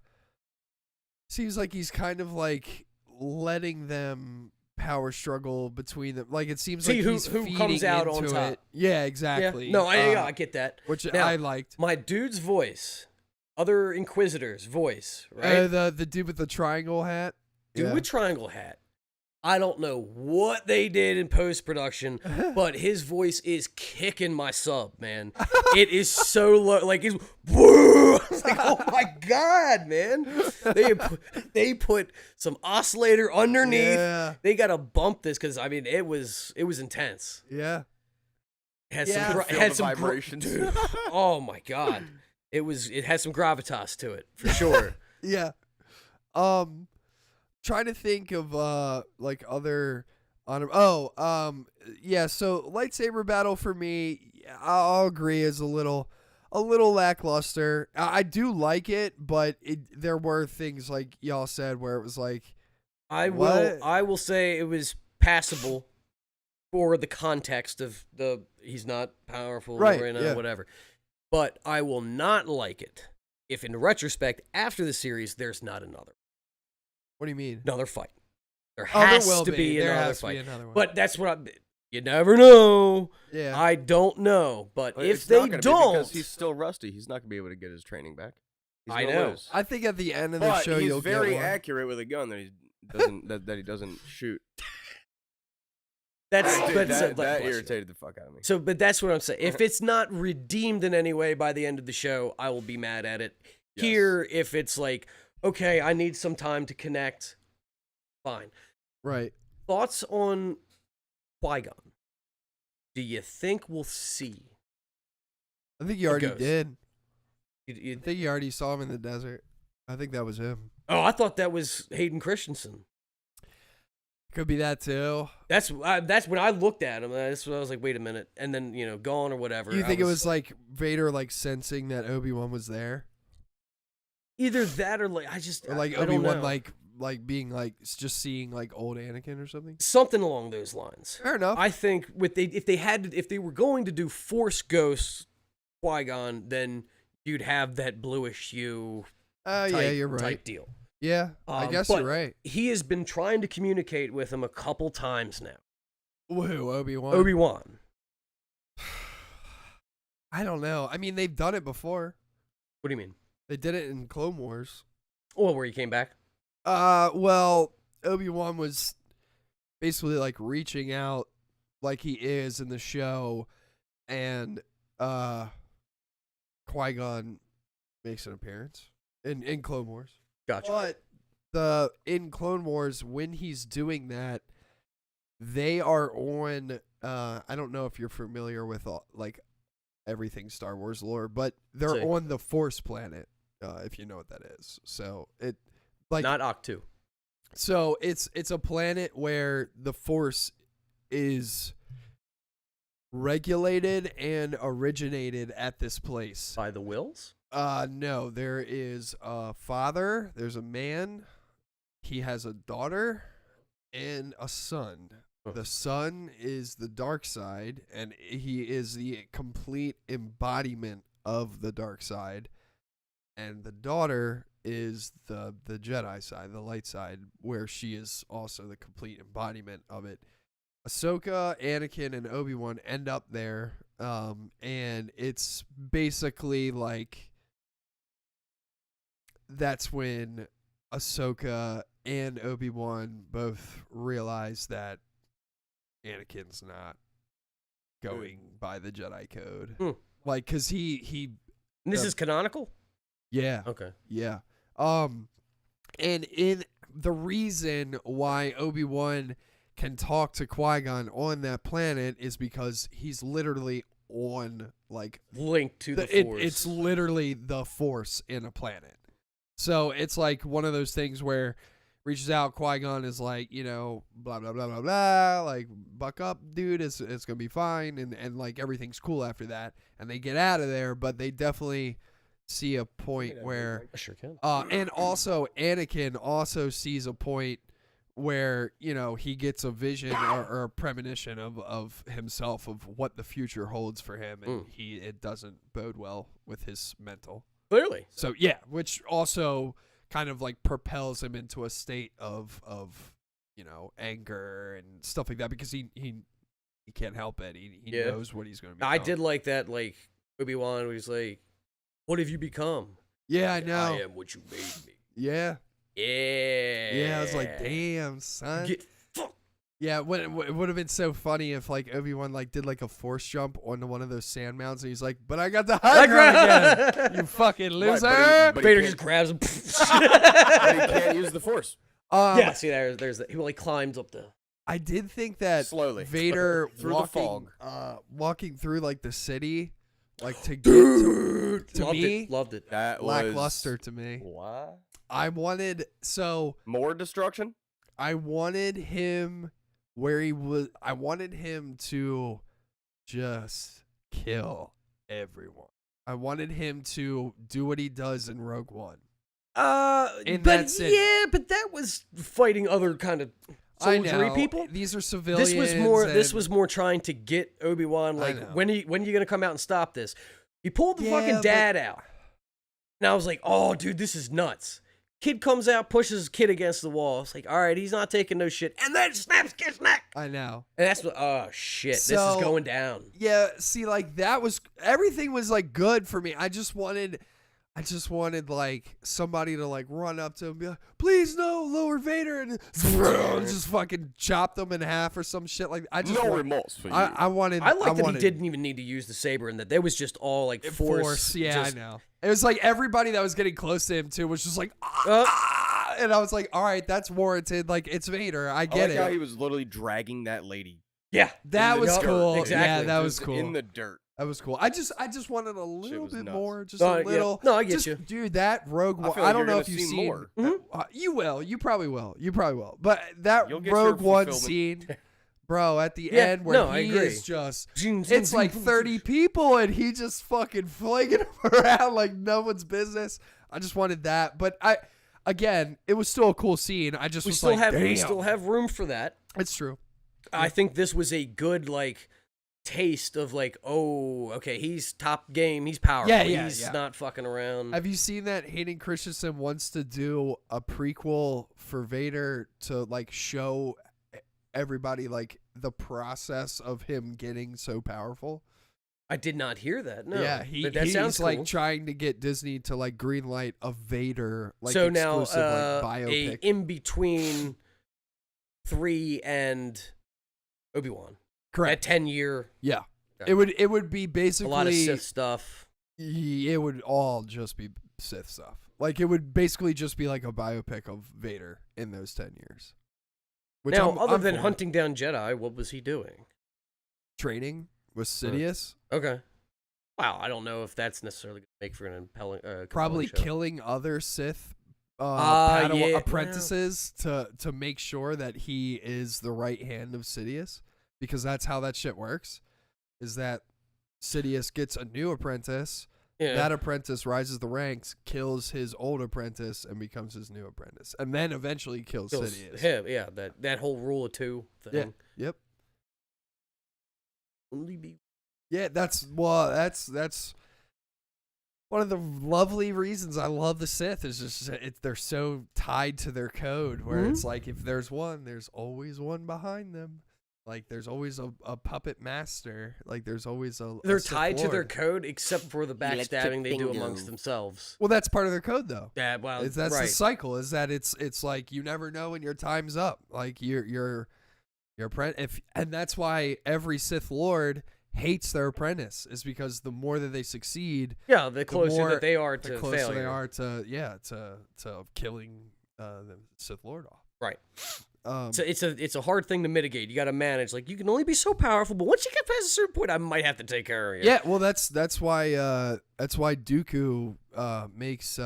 seems like he's kind of like letting them power struggle between them. Like it seems See like who- he's who feeding comes out on into top. it. Yeah, exactly. Yeah. No, I get that. which Now, I liked. My dude's voice, other Inquisitor's voice, right? The dude with the triangle hat. Dude Yeah. with triangle hat. I don't know what they did in post production, but his voice is kicking my sub, man. It is so low, like he's woo. I was like, oh my god, man! They put some oscillator underneath. Yeah. They gotta bump this because I mean it was intense. Yeah. It had Yeah. some Feel had the some vibrations. dude. Oh my god, it had some gravitas to it for sure. Yeah. Trying to think of like other yeah, so lightsaber battle for me, I'll agree, is a little lackluster. I do like it, but there were things like y'all said where it was like, I What? will say it was passable for the context of he's not powerful Right, or yeah. whatever. But I will not like it if in retrospect after the series there's not another what do you mean? fight. There Oh, there has will to be There another has to fight. be another one. But that's what You never know. Yeah. I don't know, but But if it's they not gonna be don't, because he's still rusty. He's not gonna be able to get his training back. He's I gonna know. lose. I think at the end of the But show he's you'll very get one. accurate with a gun that he doesn't that he doesn't shoot. that's Dude, that's that bless you. irritated the fuck out of me. So, but that's what I'm saying. If it's not redeemed in any way by the end of the show, I will be mad at it. Yes. Here, if it's like, okay, I need some time to connect, fine. Right. Thoughts on Qui-Gon? Do you think we'll see? I think you already Ghost. did. You- I think you already saw him in the desert. I think that was him. oh, I thought that was Hayden Christensen. Could be that too. That's when I looked at him. That's when I was like, wait a minute, and then gone or whatever. You I think it was like Vader like sensing that Obi-Wan was there? either that or like Or like I don't Obi-Wan know. like being like just seeing like old Anakin or something? Something along those lines. Fair enough. I think if they were going to do Force Ghost Qui-Gon, then you'd have that bluish hue Yeah, you're right. type deal. Yeah, I guess but you're right. He has been trying to communicate with him a couple times now. Who, Obi-Wan? Obi-Wan. I don't know. I mean, they've done it before. What do you mean? They did it in Clone Wars. Oh, where he came back? Well, Obi-Wan was basically like reaching out like he is in the show, and Qui-Gon makes an appearance in Clone Wars. Gotcha. But in Clone Wars, when he's doing that, they are on. I don't know if you're familiar with like everything Star Wars lore, but they're Sick. on the Force planet. If you know what that is, so it like Not Octu. so it's a planet where the Force is regulated and originated at this place. By the Wills? No, there is a father, there's a man, he has a daughter and a son. Huh. The son is the dark side, and he is the complete embodiment of the dark side. And the daughter is the Jedi side, the light side, where she is also the complete embodiment of it. Ahsoka, Anakin, and Obi-Wan end up there, and it's basically like that's when Ahsoka and Obi-Wan both realize that Anakin's not going by the Jedi code. Hmm. Like, cause he And this is canonical? yeah. Okay. Yeah. And in the reason why Obi-Wan can talk to Qui-Gon on that planet is because he's literally on like Linked to the Force. it's literally the Force in a planet. So it's like one of those things where reaches out, Qui-Gon is like, blah blah blah blah blah, like buck up, dude, it's gonna be fine, and like everything's cool after that, and they get out of there, but they definitely see a point where I sure can. and also Anakin also sees a point where he gets a vision or a premonition of himself, of what the future holds for him, and it doesn't bode well with his mental. Clearly. So yeah, which also kind of like propels him into a state of anger and stuff like that, because he can't help it. He Yeah. knows what he's going to be. I did like that, like, Obi-Wan was like, what have you become? Yeah, I know. I am what you made me. Yeah. Yeah. Yeah, I was like, damn, son. Get fucked. Yeah, it would have been so funny if like Obi-Wan like did like a force jump onto one of those sand mounds, and he's like, "But I got the high ground again, you fucking loser!" but he Vader can't- just grabs him. But he can't use the Force. Yeah, see, there's that. He like climbs up the. I did think that Slowly. Vader Through the walking, fog. walking through like the city, like to get to Loved me, it. Loved it. That lackluster to me. What? I wanted More destruction? I wanted him where he was. I wanted him to just kill everyone. I wanted him to do what he does in Rogue One. And but that's it. yeah, but that was fighting other kind of I soldiery know. people. These are civilians. This was and- more trying to get Obi-Wan, I like, know. when are you gonna come out and stop this? He pulled the Yeah, fucking but- dad out. And I was like, oh dude, this is nuts. Kid comes out, pushes kid against the wall. It's like, all right, he's not taking no shit, and then snaps kid's neck. I know. And that's what. Oh shit, this So- is going down. Yeah, see, like that was everything was like good for me. I just wanted like somebody to like run up to him and be like, please no, Lord Vader, and just fucking chop them in half or some shit like that. I just No remorse for you. I wanted. I like that wanted he didn't even need to use the saber, and that there was just all like force. Yeah, just, I know. It was like everybody that was getting close to him too was just like, ah, and I was like, all right, that's warranted. Like it's Vader. I I get like how it. he was literally dragging that lady Yeah, That in the was dirt. cool. Exactly. Yeah, that was just cool. in the dirt. That was cool. I just wanted a little was bit nuts. more, just No, a yeah. little. No, I get just, you. dude. That Rogue One. I feel like I don't you're know gonna if you've see seen more. You will. You probably will. You probably will. But that You'll get your Rogue One fulfillment. scene, bro, at the Yeah, end where no, I he agree. is just. Zoom, zoom, It's like zoom, zoom, 30 zoom. people and he just fucking flinging them around like no one's business. I just wanted that. But again, it was still a cool scene. I just We was still like, have damn. we still have room for that. It's true. I think this was a good like taste of like, oh, okay, he's top game, he's powerful, Yeah, he's yeah. not fucking around. Have you seen that Hayden Christensen wants to do a prequel for Vader to like show everybody like the process of him getting so powerful? I did not hear that. No, Yeah, but that he's sounds cool. like trying to get Disney to like greenlight a Vader like so now, exclusive like a biopic. in between 3 and Obi-Wan, Correct. that 10-year, Yeah. Okay. It would be basically a lot of Sith stuff. It would all just be Sith stuff. Like it would basically just be like a biopic of Vader in those 10 years. Which Now, I'm other than for. hunting down Jedi, what was he doing? Training with Sidious, Okay. Wow, I don't know if that's necessarily going to make for an compelling probably show. killing other Sith yeah, apprentices to make sure that he is the right hand of Sidious, because that's how that shit works. Is that Sidious gets a new apprentice, Yeah. that apprentice rises the ranks, kills his old apprentice, and becomes his new apprentice, and then eventually kills Kills Sidious. him, yeah, that whole rule of 2 thing. Yeah. Yep. Only be Yeah, that's one of the lovely reasons I love the Sith is just they're so tied to their code where Mm-hmm. it's like if there's one, there's always one behind them. Like there's always a puppet master. Like there's always a They're Sith tied to their Lord. code except for the backstabbing they do amongst themselves. Well, that's part of their code though. Yeah, well, That's right. the cycle. Is that it's like you never know when your time's up. Like your apprentice, and that's why every Sith Lord hates their apprentice, is because the more that they succeed, Yeah, the closer more- that they are the to closer failure. they are to killing the Sith Lord off. Right. So It's a hard thing to mitigate. You got to manage. Like you can only be so powerful, but once you get past a certain point, I might have to take care of you. yeah, well that's why Dooku makes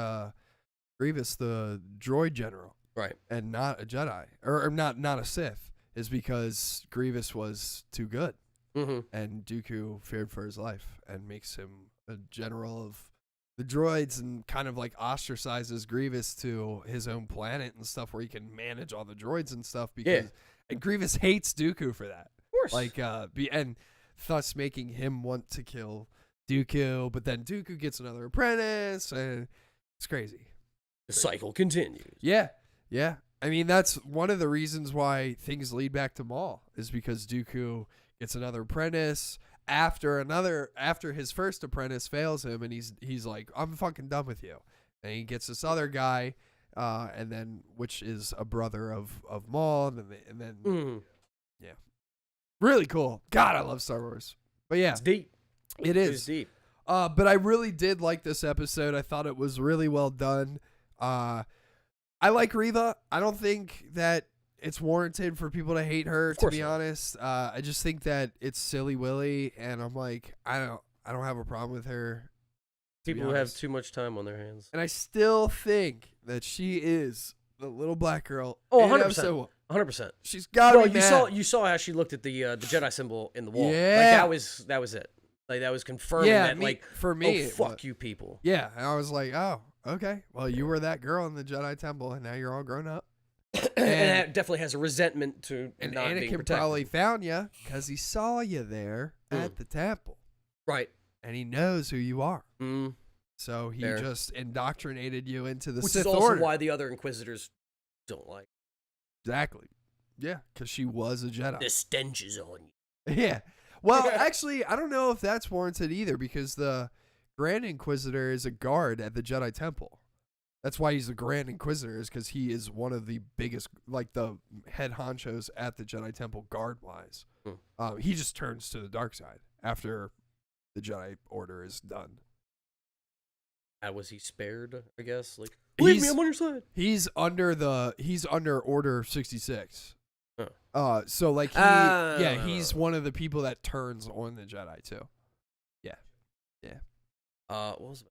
Grievous the droid general Right. and not a Jedi or not a Sith, is because Grievous was too good. Mm-hmm. And Dooku feared for his life and makes him a general of the droids and kind of like ostracizes Grievous to his own planet and stuff where he can manage all the droids and stuff because and Grievous hates Dooku for that. Of course. Like and thus making him want to kill Dooku, but then Dooku gets another apprentice and it's crazy. the cycle continues. Yeah. Yeah. I mean, that's one of the reasons why things lead back to Maul, is because Dooku gets another apprentice after his first apprentice fails him, and he's like, I'm fucking done with you. And he gets this other guy, and then which is a brother of Maul, and then Mm. really cool. God, I love Star Wars. But yeah, It's deep. it It's is. deep. But I really did like this episode. I thought it was really well done. I like Reva. I don't think that it's warranted for people to hate her, to course be not. honest. I just think that it's silly Willy, and I'm like, I don't have a problem with her. to be People who have honest. too much time on their hands. And I still think that she is the little black girl. Oh, in 100%. episode one. 100%. She's got Well, to be you saw how she looked at the Jedi symbol in the wall. Yeah. Like that was it. Like that was confirming that for me, oh it fuck was. you people. Yeah, and I was like, oh, okay. Well, you were that girl in the Jedi Temple, and now you're all grown up. and that definitely has a resentment to And not being Anakin protected. probably found you because he saw you there at the temple, Right. and he knows who you are. Mm. So he Fair. just indoctrinated you into the Which Sith is also Order. why the other Inquisitors don't like. Exactly. Yeah, because she was a Jedi. The stench is on you. Yeah. Well, actually, I don't know if that's warranted either, because the Grand Inquisitor is a guard at the Jedi Temple. That's why he's the Grand Inquisitor, is because he is one of the biggest, like the head honchos at the Jedi Temple, guard-wise. He just turns to the dark side after the Jedi Order is done. How was he spared? I guess. Like, believe me, He's- I'm on your side. He's under Order 66. Huh. So like he's one of the people that turns on the Jedi too. Yeah. What was it?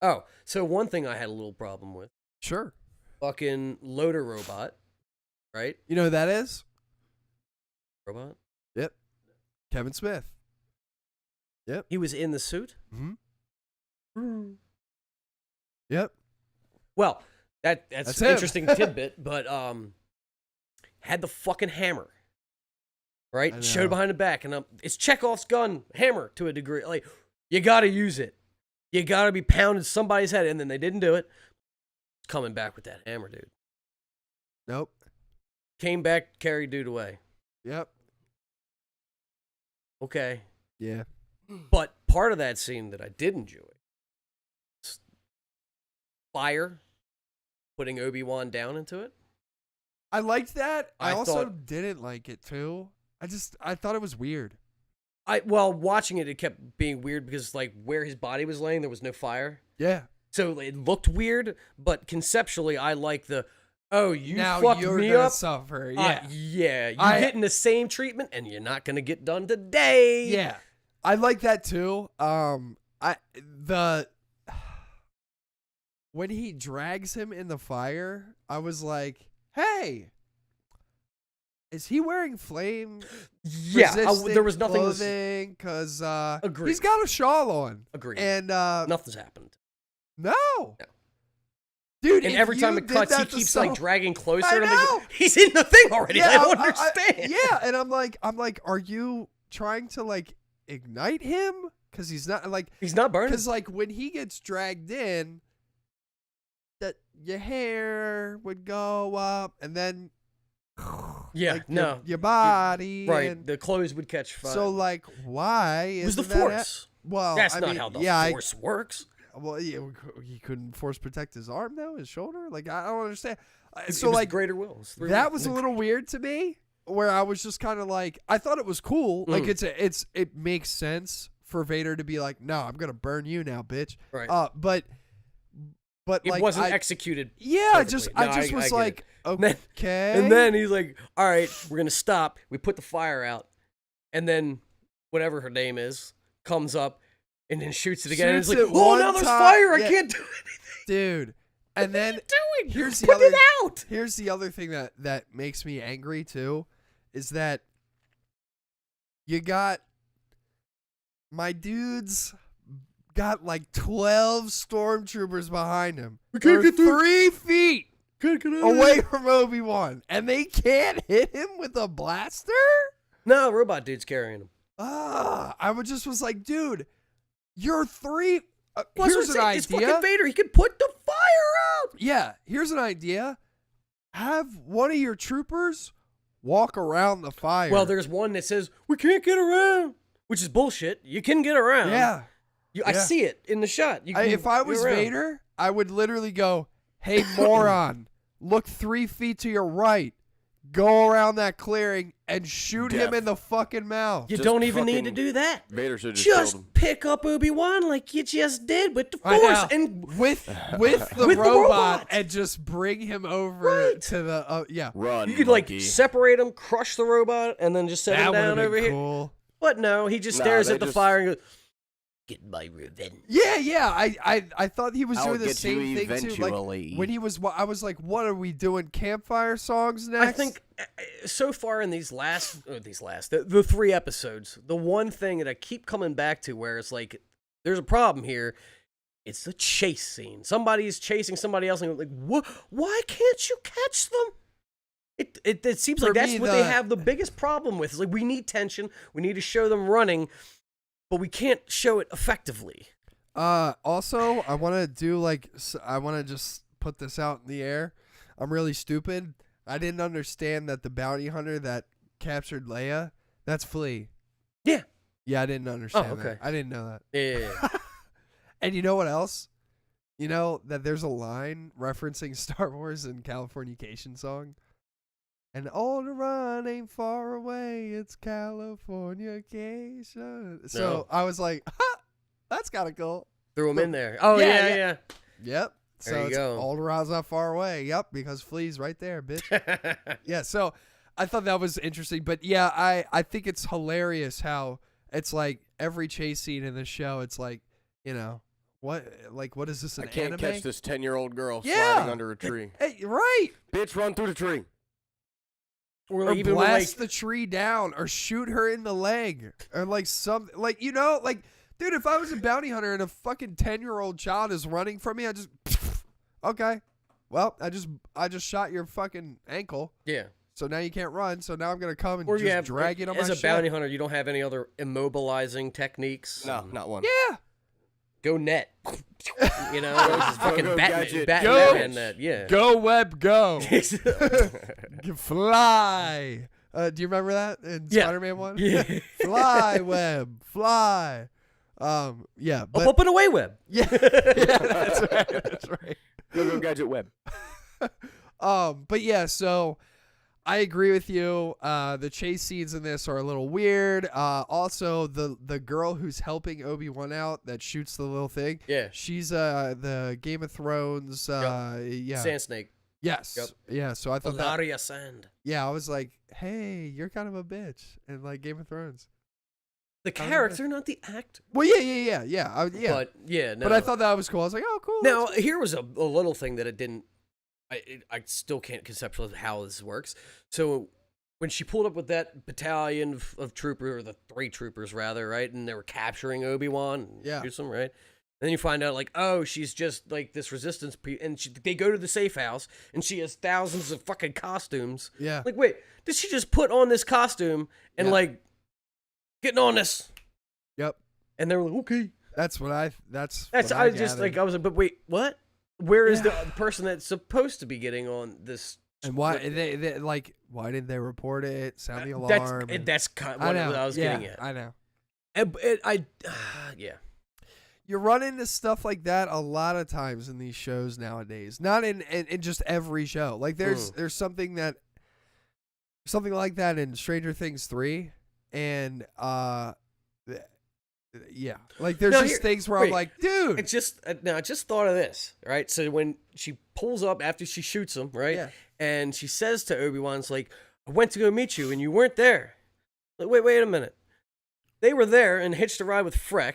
Oh, so one thing I had a little problem with. Sure. Fucking loader robot, right? You know who that is? Robot. Yep. Kevin Smith. Yep. He was in the suit. Mm-hmm. Yep. Well, that's That's an him. interesting tidbit, but had the fucking hammer, right? I Showed know. behind the back, and it's Chekhov's gun hammer to a degree. Like, you gotta use it. You gotta be pounding somebody's head, and then they didn't do it. Coming back with that hammer, dude. Nope. Came back, carried dude away. Yep. Okay. Yeah. But part of that scene that I did enjoy, is fire, putting Obi-Wan down into it. I liked that. I also thought- didn't like it too. I thought it was weird. Well, watching it kept being weird because like where his body was laying, there was no fire. Yeah. So it looked weird, but conceptually, I like the, you now fucked you're me gonna up. suffer. Yeah. Yeah. You're getting the same treatment, and you're not gonna get done today. Yeah. I like that too. When he drags him in the fire, I was like, "Hey, is he wearing flame resistant there was nothing. clothing? Because Agreed. he's got a shawl on." Agreed. And Nothing's happened. no, dude. And if every time you it did cuts, he that to keeps like some- dragging closer. I and I'm know. like, he's in the thing already. I don't I- understand. yeah, and I'm like, are you trying to like ignite him? Because he's not like. He's not burning. Because like when he gets dragged in, that your hair would go up, and then Yeah, like, no. your body, Right, and the clothes would catch fire. so like why it was the isn't that Force. well, That's I not mean, how the yeah, Force works. well, yeah, he couldn't force protect his arm though, his shoulder. Like I don't understand. It So was like greater will. It's three that will. was a little weird to me, where I was just kind of like, I thought it was cool. Like it makes sense for Vader to be like, no, I'm gonna burn you now, bitch. Right. But It like wasn't I, executed. yeah, I perfectly. just No, was I get like, it. Then- okay. And then he's like, all right, we're going to stop. We put the fire out. And then whatever her name is comes up and then shoots it again. And it's Shoots like, it oh, one now there's time. fire. Yeah. I can't do anything. dude. And then What are you doing? here's the Put other it out. here's the other thing that makes me angry too, is that you got my dudes got like 12 stormtroopers behind him. We can't They're get through. 3 feet Can't get out of away here. from Obi-Wan, and they can't hit him with a blaster? No, robot dude's carrying him. I was like, dude, you're 3. Well, Here's that's an what I'm saying. It's idea. fucking Vader. He could put the fire out. Yeah, here's an idea. Have one of your troopers walk around the fire. Well, there's one that says, we can't get around, which is bullshit. You can get around. yeah. I yeah. see it in the shot. You can If I get was around. Vader, I would literally go, "Hey, moron, look 3 feet to your right. Go around that clearing and shoot him Death. in the fucking mouth." You Just don't even need to fucking- do that. Vader should have just Just killed him. pick up Obi-Wan like you just did with the I Force. know. And with the With the robot robot. and just bring him over Right. to the yeah. Run. you could like monkey. separate him, crush the robot, and then just set him That would down have over been here. cool. But no, he just Nah, stares they at the just- fire and goes, "Get my revenge." Yeah. I thought he was I'll doing the get same you thing too. eventually. Like when he was, I was like, "What are we doing? Campfire songs next?" I think so far in these last the 3 episodes, the one thing that I keep coming back to where it's like there's a problem here, it's the chase scene. Somebody's chasing somebody else and you're like, "What? Why can't you catch them?" It seems For like that's me, what they have the biggest problem with. It's like we need tension, we need to show them running, but we can't show it effectively. Also, I want to do I want to just put this out in the air. I'm really stupid. I didn't understand that the bounty hunter that captured Leia, that's Flea. Yeah. Yeah, I didn't understand okay. that. I didn't know that. Yeah. And you know what else? You know that there's a line referencing Star Wars in Californication song? And all the run ain't far away, it's Californication. So No. I was like, ha, that's kind of cool. Threw him in there. Oh, Yeah, yeah. Yep. There So you it's go. Alderon's not far away. Yep, because Flea's right there, bitch. Yeah, so I thought that was interesting. But yeah, I think it's hilarious how it's like every chase scene in the show, it's like, you know, what is this, an I can't anime? catch this 10-year-old girl Yeah. sliding under a tree. Hey, right. Bitch, run through the tree. Or Or like, even blast like, the tree down or shoot her in the leg. Or like some, like, you know, like, dude, if I was a bounty hunter and a fucking 10-year-old child is running from me, I just, okay. Well, I just shot your fucking ankle. yeah. So now you can't run. So now I'm gonna come and Or just you have, drag it on my as a shit. bounty hunter, you don't have any other immobilizing techniques. No, not one. Yeah. Go net. You know, just fucking go Batman, gadget. Batman net. Yeah. Go web go. Fly. Do you remember that in Yeah. Spider-Man 1? Yeah. Fly web. Fly. Yeah. But Up and away web. yeah, that's right. That's right. Go gadget web. But yeah, so I agree with you. The chase scenes in this are a little weird. Also, the girl who's helping Obi-Wan out that shoots the little thing. Yeah. She's the Game of Thrones. Yeah. Sand snake. Yes. Yep. Yeah. So I thought that. Valaria Sand. Yeah, I was like, hey, you're kind of a bitch in like Game of Thrones. The character, not the actor. Well, yeah. Yeah. But yeah, no. But I thought that was cool. I was like, oh, cool. Now, here was a little thing that it didn't. I still can't conceptualize how this works. So when she pulled up with that battalion of troopers, or the 3 troopers rather, right, and they were capturing Obi-Wan, Yeah. shoots him, right. And then you find out like, oh, she's just like this resistance, and they go to the safe house, and she has thousands of fucking costumes. Yeah. Like, wait, did she just put on this costume and Yeah. like getting on this? Yep. And they were like, okay. That's what I. That's. That's what I was just gathered. like, I was like, but wait, what? Where is Yeah. the person that's supposed to be getting on this? And why they like? Why didn't they report it? Sound the That's alarm. and- that's kind of I what know. I was yeah, getting at. I know. Yeah. You run into stuff like that a lot of times in these shows nowadays. Not in just every show. Like there's something like that in Stranger Things 3, and yeah, like there's No, just here- things where wait. I'm like, dude. It's just now. I just thought of this, right? So when she pulls up after she shoots him, right, Yeah. and she says to Obi-Wan, "It's like I went to go meet you, and you weren't there." Like, wait a minute. They were there and hitched a ride with Freck.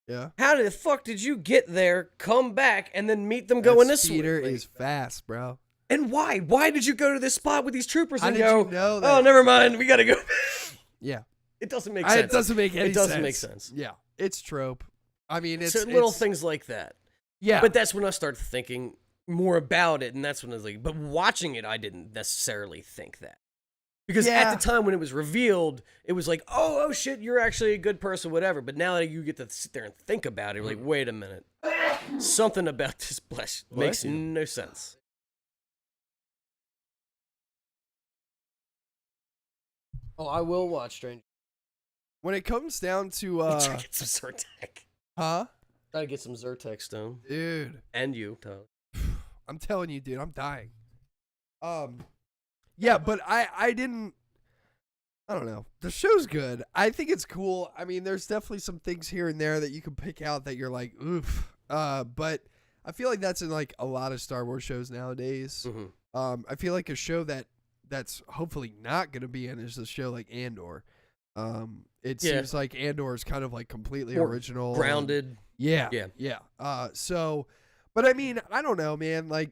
Yeah. How the fuck did you get there, come back, and then meet them going this way? speeder Like, is fast, bro. and why? Why did you go to this spot with these troopers How and did go? you know Oh, that? never mind. We gotta go. Yeah. It doesn't make sense. It doesn't make any sense. It doesn't make sense. Yeah. It's trope. I mean, it's So little it's- things like that. Yeah. But that's when I started thinking more about it, and that's when I was like, but watching it, I didn't necessarily think that. Because Yeah. at the time when it was revealed, it was like, oh shit, you're actually a good person, whatever. But now that you get to sit there and think about it, you're like, wait a minute. Something about this makes you. no sense. Oh, I will watch Stranger. when it comes down to Try to get some Zyrtec. huh? Try to get some Zyrtec stone. Dude, And you, Tyler. I'm telling you, dude, I'm dying. Yeah, but I don't know. The show's good. I think it's cool. I mean, there's definitely some things here and there that you can pick out that you're like, oof. But I feel like that's in like a lot of Star Wars shows nowadays. Mm-hmm. I feel like a show that's hopefully not going to be in is a show like Andor. It Yeah. seems like Andor is kind of like completely More original. Grounded. Yeah. Yeah. Yeah. So, but I mean, I don't know, man. Like,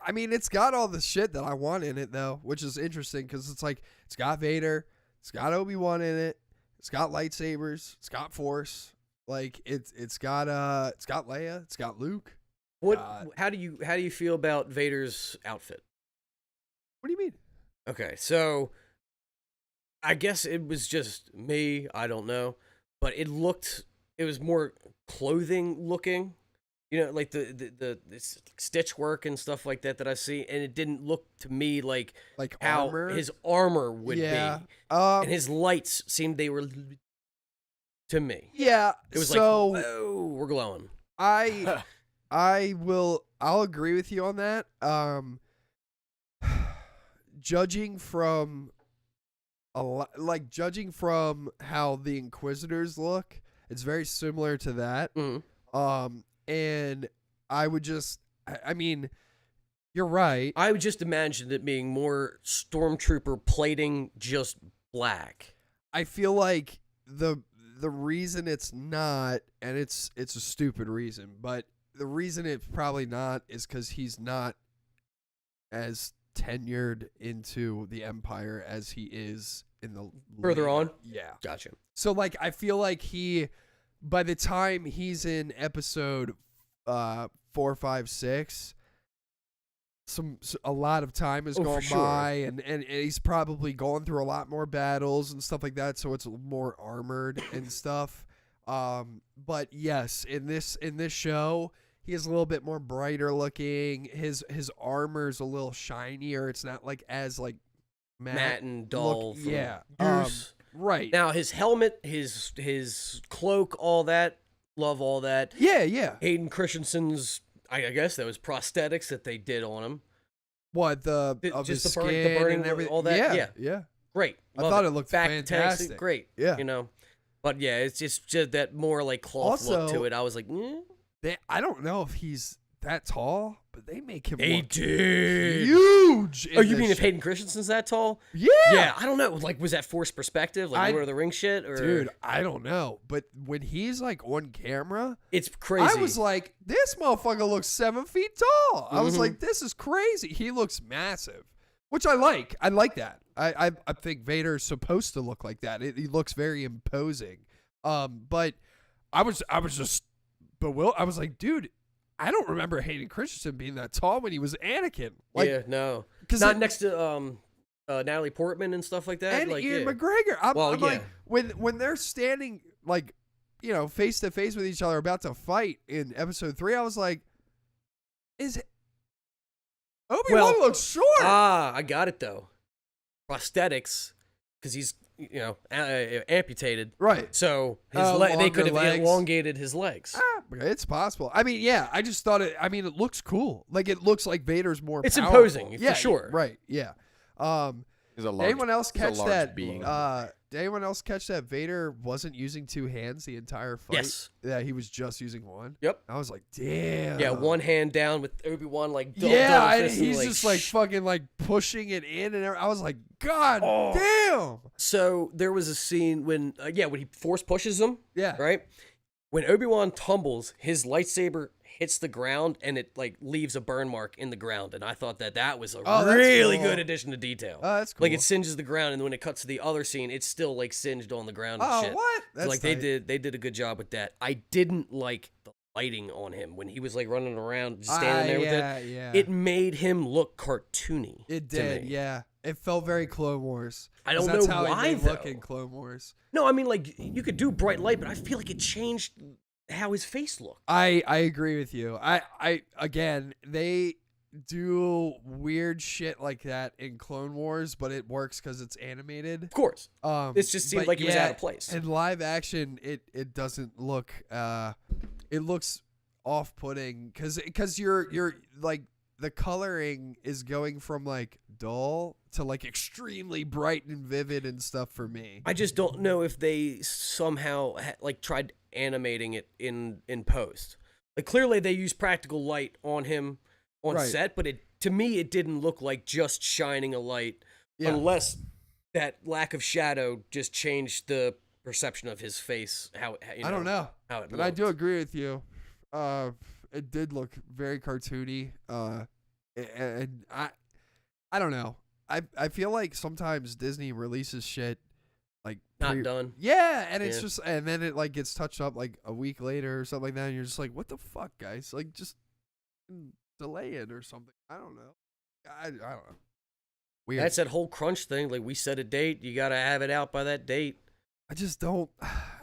I mean, it's got all the shit that I want in it, though, which is interesting because it's like it's got Vader, it's got Obi-Wan in it, it's got lightsabers, it's got Force, like it's got Leia, it's got Luke. How do you feel about Vader's outfit? What do you mean? Okay, so I guess it was just me, I don't know, but it was more clothing looking. You know, like the stitch work and stuff like that I see, and it didn't look to me like how armor? his armor would be. And his lights seemed they were to me. Yeah. It was so like, whoa, we're glowing. I'll agree with you on that. Judging from judging from how the Inquisitors look, it's very similar to that. And I would I mean, you're right. I would just imagine it being more stormtrooper plating, just black. I feel like the reason it's not, and it's a stupid reason, but the reason it's probably not is because he's not as tenured into the Empire as he is in the Further on? Yeah. Gotcha. So, like, I feel like by the time he's in episode 4, 5, 6, a lot of time has gone by, and he's probably gone through a lot more battles and stuff like that, so it's more armored and stuff. But yes, in this show, he is a little bit more brighter looking. His armor's a little shinier. It's not like as like matte and dull. Yeah. Right. Now his helmet, his cloak, all that, love all that. Yeah. Hayden Christensen's, I guess that was prosthetics that they did on him. What just his the skin burning, and everything, all that. Yeah. Great. I thought it looked fantastic. Great. Yeah. You know, but yeah, it's just that more like cloth look to it. I was like, I don't know if he's that tall, but they make him they look did huge. Oh, you mean if Hayden Christensen's that tall? Yeah. Yeah, I don't know. Like, was that forced perspective? Like Lord of the Rings shit? Or dude, I don't know. But when he's like on camera, it's crazy. I was like, this motherfucker looks 7 feet tall. I was like, this is crazy. He looks massive, which I like. I like that. I think Vader's supposed to look like that. He looks very imposing. But I was just bewildered. I was like, dude, I don't remember Hayden Christensen being that tall when he was Anakin. Like, yeah, no, not next to Natalie Portman and stuff like that. And like, Ian McGregor. I'm yeah. like, when they're standing like, you know, face to face with each other about to fight in episode 3, I was like, is Obi-Wan looks short? I got it though. Prosthetics, because he's amputated. Right. So his they could have elongated his legs. It's possible. I mean, yeah, I just thought it it looks cool. Like, it looks like Vader's more It's powerful. imposing, yeah, for sure. Right, yeah. He's a large, did anyone else catch that? being. Did anyone else catch that Vader wasn't using 2 hands the entire fight? Yes. Yeah, he was just using 1. Yep. I was like, damn. Yeah, one hand down with Obi-Wan like double he's just like fucking like pushing it in and I was like, God damn. So there was a scene when when he force pushes him. Yeah. Right? When Obi-Wan tumbles, his lightsaber hits the ground and it like leaves a burn mark in the ground, and I thought that was a really good addition to detail. Oh, that's cool. Like, it singes the ground, and then when it cuts to the other scene, it's still like singed on the ground and shit. What? So, like, they did a good job with that. I didn't like the lighting on him when he was like running around just standing there with it. Yeah. It made him look cartoony. It did, to me. yeah. It felt very Clone Wars. I don't that's know how why, he did look though. in Clone Wars. No, I mean, like, you could do bright light, but I feel like it changed how his face looked. I agree with you. I again, they do weird shit like that in Clone Wars, but it works because it's animated. Of course. It just seemed like it was out of place. In live action, it doesn't look. It looks off-putting because you're like, the coloring is going from like dull to like extremely bright and vivid and stuff for me. I just don't know if they somehow like tried animating it in post. Like, clearly they used practical light on him on set, but to me it didn't look like just shining a light, unless that lack of shadow just changed the perception of his face. I don't know how it but looked. I do agree with you. It did look very cartoony. And I don't know. I feel like sometimes Disney releases shit like not done. Yeah, and it's just, and then it like gets touched up like a week later or something like that, and you're just like, what the fuck, guys? Like, just delay it or something. I don't know. I don't know. Weird. That's that whole crunch thing. Like, we set a date, you gotta have it out by that date. I just don't.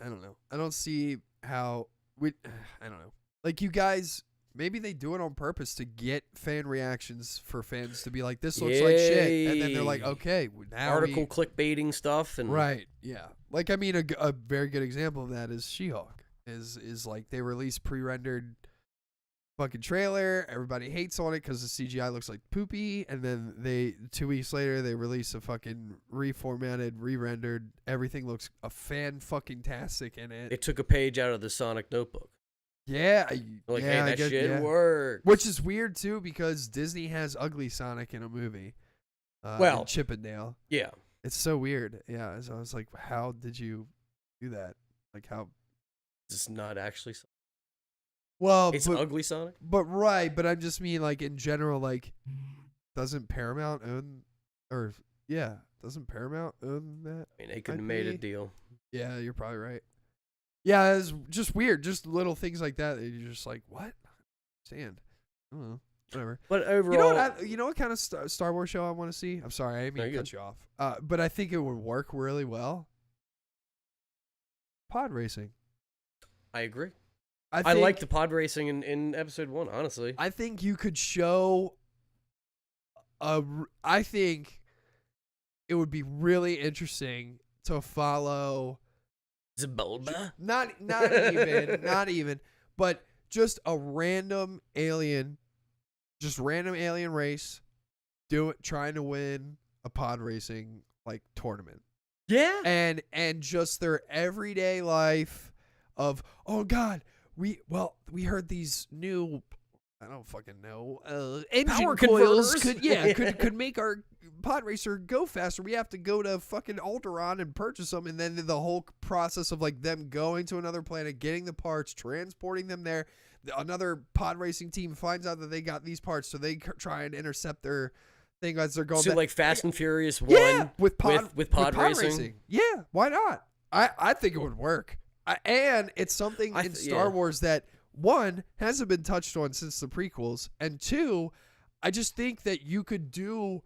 I don't know. I don't see how we. I don't know. Like you guys, maybe they do it on purpose to get fan reactions for fans to be like, "This looks like shit," and then they're like, "Okay, now article clickbaiting stuff." And right, yeah. Like I mean, a very good example of that is She-Hulk. Is like they release pre-rendered fucking trailer. Everybody hates on it because the CGI looks like poopy, and then 2 weeks later they release a fucking reformatted, re-rendered. Everything looks a fan fucking tastic in it. They took a page out of the Sonic Notebook. Yeah, Like, yeah, hey, that shit works. Which is weird too because Disney has ugly Sonic in a movie. Well, in Chippendale. Yeah, It's so weird. Yeah, so I was like, how did you do that? Like how? it's not actually Sonic. Well, It's ugly Sonic. But right, but I just mean like in general, like doesn't Paramount own doesn't Paramount own that? I mean, they could have made a IP? deal. Yeah, you're probably right. Yeah, it's just weird, just little things like that. That you're just like, what? Stand. I don't know. Whatever. But overall, You know what kind of Star Wars show I want to see? I'm sorry, I didn't mean to cut you off. But I think it would work really well. Pod racing. I agree. I I like the pod racing in episode 1, honestly. I think you could show I think it would be really interesting to follow Zabulba? not even, but just a random alien race trying to win a pod racing like tournament. Yeah. And just their everyday life of, oh God, we heard these new, I don't fucking know, engine Power coils converters. could make our pod racer go faster. We have to go to fucking Alteron and purchase them, and then the whole process of like them going to another planet, getting the parts, transporting them there. Another pod racing team finds out that they got these parts, so they try and intercept their thing as they're going. So back. like Fast and Furious 1 Yeah, with pod racing. Yeah, why not? I think it would work. And it's something in Star Wars that, one, hasn't been touched on since the prequels, and two, I just think that you could do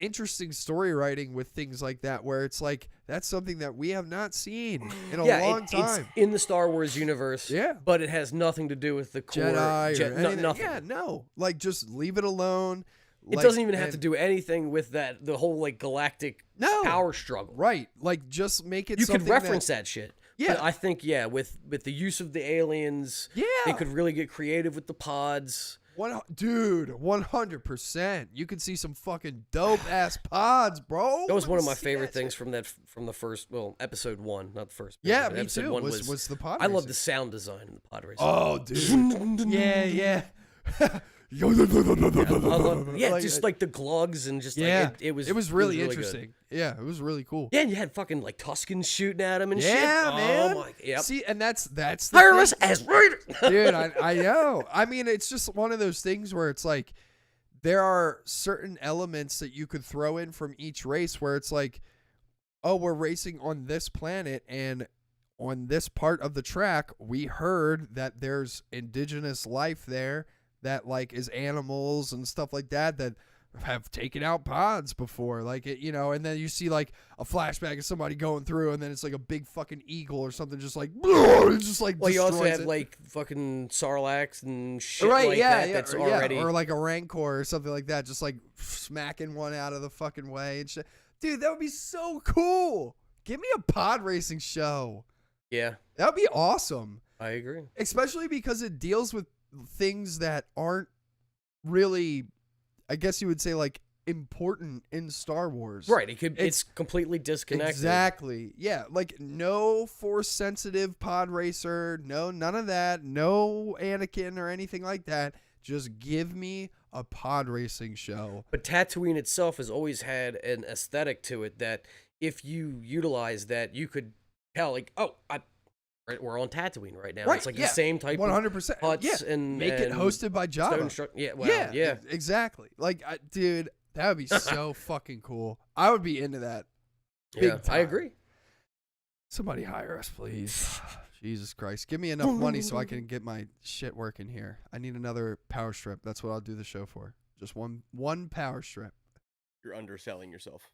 interesting story writing with things like that, where it's like, that's something that we have not seen in a long time. It's in the Star Wars universe, but it has nothing to do with the core Jedi or anything. nothing. Yeah, no. Like, just leave it alone. It doesn't even have to do anything with the whole like galactic power struggle. Right. Like, just make it You something could reference that shit. Yeah. But I think, with the use of the aliens, they could really get creative with the pods. Dude, 100%. You could see some fucking dope ass pods, bro. That was one of my favorite things from the first, episode 1, not the first. Yeah, but me episode too. 1 was the pod I love racing. the sound design in the pod racing. Oh, dude. yeah. Just like the glugs and just like it was really good. interesting. Yeah, it was really cool. Yeah, and you had fucking like Tuskens shooting at him and shit. Yeah, man. Oh my, yep. See, and that's the Hire thing. us as Raiders. Dude, I know. I mean, it's just one of those things where it's like there are certain elements that you could throw in from each race where it's like, oh, we're racing on this planet, and on this part of the track, we heard that there's indigenous life there that like is animals and stuff like that have taken out pods before, like it, and then you see like a flashback of somebody going through, and then it's like a big fucking eagle or something, just like Well, you also have it. like fucking Sarlaccs and shit that's already or like a Rancor or something like that, just like smacking one out of the fucking way and shit. Dude, that would be so cool. Give me a pod racing show. Yeah, that would be awesome. I agree, especially because it deals with things that aren't really, I guess you would say, like important in Star Wars. Right. It's completely disconnected. Exactly. Yeah. Like no force sensitive pod racer. No, none of that. No Anakin or anything like that. Just give me a pod racing show. But Tatooine itself has always had an aesthetic to it that if you utilize that, you could tell like, we're on Tatooine right now. Right, it's like the same type 100%. of huts and make it hosted by Jabba. Yeah, exactly. Like, dude, that would be so fucking cool. I would be into that. Big time. I agree. Somebody hire us, please. Jesus Christ. Give me enough money so I can get my shit working here. I need another power strip. That's what I'll do the show for. Just one power strip. You're underselling yourself.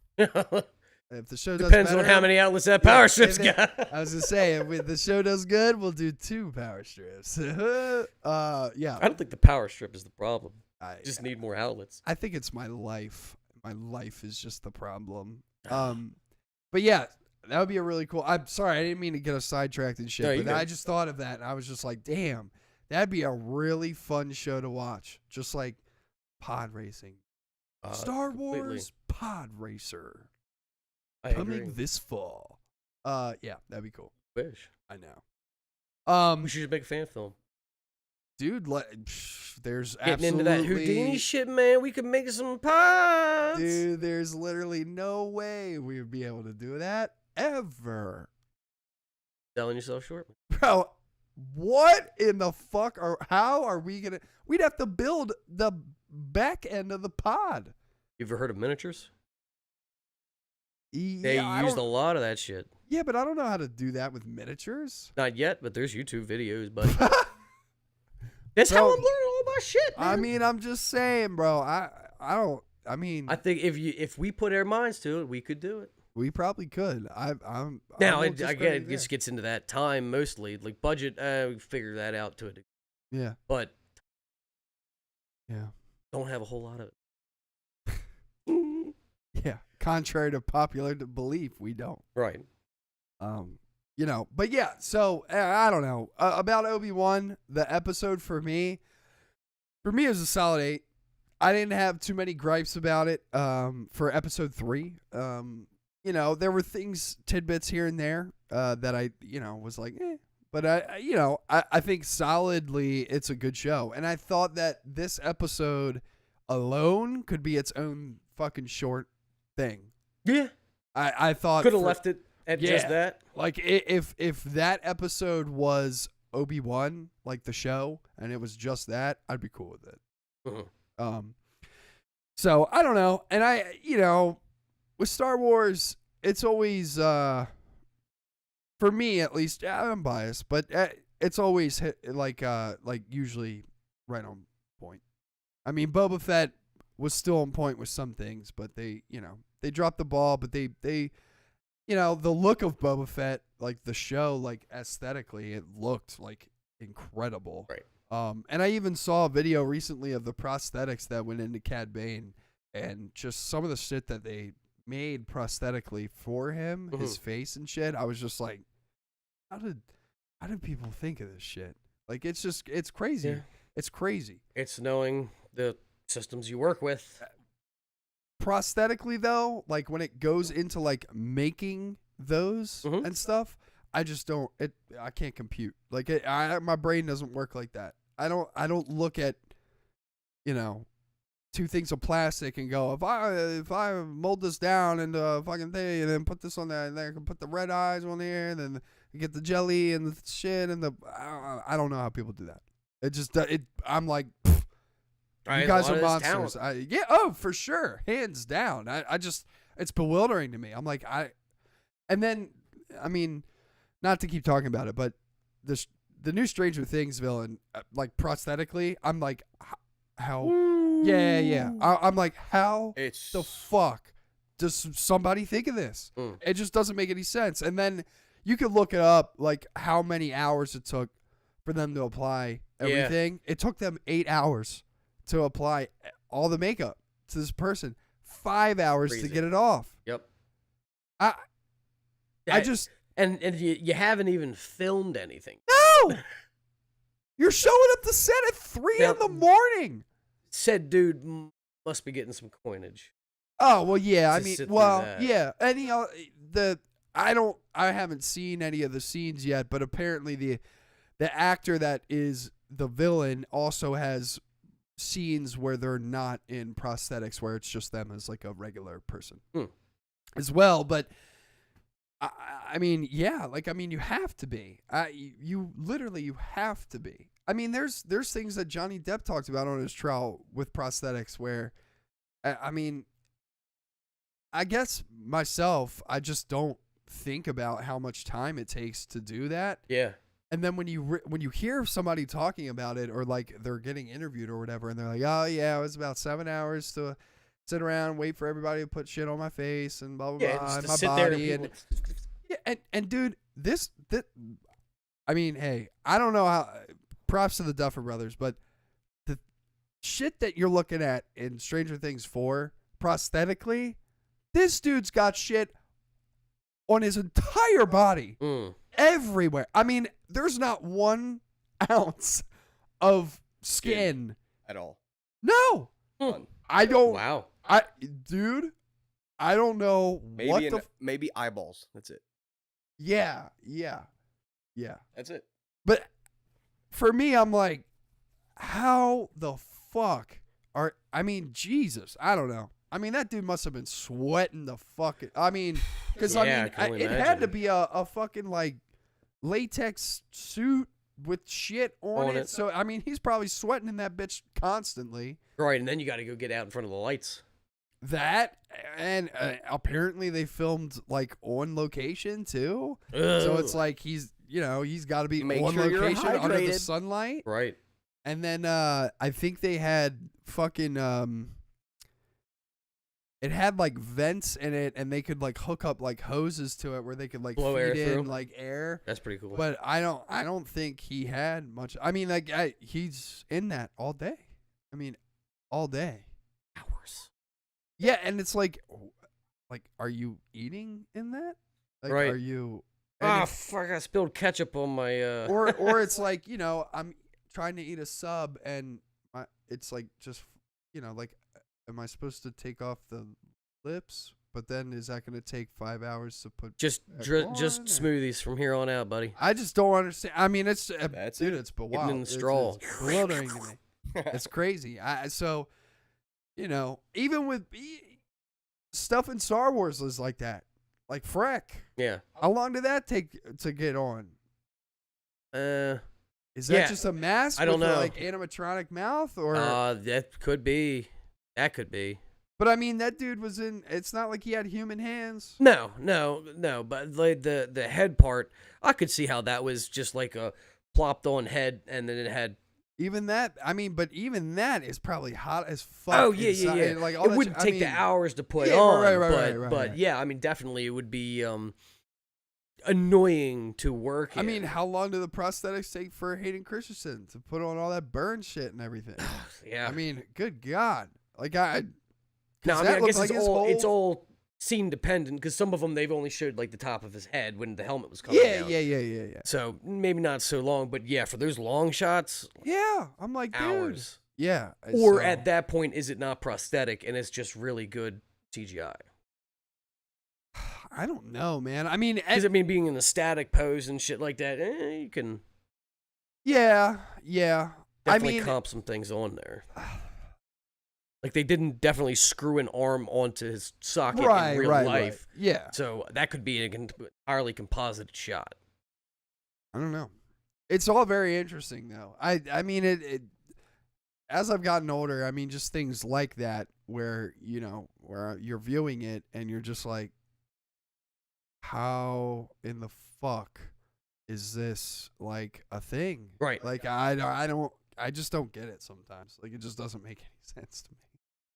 If the show does Depends better, on how many outlets that power strip's if got. I was gonna say, if the show does good, we'll do 2 power strips. Yeah. I don't think the power strip is the problem. I Just need more outlets. I think it's my life. My life is just the problem. But yeah, that would be a really cool. I'm sorry, I didn't mean to get us sidetracked and shit, No, you but I good. just thought of that, and I was just like, damn, that'd be a really fun show to watch. Just like pod racing. Star completely. Wars Pod Racer I coming agree. this fall. Yeah, that'd be cool. Wish. I know. We should make a fan film. Dude, there's Getting absolutely into that Houdini shit, man. We could make some pods. Dude, there's literally no way we would be able to do that ever. Selling yourself short. Bro, what in the fuck how are we gonna? We'd have to build the back end of the pod. You ever heard of miniatures? Yeah, They I used a don't- lot of that shit. yeah, but I don't know how to do that with miniatures. Not yet, but there's YouTube videos, buddy. That's how Bro, I'm learning all my shit, man. I mean, I'm just saying, bro. I don't. I mean, I think if we put our minds to it, we could do it. we probably could. I'm Now, won't I discredit get it. you Just gets into that time mostly, like budget. We figure that out to it, there. but Yeah. don't have a whole lot of it. Yeah. Contrary to popular belief, we don't. Right. But yeah, so I don't know about Obi-Wan. The episode for me it was a solid 8. I didn't have too many gripes about it. For episode 3, there were tidbits here and there that I was like, but I think solidly it's a good show, and I thought that this episode alone could be its own fucking short thing. Yeah. I thought Could have left it at just that. Like if that episode was Obi-Wan, like the show, and it was just that, I'd be cool with it. Mhm. So I don't know, and with Star Wars, it's always for me at least. I'm biased, but it's always hit like usually right on point. I mean, Boba Fett was still on point with some things, but they dropped the ball, but they the look of Boba Fett, like the show, like aesthetically, it looked like incredible. Right. And I even saw a video recently of the prosthetics that went into Cad Bane, and just some of the shit that they made prosthetically for him, his face and shit. I was just like, how did people think of this shit? Like, it's crazy. Yeah. It's crazy. It's knowing the systems you work with. Prosthetically though, like when it goes into like making those and stuff, I just don't. I can't compute. Like my brain doesn't work like that. I don't look at, two things of plastic and go, if I mold this down into a fucking thing and then put this on there and then I can put the red eyes on there and then get the jelly and the shit and I don't know how people do that. It just I'm like, Right, you guys a are lot of this monsters. For sure, hands down. I just it's bewildering to me. I'm like and then I mean, not to keep talking about it, but the new Stranger Things villain, like prosthetically, I'm like, how? Yeah. I'm like, how the fuck does somebody think of this? It just doesn't make any sense. And then you could look it up, like how many hours it took for them to apply everything. Yeah. It took them 8 hours to apply all the makeup to this person. 5 hours to get it off. Yep. I just and you haven't even filmed anything. No. You're showing up to set at 3 in the morning. Said dude must be getting some coinage. Oh well, yeah. I mean, that. yeah. I haven't seen any of the scenes yet, but apparently the actor that is the villain also has scenes where they're not in prosthetics, where it's just them as like a regular person as well. But I mean, yeah, you have to be. You have to be. I mean, there's things that Johnny Depp talked about on his trial with prosthetics where, I mean, I guess myself, I just don't think about how much time it takes to do that. Yeah. And then when you hear somebody talking about it, or like they're getting interviewed or whatever, and they're like, oh yeah, it was about 7 hours to sit around, wait for everybody to put shit on my face and blah blah Yeah, blah, just and to my sit there body, and and dude, this I mean, hey, I don't know how. Props to the Duffer Brothers, but the shit that you're looking at in Stranger Things 4, prosthetically, this dude's got shit on his entire body, everywhere. I mean, there's not 1 ounce of skin at all. No, None. I don't. Wow. Dude, I don't know Maybe what maybe eyeballs. That's it. Yeah. That's it. But for me, I'm like, how the fuck I mean, Jesus, I don't know. I mean, that dude must have been sweating the fucking. I mean, because Yeah, I I can mean, only it had imagine. to be a fucking like latex suit with shit on it. So I mean, he's probably sweating in that bitch constantly. Right, and then you got to go get out in front of the lights. That and apparently they filmed like on location too. So it's like he's got to be Make on sure you're location under the hydrated. sunlight. Right. And then I think they had fucking it had like vents in it, and they could like hook up like hoses to it where they could like Blow air feed in through. like air. That's pretty cool. But I don't think he had much. I mean, like he's in that all day. I mean, all day. Hours. Yeah, and it's like, are you eating in that? Like, Right. Are you? Ah, fuck! I spilled ketchup on my. Or it's like, I'm trying to eat a sub, and it's like just, like, am I supposed to take off the lips? But then is that going to take 5 hours to put? just back on, just or- smoothies from here on out, buddy. I just don't understand. I mean, it's That's dude, it. it's Getting wild. in the straw. It's bewildering to me. It's crazy. So, even with stuff in Star Wars is like that. Like Freck. Yeah. How long did that take to get on? Is that yeah. just a mask? I don't with know. A, like animatronic mouth, or? That could be. That could be. But I mean, that dude was in. It's not like he had human hands. No. But like the head part, I could see how that was just like a plopped on head, and then it had. Even that. I mean, but even that is probably hot as fuck. Oh yeah, inside. yeah. Like, all it that wouldn't I take mean, the hours to put yeah, on, right, but yeah, I mean, definitely it would be annoying to work. I in. mean, how long do the prosthetics take for Hayden Christensen to put on all that burn shit and everything? yeah. I mean, good God. Like, no, I mean, I guess it's all scene dependent because some of them they've only showed like the top of his head when the helmet was coming down. Yeah. So maybe not so long, but yeah, for those long shots, Yeah, I'm like, dude. hours. Yeah. Or so- at that point, is it not prosthetic and it's just really good CGI? I don't know, man. I mean, Because I mean, being in a static pose and shit like that, you can yeah. definitely I mean, comp some things on there. Like they didn't definitely screw an arm onto his socket in real life. Yeah. So that could be an entirely composite shot. I don't know. It's all very interesting, though. I mean, it as I've gotten older, I mean, just things like that where, where you're viewing it and you're just like, how in the fuck is this like a thing? Right. Like, I just don't get it sometimes. Like, it just doesn't make any sense to me.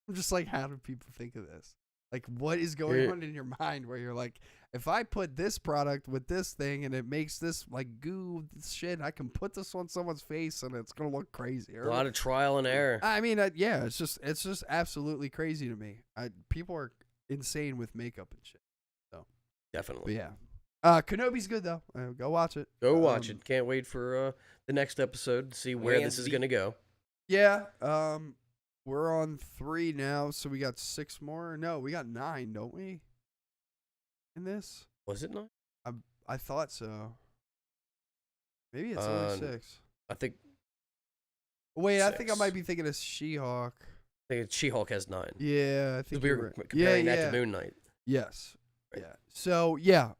I'm just like, how do people think of this? Like, what is going on in your mind where you're like, if I put this product with this thing and it makes this like goo this shit, I can put this on someone's face and it's gonna look crazy. A lot of trial and error. I mean, yeah, it's just absolutely crazy to me. People are insane with makeup and shit. But Definitely. yeah, Kenobi's good though. Go watch it. Go watch it. Can't wait for the next episode to see where this is going to go. Yeah. We're on 3 now, so we got 6 more. No, we got 9, don't we? In this? Was it not? I thought so. Maybe it's only 6. I think Wait, I think I 6. might be thinking of She-Hulk. She-Hulk has 9. Yeah, I Because think we you're were right. comparing yeah. that to Moon Knight. Yes. Right. Yeah. So yeah.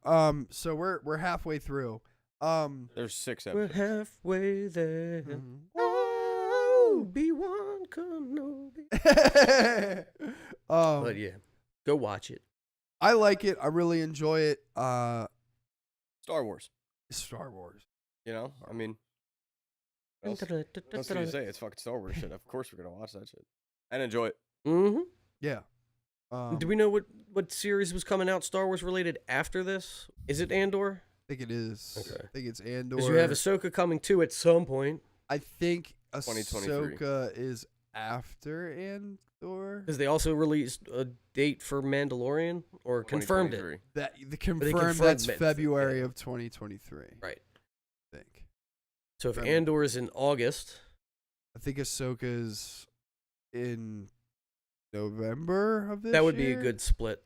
So we're halfway through. There's 6 We're episodes. halfway there. Mhm. Oh, B1 Kenobi. But yeah, go watch it. I like it. I really enjoy it. Star Wars. Star Wars. I mean, what else can you say? It's fucking Star Wars shit. Of course we're gonna watch that shit and enjoy it. Mm-hmm. Yeah. Do we know what series was coming out Star Wars related after this? Is it Andor? I think it is. Okay. I think it's Andor. Because you have Ahsoka coming too at some point. I think 2023. Ahsoka is after Andor. Because they also released a date for Mandalorian or confirmed it. 2023. That the confirmed confirmed that's it, February yeah. of 2023. Right. I think. So if Remember. Andor is in August, I think Ahsoka's in November of this that would be a year? good split.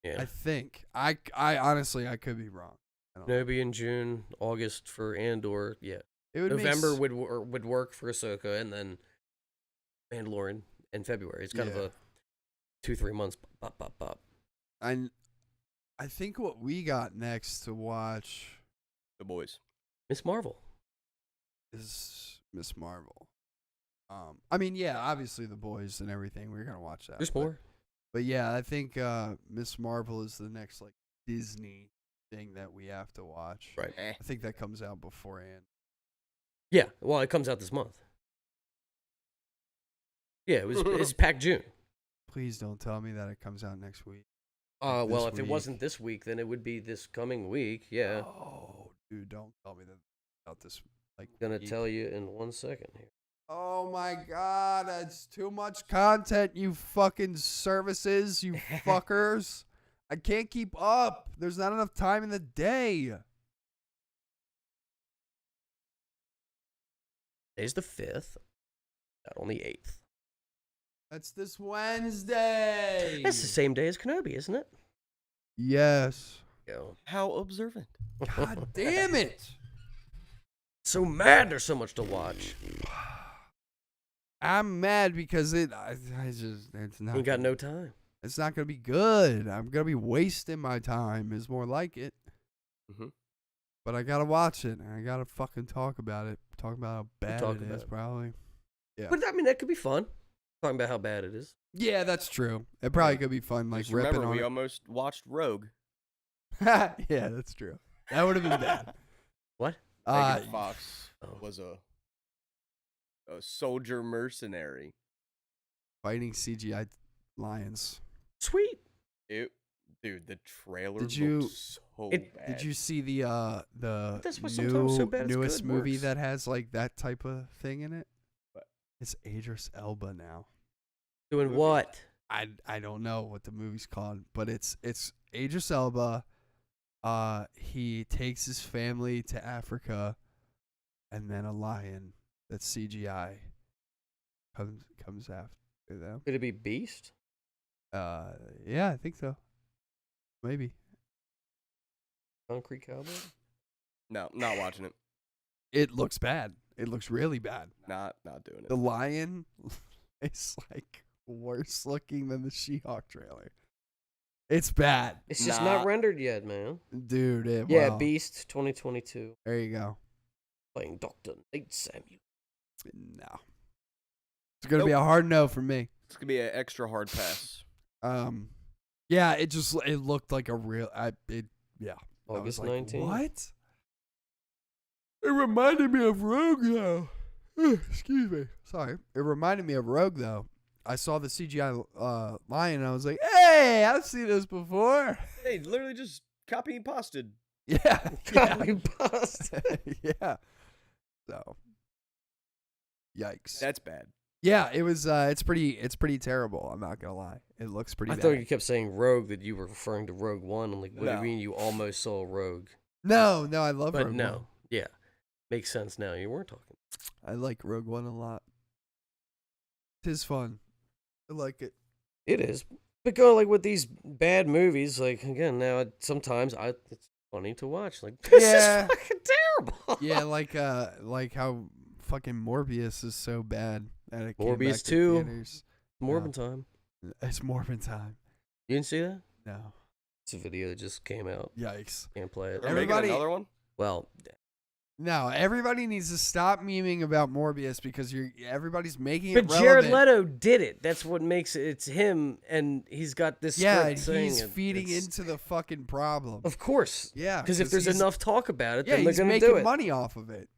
Yeah. I think. I honestly I could be wrong. I don't know. Kenobi in June, August for Andor. Yeah. It would November make, would work for Ahsoka, and then Mandalorian in February. It's kind of Yeah. a 2-3 months. Pop, pop, pop. I think what we got next to watch The Boys. Miss Marvel. is Miss Marvel. I mean, yeah, obviously the boys and everything. We're gonna watch that. There's but- more. But yeah, I think Miss Marvel is the next like Disney thing that we have to watch. Right. Eh. I think that comes out beforehand. Yeah. Well, it comes out this month. Yeah, it's packed June. Please don't tell me that it comes out next week. Well, this if it week. wasn't this week, then it would be this coming week. Yeah. Oh, dude, don't tell me that about this. Like, Gonna week. tell you in 1 second here. Oh my God, that's too much content, you fucking services, you fuckers. I can't keep up. There's not enough time in the day. Today's the 5th. Not on the 8th. That's this Wednesday. That's the same day as Kenobi, isn't it? Yes. Go. How observant. God damn it. So mad there's so much to watch. I'm mad because I just it's not You got no time. it's not gonna be good. I'm gonna be wasting my time is more like it. Mhm. But I gotta watch it and I gotta fucking talk about it. Talk about how bad talk it about is it. probably. Yeah. But I mean, that could be fun. Talking about how bad it is. Yeah, that's true. It probably could be fun, like Just ripping remember, on we it. almost watched Rogue. Yeah, that's true. That would have been bad. What? Megan Fox oh. was a soldier mercenary. Fighting CGI lions. Sweet. Dude, the trailer Did you- looked so It- bad. Did you see the That's why sometimes so bad it's newest good movie works. that has like that type of thing in it? What? It's Idris Elba now. Doing Movie. what? I don't know what the movie's called, but it's Idris Elba. He takes his family to Africa, and then a lion that's CGI comes after them. Could it be Beast? Yeah, I think so. Maybe. Concrete Cowboy? No, not watching it. It looks bad. It looks really bad. Not doing it. The lion is like worse looking than the She-Hulk trailer. It's bad, It's just Nah. not rendered yet, man. dude. Yeah, well, Beast 2022. There you go. Playing Dr. Nate Samuel. No, it's gonna be a hard no for me. It's gonna be an extra hard pass. Yeah, it looked like a real. Yeah. I was August like, 19th. What? It reminded me of Rogue though. Excuse me. Sorry. It reminded me of Rogue though. I saw the CGI lion and I was like, hey, I've seen this before. Hey, literally just copy and pasted. Yeah. Copy bust. Yeah. So. Yikes. That's bad. Yeah, it was. It's pretty terrible. I'm not gonna lie. It looks pretty. I bad. thought you kept saying Rogue, that you were referring to Rogue One. I'm like, what do No. you mean you almost saw Rogue? No, I love But Rogue no. One. Yeah. Makes sense now. You weren't talking. I like Rogue One a lot. Tis fun. I like it. It is. But go like with these bad movies, like again, now sometimes it's funny to watch. Like this Yeah. is fucking terrible. Yeah, like how fucking Morbius is so bad that it came Morbius back to 2. theaters. Morbin time. It's Morbin time. You didn't see that? No. It's a video that just came out. Yikes. Can't play it. Are we Everybody- making another one? Well, No, everybody needs to stop memeing about Morbius because everybody's making but it Jared relevant. Leto did it. That's what makes it. It's him, and he's got this Yeah, script saying he's it. feeding It's- into the fucking problem. Of course. Yeah, Because if there's he's- enough talk about it, yeah, then they're he's going to making do it. money off of it.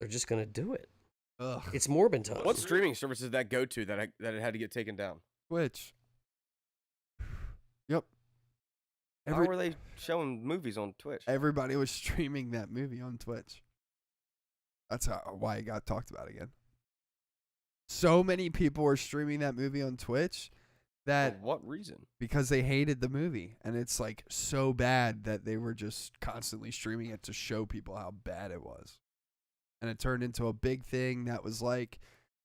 They're just going to do it. Ugh. It's Morbin time. What streaming services did that go to that it had to get taken down? Twitch. How were they showing movies on Twitch? Everybody was streaming that movie on Twitch. That's why it got talked about again. So many people were streaming that movie on Twitch that For what reason? because they hated the movie, and it's like so bad that they were just constantly streaming it to show people how bad it was. And it turned into a big thing that was like,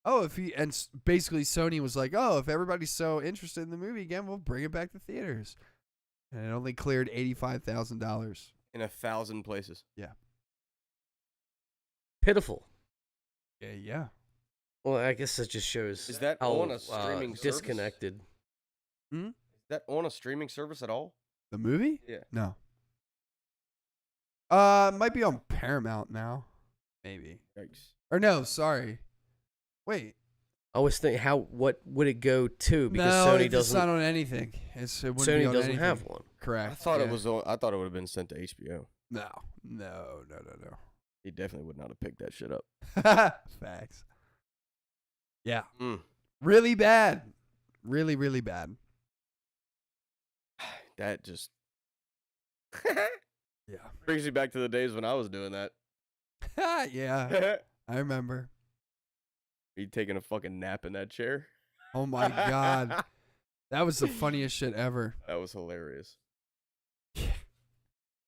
oh, basically Sony was like, oh, if everybody's so interested in the movie again, we'll bring it back to theaters. And it only cleared $85,000. In 1,000 places. Yeah. Pitiful. Yeah. Well, I guess that just shows Is that how on a streaming service? disconnected. Is that on a streaming service at all? The movie? Yeah. No. It might be on Paramount now. Maybe. Yikes. Or no, sorry. Wait. I was thinking, what would it go to? Because no, Sony it's doesn't. not on anything. It wouldn't be Sony on doesn't anything. have one. Correct. I thought it yeah. was on, I thought it would have been sent to HBO. No. He definitely would not have picked that shit up. Facts. Yeah. Mm. Really bad. Really, really bad. That just Yeah. brings me back to the days when I was doing that. Yeah. I remember. Me taking a fucking nap in that chair. Oh my God. That was the funniest shit ever. That was hilarious.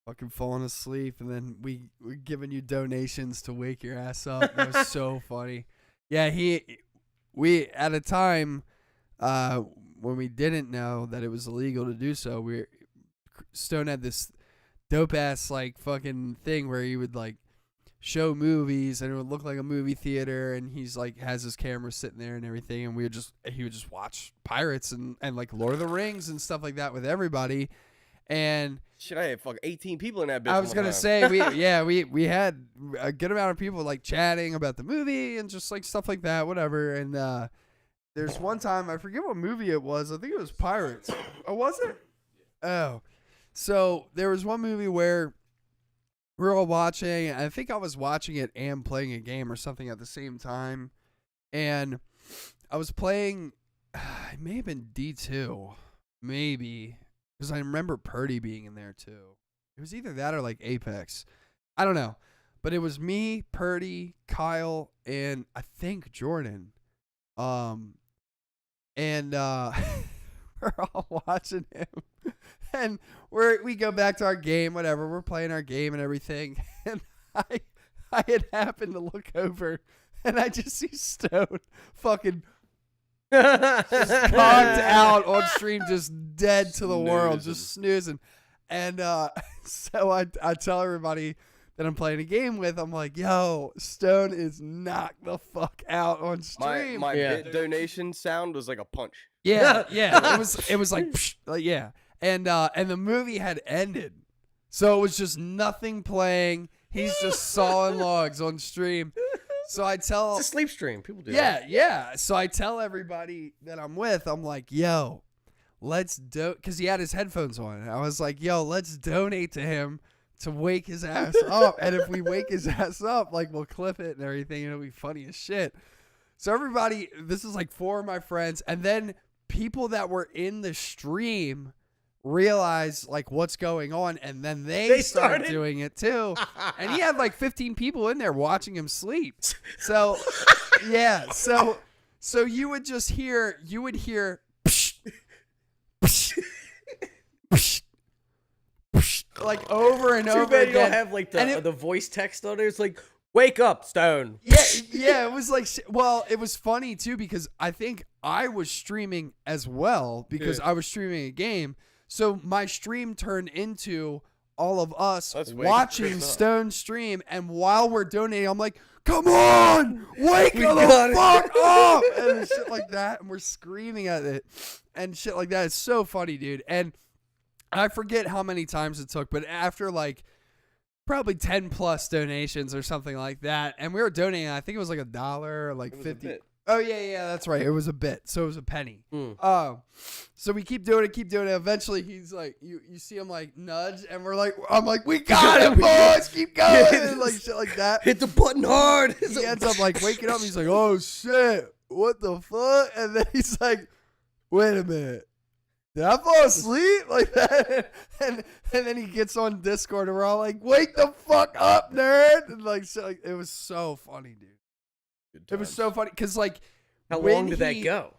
Fucking falling asleep, and then we're giving you donations to wake your ass up. That was so funny. Yeah, we at a time when we didn't know that it was illegal to do so, Stone had this dope ass like fucking thing where he would like show movies and it would look like a movie theater, and he's like has his camera sitting there and everything, and he would just watch Pirates and like Lord of the Rings and stuff like that with everybody. And shit, I had fucking 18 people in that bitch. I was gonna say we had a good amount of people like chatting about the movie and just like stuff like that, whatever. And there's one time, I forget what movie it was. I think it was Pirates. Oh, was it? Oh, so there was one movie where we were all watching. I think I was watching it and playing a game or something at the same time, and I was playing. It may have been D2, maybe. Because I remember Purdy being in there too. It was either that or like Apex. I don't know. But it was me, Purdy, Kyle, and I think Jordan. And we're all watching him. And we go back to our game, whatever. We're playing our game and everything. And I had happened to look over and I just see Stone fucking just conked out on stream, just dead to the world, just snoozing. And so I tell everybody that I'm playing a game with, I'm like, yo, Stone is knocked the fuck out on stream. My bit donation sound was like a punch. Yeah. It was like, psh, like yeah. And the movie had ended. So it was just nothing playing. He's just sawing logs on stream. So I tell... It's a sleep stream. People do that. Yeah. So I tell everybody that I'm with, I'm like, yo, let's do... Because he had his headphones on. And I was like, yo, let's donate to him to wake his ass up. And if we wake his ass up, like, we'll clip it and everything. And it'll be funny as shit. So everybody... This is like 4 of my friends. And then people that were in the stream realize like what's going on, and then they started doing it too. And he had like 15 people in there watching him sleep. So yeah, so you would hear psh, psh, psh, psh, like over and over Too bad again. you don't have like the voice text on it. It's like, wake up, Stone. Yeah, it was like, well, it was funny too because I think I was streaming as well because I was streaming a game. So my stream turned into all of us watching Stone stream, and while we're donating, I'm like, come on, wake the fuck up, and shit like that, and we're screaming at it, and shit like that. It's so funny, dude. And I forget how many times it took, but after like probably 10 plus donations or something like that, and we were donating, I think it was like $1 or like 50. Oh, yeah, that's right. It was a bit. So it was a penny. So we keep doing it. Eventually, he's like, you see him like nudge, and I'm like, we got it, boys. Keep going. And like shit like that. Hit the button hard. He ends up like waking up. He's like, oh, shit. What the fuck? And then he's like, wait a minute. did I fall asleep like that? And then he gets on Discord and we're all like, wake the fuck up, nerd. And like, so, like it was so funny, dude. It was so funny because like, How when long did that go?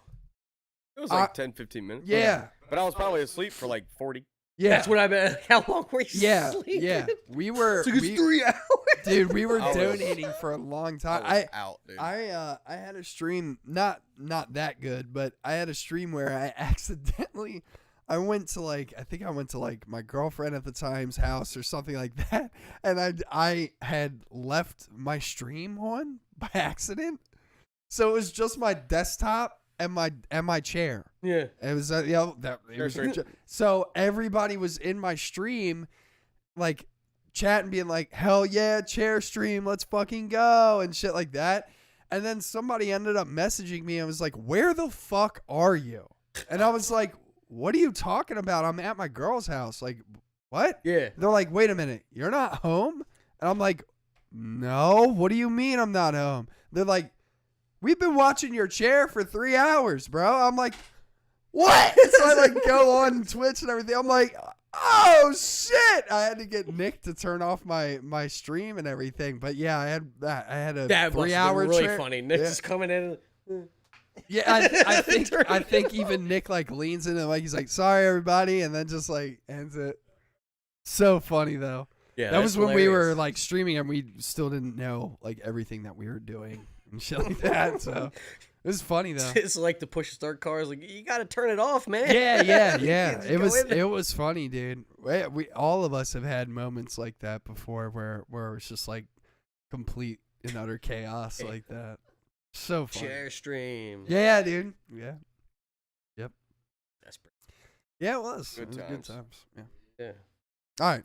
It was like 10, 15 minutes. Yeah. But I was probably asleep for like 40. Yeah. That's what I meant. How long were you Yeah. sleeping? Yeah. We were. Took us 3 hours. Dude, we were I was- donating for a long time. I was out, dude. I had a stream, not that good, but I had a stream where I accidentally, I went to like my girlfriend at the time's house or something like that, and I had left my stream on by accident, so it was just my desktop and my chair. Yeah. It was so everybody was in my stream, like chatting, being like, "Hell yeah, chair stream, let's fucking go," and shit like that. And then somebody ended up messaging me and was like, "Where the fuck are you?" And I was like, "What are you talking about? I'm at my girl's house." Like, what? Yeah. They're like, "Wait a minute, you're not home?" And I'm like, "No, what do you mean I'm not home?" They're like, "We've been watching your chair for 3 hours, bro." I'm like, "What?" So I like go on Twitch and everything. I'm like, "Oh shit!" I had to get Nick to turn off my stream and everything. But yeah, I had that. I had a That must 3 have hour been really chair. funny. Nick's Yeah. just coming in. Yeah, I think even Nick like leans in and like he's like, "Sorry everybody," and then just like ends it. So funny though. Yeah, That was that's when we were hilarious. like streaming and we still didn't know like everything that we were doing and shit like that. So it was funny though. It's like the push start cars. Like, you got to turn it off, man. Yeah. Just It go was in there. it was funny, dude. We all of us have had moments like that before where it's just like complete and utter chaos like that. So funny. Chair stream. Yeah, dude. Yeah. Yep. That's pretty. Yeah, it was. Good It was good times. times. Yeah. Yeah. All right.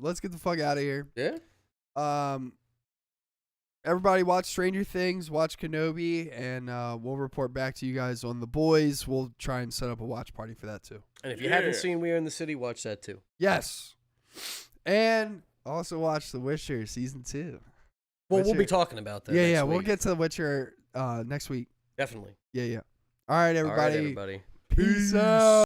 Let's get the fuck out of here. Yeah. Everybody watch Stranger Things, watch Kenobi, and we'll report back to you guys on The Boys. We'll try and set up a watch party for that too. And if you haven't seen We Are in the City, watch that too. Yes. And also watch The Witcher season 2. Well, we'll Witcher. be talking about that. Yeah, next yeah. We'll week. get to The Witcher next week. Definitely. Yeah, yeah. All right, All right, everybody. everybody. Peace out.